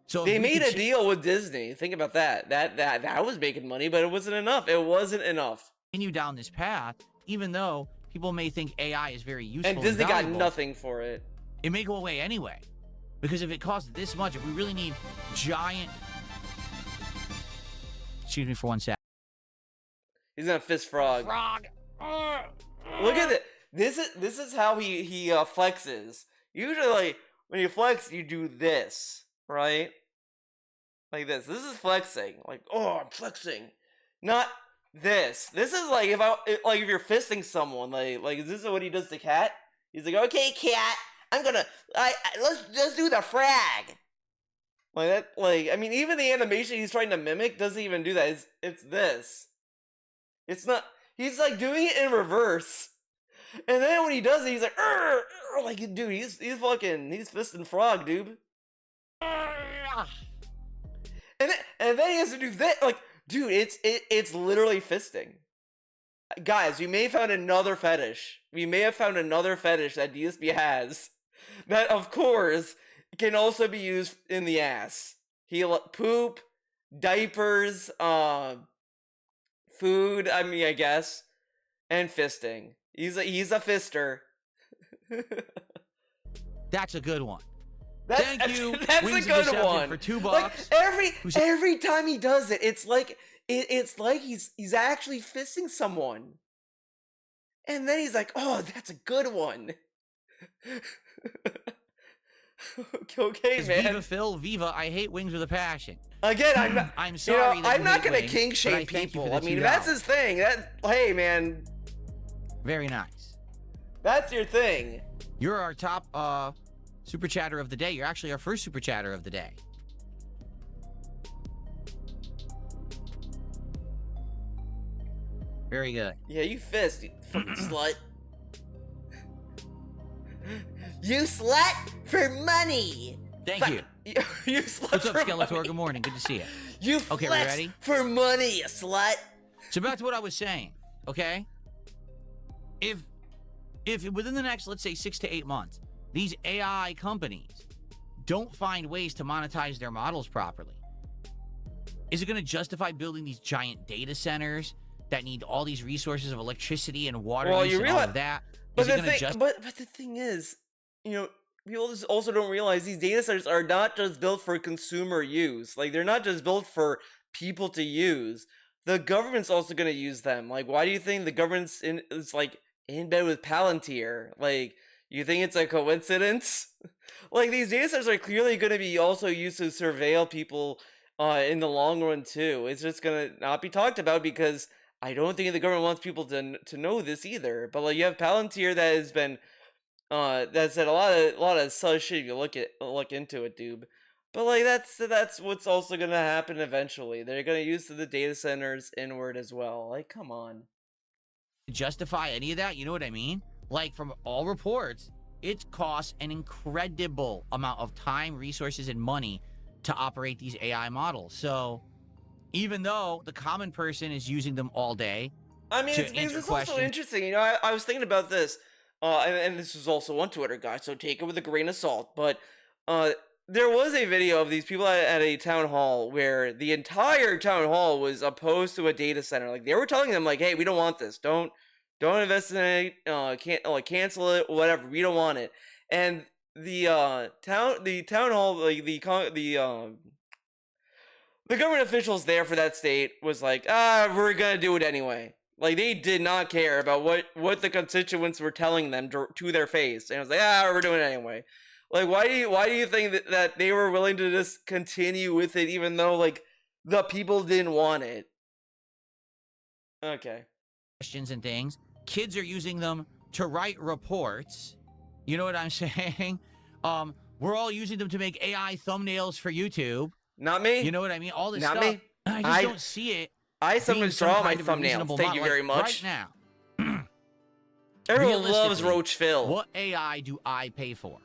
S2: So
S1: they made a deal with Disney. Think about that. That was making money, but it wasn't enough. It wasn't enough.
S2: Continue down this path, even though people may think AI is very useful.
S1: And Disney got nothing for it.
S2: It may go away anyway. Because if it costs this much, if we really need giant... Excuse me for 1 sec.
S1: He's gonna fist frog.
S2: Frog.
S1: Look at it. This is how he flexes. Usually, like when you flex, you do this, right? Like this. This is flexing. Like, oh, I'm flexing. Not this. This is like if you're fisting someone. Like this is what he does to Cat. He's like, okay, Cat, I'm gonna let's do the frag. Like that. Like I mean, even the animation he's trying to mimic doesn't even do that. It's this. It's not. He's like doing it in reverse. And then when he does it, he's like, like dude, he's fisting frog, dude. And then he has to do that, like, dude, it's literally fisting. Guys, we may have found another fetish. We may have found another fetish that DSP has that, of course, can also be used in the ass. Poop, diapers, food. I mean, I guess, and fisting. He's a fister.
S2: That's a good one.
S1: Thank
S2: you.
S1: That's
S2: Wings
S1: a
S2: of
S1: good
S2: Deception
S1: one.
S2: for $2.
S1: Like every time he does it, it's like he's actually fisting someone. And then he's like, "Oh, that's a good one." Okay, man.
S2: Viva Phil, Viva. I hate Wings with a passion.
S1: Again,
S2: I'm sorry.
S1: I'm not gonna
S2: Wings,
S1: king
S2: but
S1: shame
S2: thank you
S1: people.
S2: for
S1: I
S2: the
S1: mean,
S2: $2.
S1: that's his thing. Hey, man,
S2: Very nice.
S1: that's your thing.
S2: You're our top super chatter of the day. You're actually our first super chatter of the day. Very good.
S1: Yeah, you fist, you fucking slut.
S3: You slut for money.
S2: Thank you.
S1: You slut
S2: What's up,
S1: for
S2: Skeletor?
S1: money.
S2: Good morning. Good to see you.
S3: You
S2: Okay, we
S3: flex
S2: ready?
S3: for money, you slut.
S2: So back to what I was saying, okay? If within the next, let's say, 6 to 8 months, these AI companies don't find ways to monetize their models properly, is it going to justify building these giant data centers that need all these resources of electricity and water
S1: Well,
S2: use
S1: you
S2: and all
S1: realize,
S2: of that?
S1: but
S2: Is it
S1: the
S2: gonna
S1: thing, but the thing is, people just also don't realize these data centers are not just built for consumer use. Like they're not just built for people to use. The government's also going to use them. Like, why do you think the government's is like in bed with Palantir? Like, you think it's a coincidence? Like these data centers are clearly going to be also used to surveil people in the long run too. It's just going to not be talked about because I don't think the government wants people to know this either. But like you have Palantir that has been that said a lot of sus shit if you look into it, dude. But like that's what's also gonna happen eventually. They're gonna use the data centers inward as well. Like, come on.
S2: justify any of that? You know what I mean? Like, from all reports, it costs an incredible amount of time, resources, and money to operate these AI models. So even though the common person is using them all day,
S1: I mean, it's also interesting. I was thinking about this, and this was also on Twitter, guys, so take it with a grain of salt. But there was a video of these people at a town hall where the entire town hall was opposed to a data center. Like, they were telling them, like, hey, we don't want this. Don't invest in it. Cancel it. Whatever. We don't want it. And the town hall, like the government officials there for that state was like, we're gonna do it anyway. Like, they did not care about what the constituents were telling them to their face. And it was like, we're doing it anyway. Like, why do you think that they were willing to just continue with it even though, like, the people didn't want it? Okay.
S2: Questions and things. Kids are using them to write reports. You know what I'm saying? We're all using them to make AI thumbnails for YouTube.
S1: Not me.
S2: You know what I mean? All this
S1: Not
S2: stuff.
S1: me.
S2: I just don't see it.
S1: I sometimes draw my thumbnails. Thank you very much.
S2: Right now.
S1: Everyone loves
S2: realistically,
S1: Roach Phil.
S2: What AI do I pay for?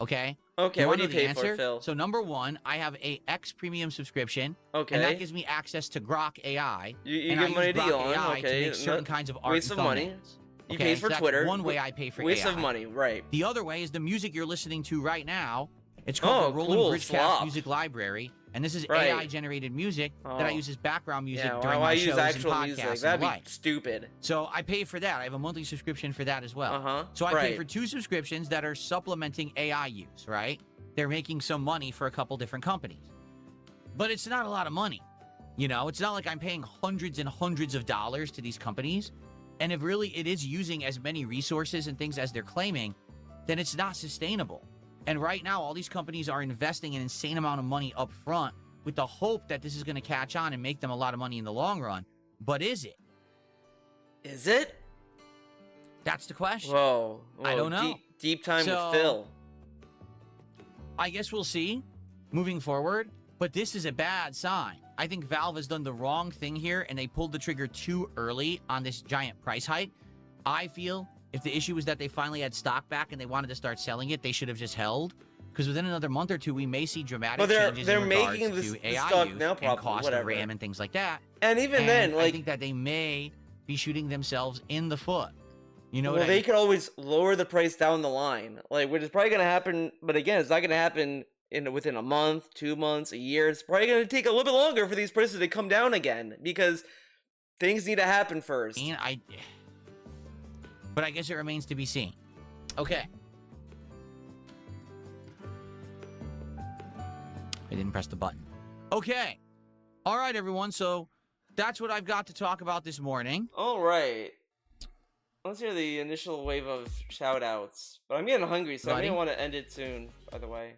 S2: Okay?
S1: Okay, what do you pay
S2: answer?
S1: for, Phil?
S2: So number one, I have a X premium subscription.
S1: Okay.
S2: And that gives me access to Grok AI.
S1: You
S2: and
S1: give money to
S2: Grok
S1: Elon,
S2: AI
S1: okay.
S2: to make certain kinds of art
S1: Waste
S2: and
S1: of money.
S2: thumbnails.
S1: You
S2: Okay,
S1: pay
S2: so
S1: for
S2: that's
S1: Twitter.
S2: one way I pay for
S1: Waste
S2: AI.
S1: of money, right.
S2: The other way is the music you're listening to right now. It's called the Roland
S1: cool,
S2: Bridgecast
S1: slop.
S2: Music Library. And this is
S1: Right.
S2: AI-generated music that I use as background music
S1: Yeah,
S2: during
S1: why
S2: my
S1: use
S2: shows
S1: actual
S2: and
S1: music?
S2: podcasts and
S1: That'd
S2: the
S1: be
S2: like.
S1: stupid.
S2: So I pay for that. I have a monthly subscription for that as well.
S1: Uh-huh.
S2: So I
S1: right.
S2: pay for 2 subscriptions that are supplementing AI use, right? They're making some money for a couple different companies. But it's not a lot of money. You know, it's not like I'm paying hundreds and hundreds of dollars to these companies. And if really it is using as many resources and things as they're claiming, then it's not sustainable. And right now, all these companies are investing an insane amount of money up front with the hope that this is going to catch on and make them a lot of money in the long run. But is it?
S1: Is it?
S2: That's the question.
S1: Whoa.
S2: I don't know.
S1: Deep time
S2: So,
S1: with Phil.
S2: I guess we'll see moving forward, but this is a bad sign. I think Valve has done the wrong thing here, and they pulled the trigger too early on this giant price hike. I feel if the issue was that they finally had stock back and they wanted to start selling it, they should have just held. Because within another month or two, we may see dramatic changes in regards to AI use and cost of RAM and things like that.
S1: And even then,
S2: I think that they may be shooting themselves in the foot. You know what I mean?
S1: They could always lower the price down the line, like, which is probably going to happen. But again, it's not going to happen within a month, 2 months, a year. It's probably going to take a little bit longer for these prices to come down again because things need to happen first.
S2: But I guess it remains to be seen. Okay. I didn't press the button. Okay. All right, everyone. So that's what I've got to talk about this morning.
S1: All right. Let's hear the initial wave of shout-outs. But I'm getting hungry, so I may want to end it soon, by the way.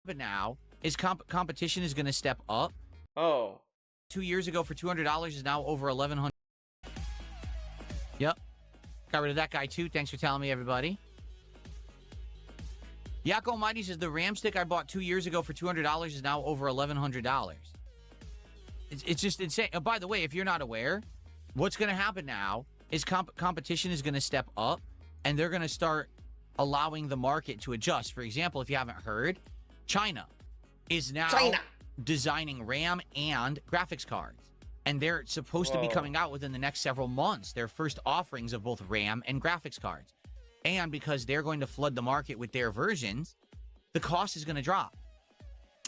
S2: But now, is competition is going to step up.
S1: Oh.
S2: 2 years ago for $200 is now over $1,100. Yep. Got rid of that guy, too. Thanks for telling me, everybody. Yak Almighty says, the RAM stick I bought 2 years ago for $200 is now over $1,100. It's just insane. Oh, by the way, if you're not aware, what's going to happen now is competition is going to step up, and they're going to start allowing the market to adjust. For example, if you haven't heard, China is now designing RAM and graphics cards. And they're supposed to be coming out within the next several months, their first offerings of both RAM and graphics cards. And because they're going to flood the market with their versions, the cost is going to drop.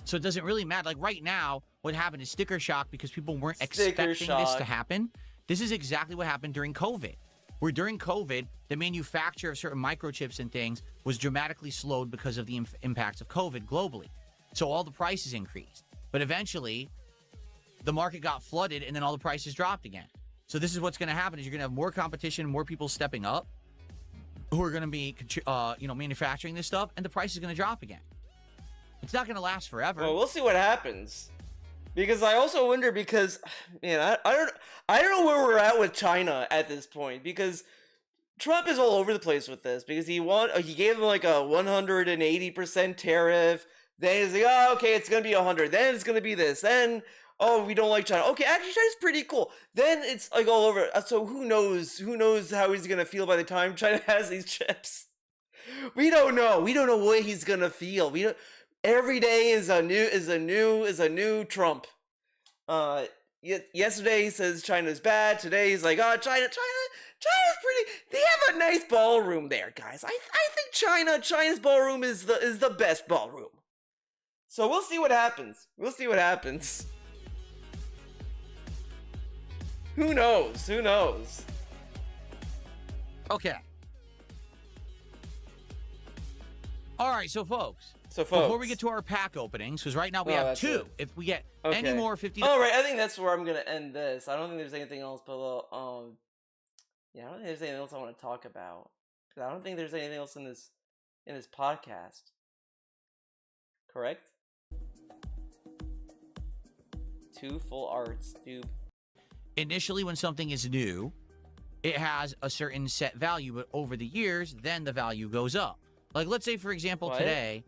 S2: So it doesn't really matter. Like right now, what happened is sticker shock because people weren't expecting this to happen. This is exactly what happened during COVID. Where during COVID, the manufacture of certain microchips and things was dramatically slowed because of the impacts of COVID globally. So all the prices increased. But eventually, the market got flooded and then all the prices dropped again. So this is what's going to happen is you're going to have more competition, more people stepping up who are going to be, manufacturing this stuff, and the price is going to drop again. It's not going to last forever.
S1: Well, we'll see what happens. Because I also wonder because, man, I don't know where we're at with China at this point. Because Trump is all over the place with this. Because he gave them like a 180% tariff. Then he's like, oh, okay, it's going to be 100. Then it's going to be this. Then, oh, we don't like China. Okay, actually, China's pretty cool. Then it's like all over. So who knows? Who knows how he's going to feel by the time China has these chips? We don't know. We don't know what he's going to feel. We don't. Every day is a new Trump. Yesterday he says China's bad. Today he's like, oh, China's pretty. They have a nice ballroom there, guys. I think China's ballroom is the best ballroom. So we'll see what happens. Who knows?
S2: Okay. All right, so folks, before we get to our pack openings, because right now we have two. If we get any more $50...
S1: All right, I think that's where I'm going to end this. I don't think there's anything else below. I don't think there's anything else I want to talk about. I don't think there's anything else in this podcast. Correct? 2 full arts, dude.
S2: Initially, when something is new, it has a certain set value, but over the years, then the value goes up. Like, let's say, for example, today,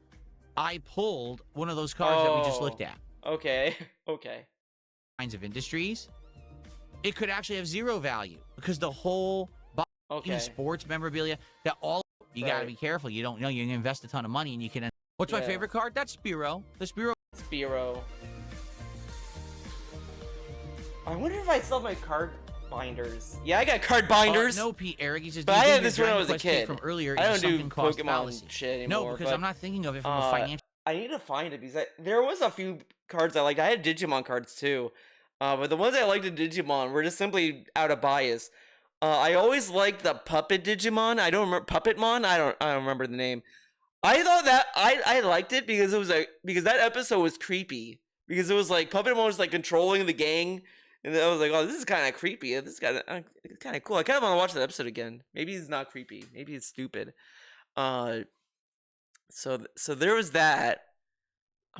S2: I pulled one of those cards that we just looked at.
S1: Okay.
S2: Kinds of industries. It could actually have zero value because the whole sports memorabilia, you got to be careful. You don't know you can invest a ton of money and you can. What's my favorite card? That's Spiro. The Spiro.
S1: I wonder if I still have my card binders. Yeah, I got card binders.
S2: No, Pete Eric. He says,
S1: but I had this when I was a kid.
S2: From earlier,
S1: I don't do Pokemon shit anymore.
S2: No, because I'm not thinking of it from a financial.
S1: I need to find it because there was a few cards I liked. I had Digimon cards too, but the ones I liked in Digimon were just simply out of bias. I always liked the Puppet Digimon. I don't remember Puppetmon. I don't remember the name. I thought that I liked it because it was because that episode was creepy because it was like Puppetmon was like controlling the gang. And I was like, oh, this is kind of creepy. This is kind of cool. I kind of want to watch that episode again. Maybe it's not creepy. Maybe it's stupid. So there was that.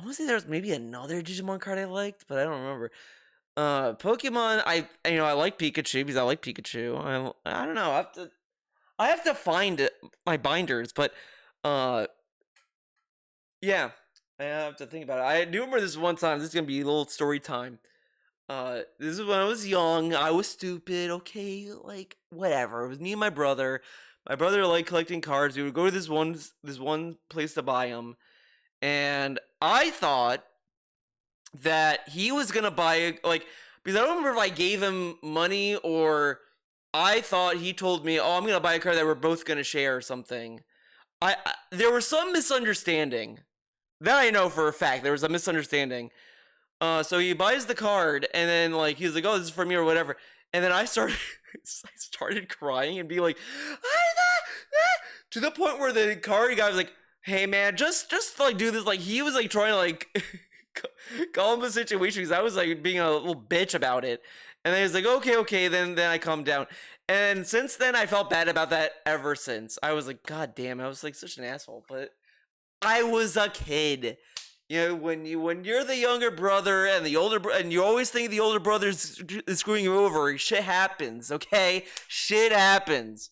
S1: I want to say there was maybe another Digimon card I liked, but I don't remember. Pokemon, I like Pikachu because I like Pikachu. I don't know. I have to find my binders, but yeah, I have to think about it. I do remember this one time. This is gonna be a little story time. This is when I was young. I was stupid. Okay, like whatever. It was me and my brother. My brother liked collecting cards. We would go to this one place to buy them, and I thought that he was gonna buy like because I don't remember if I gave him money or I thought he told me, "Oh, I'm gonna buy a card that we're both gonna share or something." There was some misunderstanding that I know for a fact. There was a misunderstanding. So he buys the card and then like he's like, "Oh, this is for me" or whatever. And then I started I started crying and be like, to the point where the card guy was like, "Hey man, just like do this." Like he was like trying to like calm the situation because I was like being a little bitch about it. And then he's like, okay. Then I calmed down. And since then, I felt bad about that ever since. I was like, God damn, I was like such an asshole. But I was a kid. You know, when you're the younger brother and the older and you always think the older brother's screwing you over, shit happens. Okay, shit happens.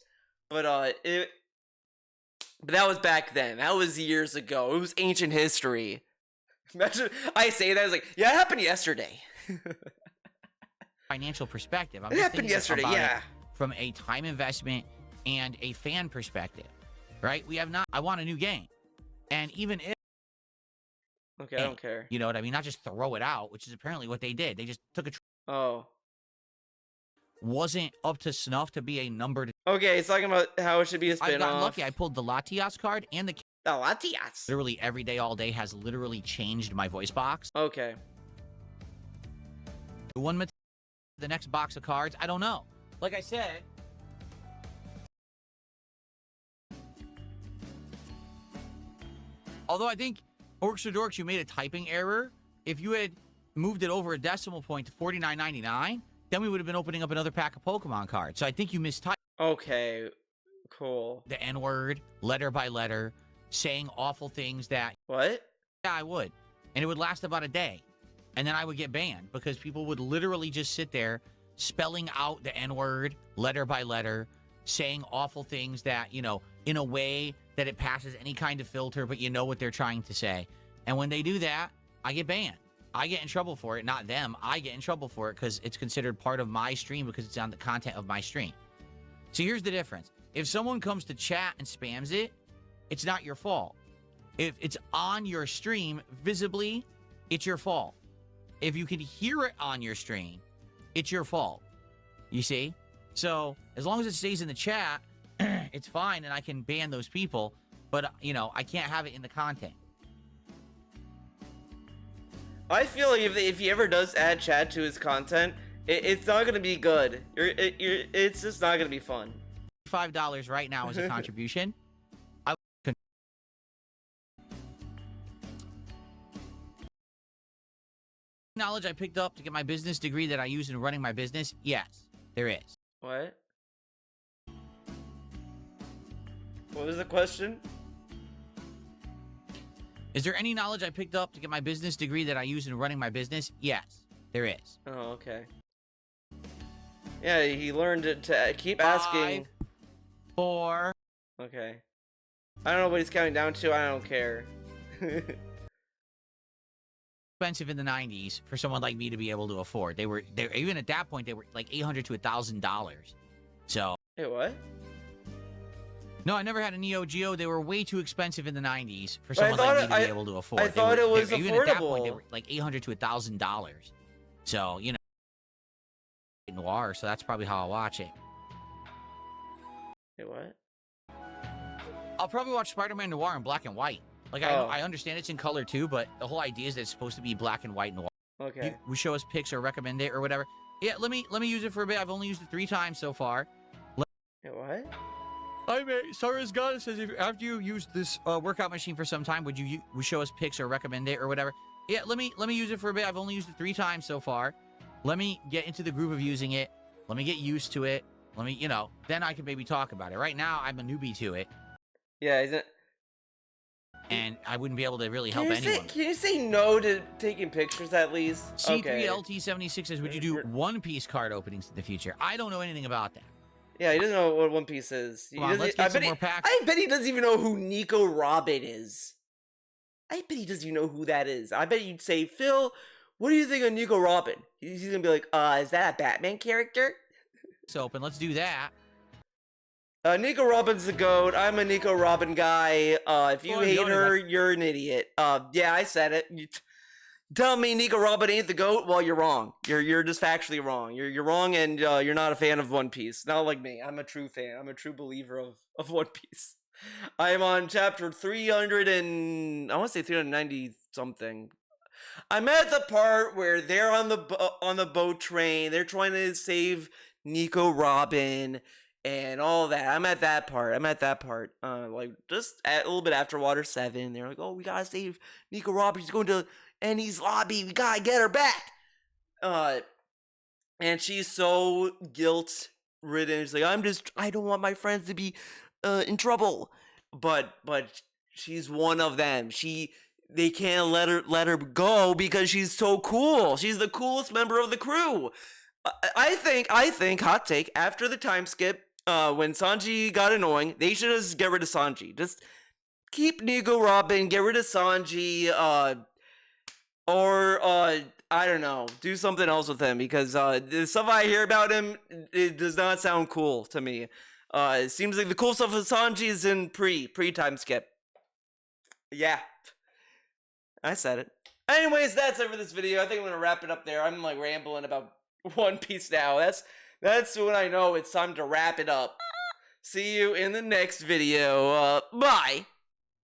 S1: But but that was back then. That was years ago. It was ancient history. Imagine I say that, I was like, yeah, it happened yesterday.
S2: Financial perspective. I'm
S1: It
S2: just
S1: happened
S2: thinking
S1: yesterday,
S2: about
S1: yeah.
S2: it from a time investment and a fan perspective, right? We have not. I want a new game, and even if
S1: Okay, I don't care.
S2: you know what I mean, not just throw it out, which is apparently what they did. They just took a
S1: Oh.
S2: wasn't up to snuff to be a numbered.
S1: Okay, it's talking about how it should be a
S2: I've
S1: spin-off.
S2: gotten lucky. I pulled the Latias card, and the
S1: The Latias.
S2: literally every day, all day has literally changed my voice box.
S1: Okay.
S2: The next box of cards, I don't know. Like I said, although I think Orcs or Dorks, you made a typing error. If you had moved it over a decimal point to $49.99, then we would have been opening up another pack of Pokemon cards. So I think you mistyped
S1: Okay. Cool.
S2: the N-word, letter by letter, saying awful things that,
S1: What?
S2: yeah, I would. And it would last about a day. And then I would get banned because people would literally just sit there spelling out the N-word, letter by letter, saying awful things that, you know, in a way that it passes any kind of filter, but you know what they're trying to say. And when they do that, I get banned. I get in trouble for it, not them. I get in trouble for it because it's considered part of my stream because it's on the content of my stream. So here's the difference. If someone comes to chat and spams it, it's not your fault. If it's on your stream visibly, it's your fault. If you can hear it on your stream, it's your fault. You see? So as long as it stays in the chat, it's fine and I can ban those people, but you know, I can't have it in the content.
S1: I feel like if he ever does add Chad to his content, it's not gonna be good. It's just not gonna be fun.
S2: $5 right now as a contribution. I knowledge I picked up to get my business degree that I use in running my business? Yes, there is.
S1: What? What was the question?
S2: Is there any knowledge I picked up to get my business degree that I use in running my business? Yes, there is.
S1: Oh, okay. Yeah, he learned to keep asking.
S2: 5, 4.
S1: Okay. I don't know what he's counting down to. I don't care.
S2: Expensive in the 90s for someone like me to be able to afford. They were even at that point they were like $800 to $1,000. So
S1: Hey, what?
S2: no, I never had a Neo Geo. They were way too expensive in the 90s for
S1: But I
S2: someone like me
S1: thought
S2: to be able to afford.
S1: I thought it was
S2: even at that point they
S1: affordable.
S2: were like $800 to $1,000. So you know, noir. So that's probably how I'll watch it.
S1: Hey, what?
S2: I'll probably watch Spider-Man Noir in black and white. Like I understand it's in color too, but the whole idea is that it's supposed to be black and white noir.
S1: Okay.
S2: You show us pics or recommend it or whatever. Yeah, let me use it for a bit. I've only used it 3 times so far.
S1: Hey, what?
S2: I may. Sarah's God says if after you use this workout machine for some time, would you show us pics or recommend it or whatever? Yeah, let me use it for a bit. I've only used it 3 times so far. Let me get into the groove of using it. Let me get used to it. Let me, then I can maybe talk about it. Right now, I'm a newbie to it.
S1: Yeah, isn't
S2: and I wouldn't be able to really help anyone.
S1: Can you say no to taking pictures at least?
S2: C3LT76 says, would you do One Piece card openings in the future? I don't know anything about that.
S1: Yeah, he doesn't know what One Piece is.
S2: Come on, let's get some more packs.
S1: I bet he doesn't even know who Nico Robin is. I bet he doesn't even know who that is. I bet you'd say, Phil, what do you think of Nico Robin? He's gonna be like, is that a Batman character?
S2: It's open. Let's do that.
S1: Nico Robin's the GOAT. I'm a Nico Robin guy. If you hate her, you're an idiot. Yeah, I said it. You tell me Nico Robin ain't the GOAT? Well, you're wrong. You're just factually wrong. You're wrong, and you're not a fan of One Piece. Not like me. I'm a true fan. I'm a true believer of One Piece. I am on chapter 300 and I want to say 390 something. I'm at the part where they're on the boat train. They're trying to save Nico Robin and all that. I'm at that part. Like just a little bit after Water 7. They're like, oh, we gotta save Nico Robin. She's going to Annie's lobby. We gotta get her back. And she's so guilt-ridden. She's like, I don't want my friends to be in trouble. But she's one of them. They can't let her go because she's so cool. She's the coolest member of the crew. I think, hot take, after the time skip, when Sanji got annoying, they should just get rid of Sanji. Just keep Nico Robin, get rid of Sanji, or I don't know, do something else with him, because the stuff I hear about him, it does not sound cool to me. It seems like the cool stuff with Sanji is in pre-time skip. Yeah. I said it. Anyways, that's it for this video. I think I'm gonna wrap it up there. I'm like rambling about One Piece now. That's when I know it's time to wrap it up. See you in the next video. Bye!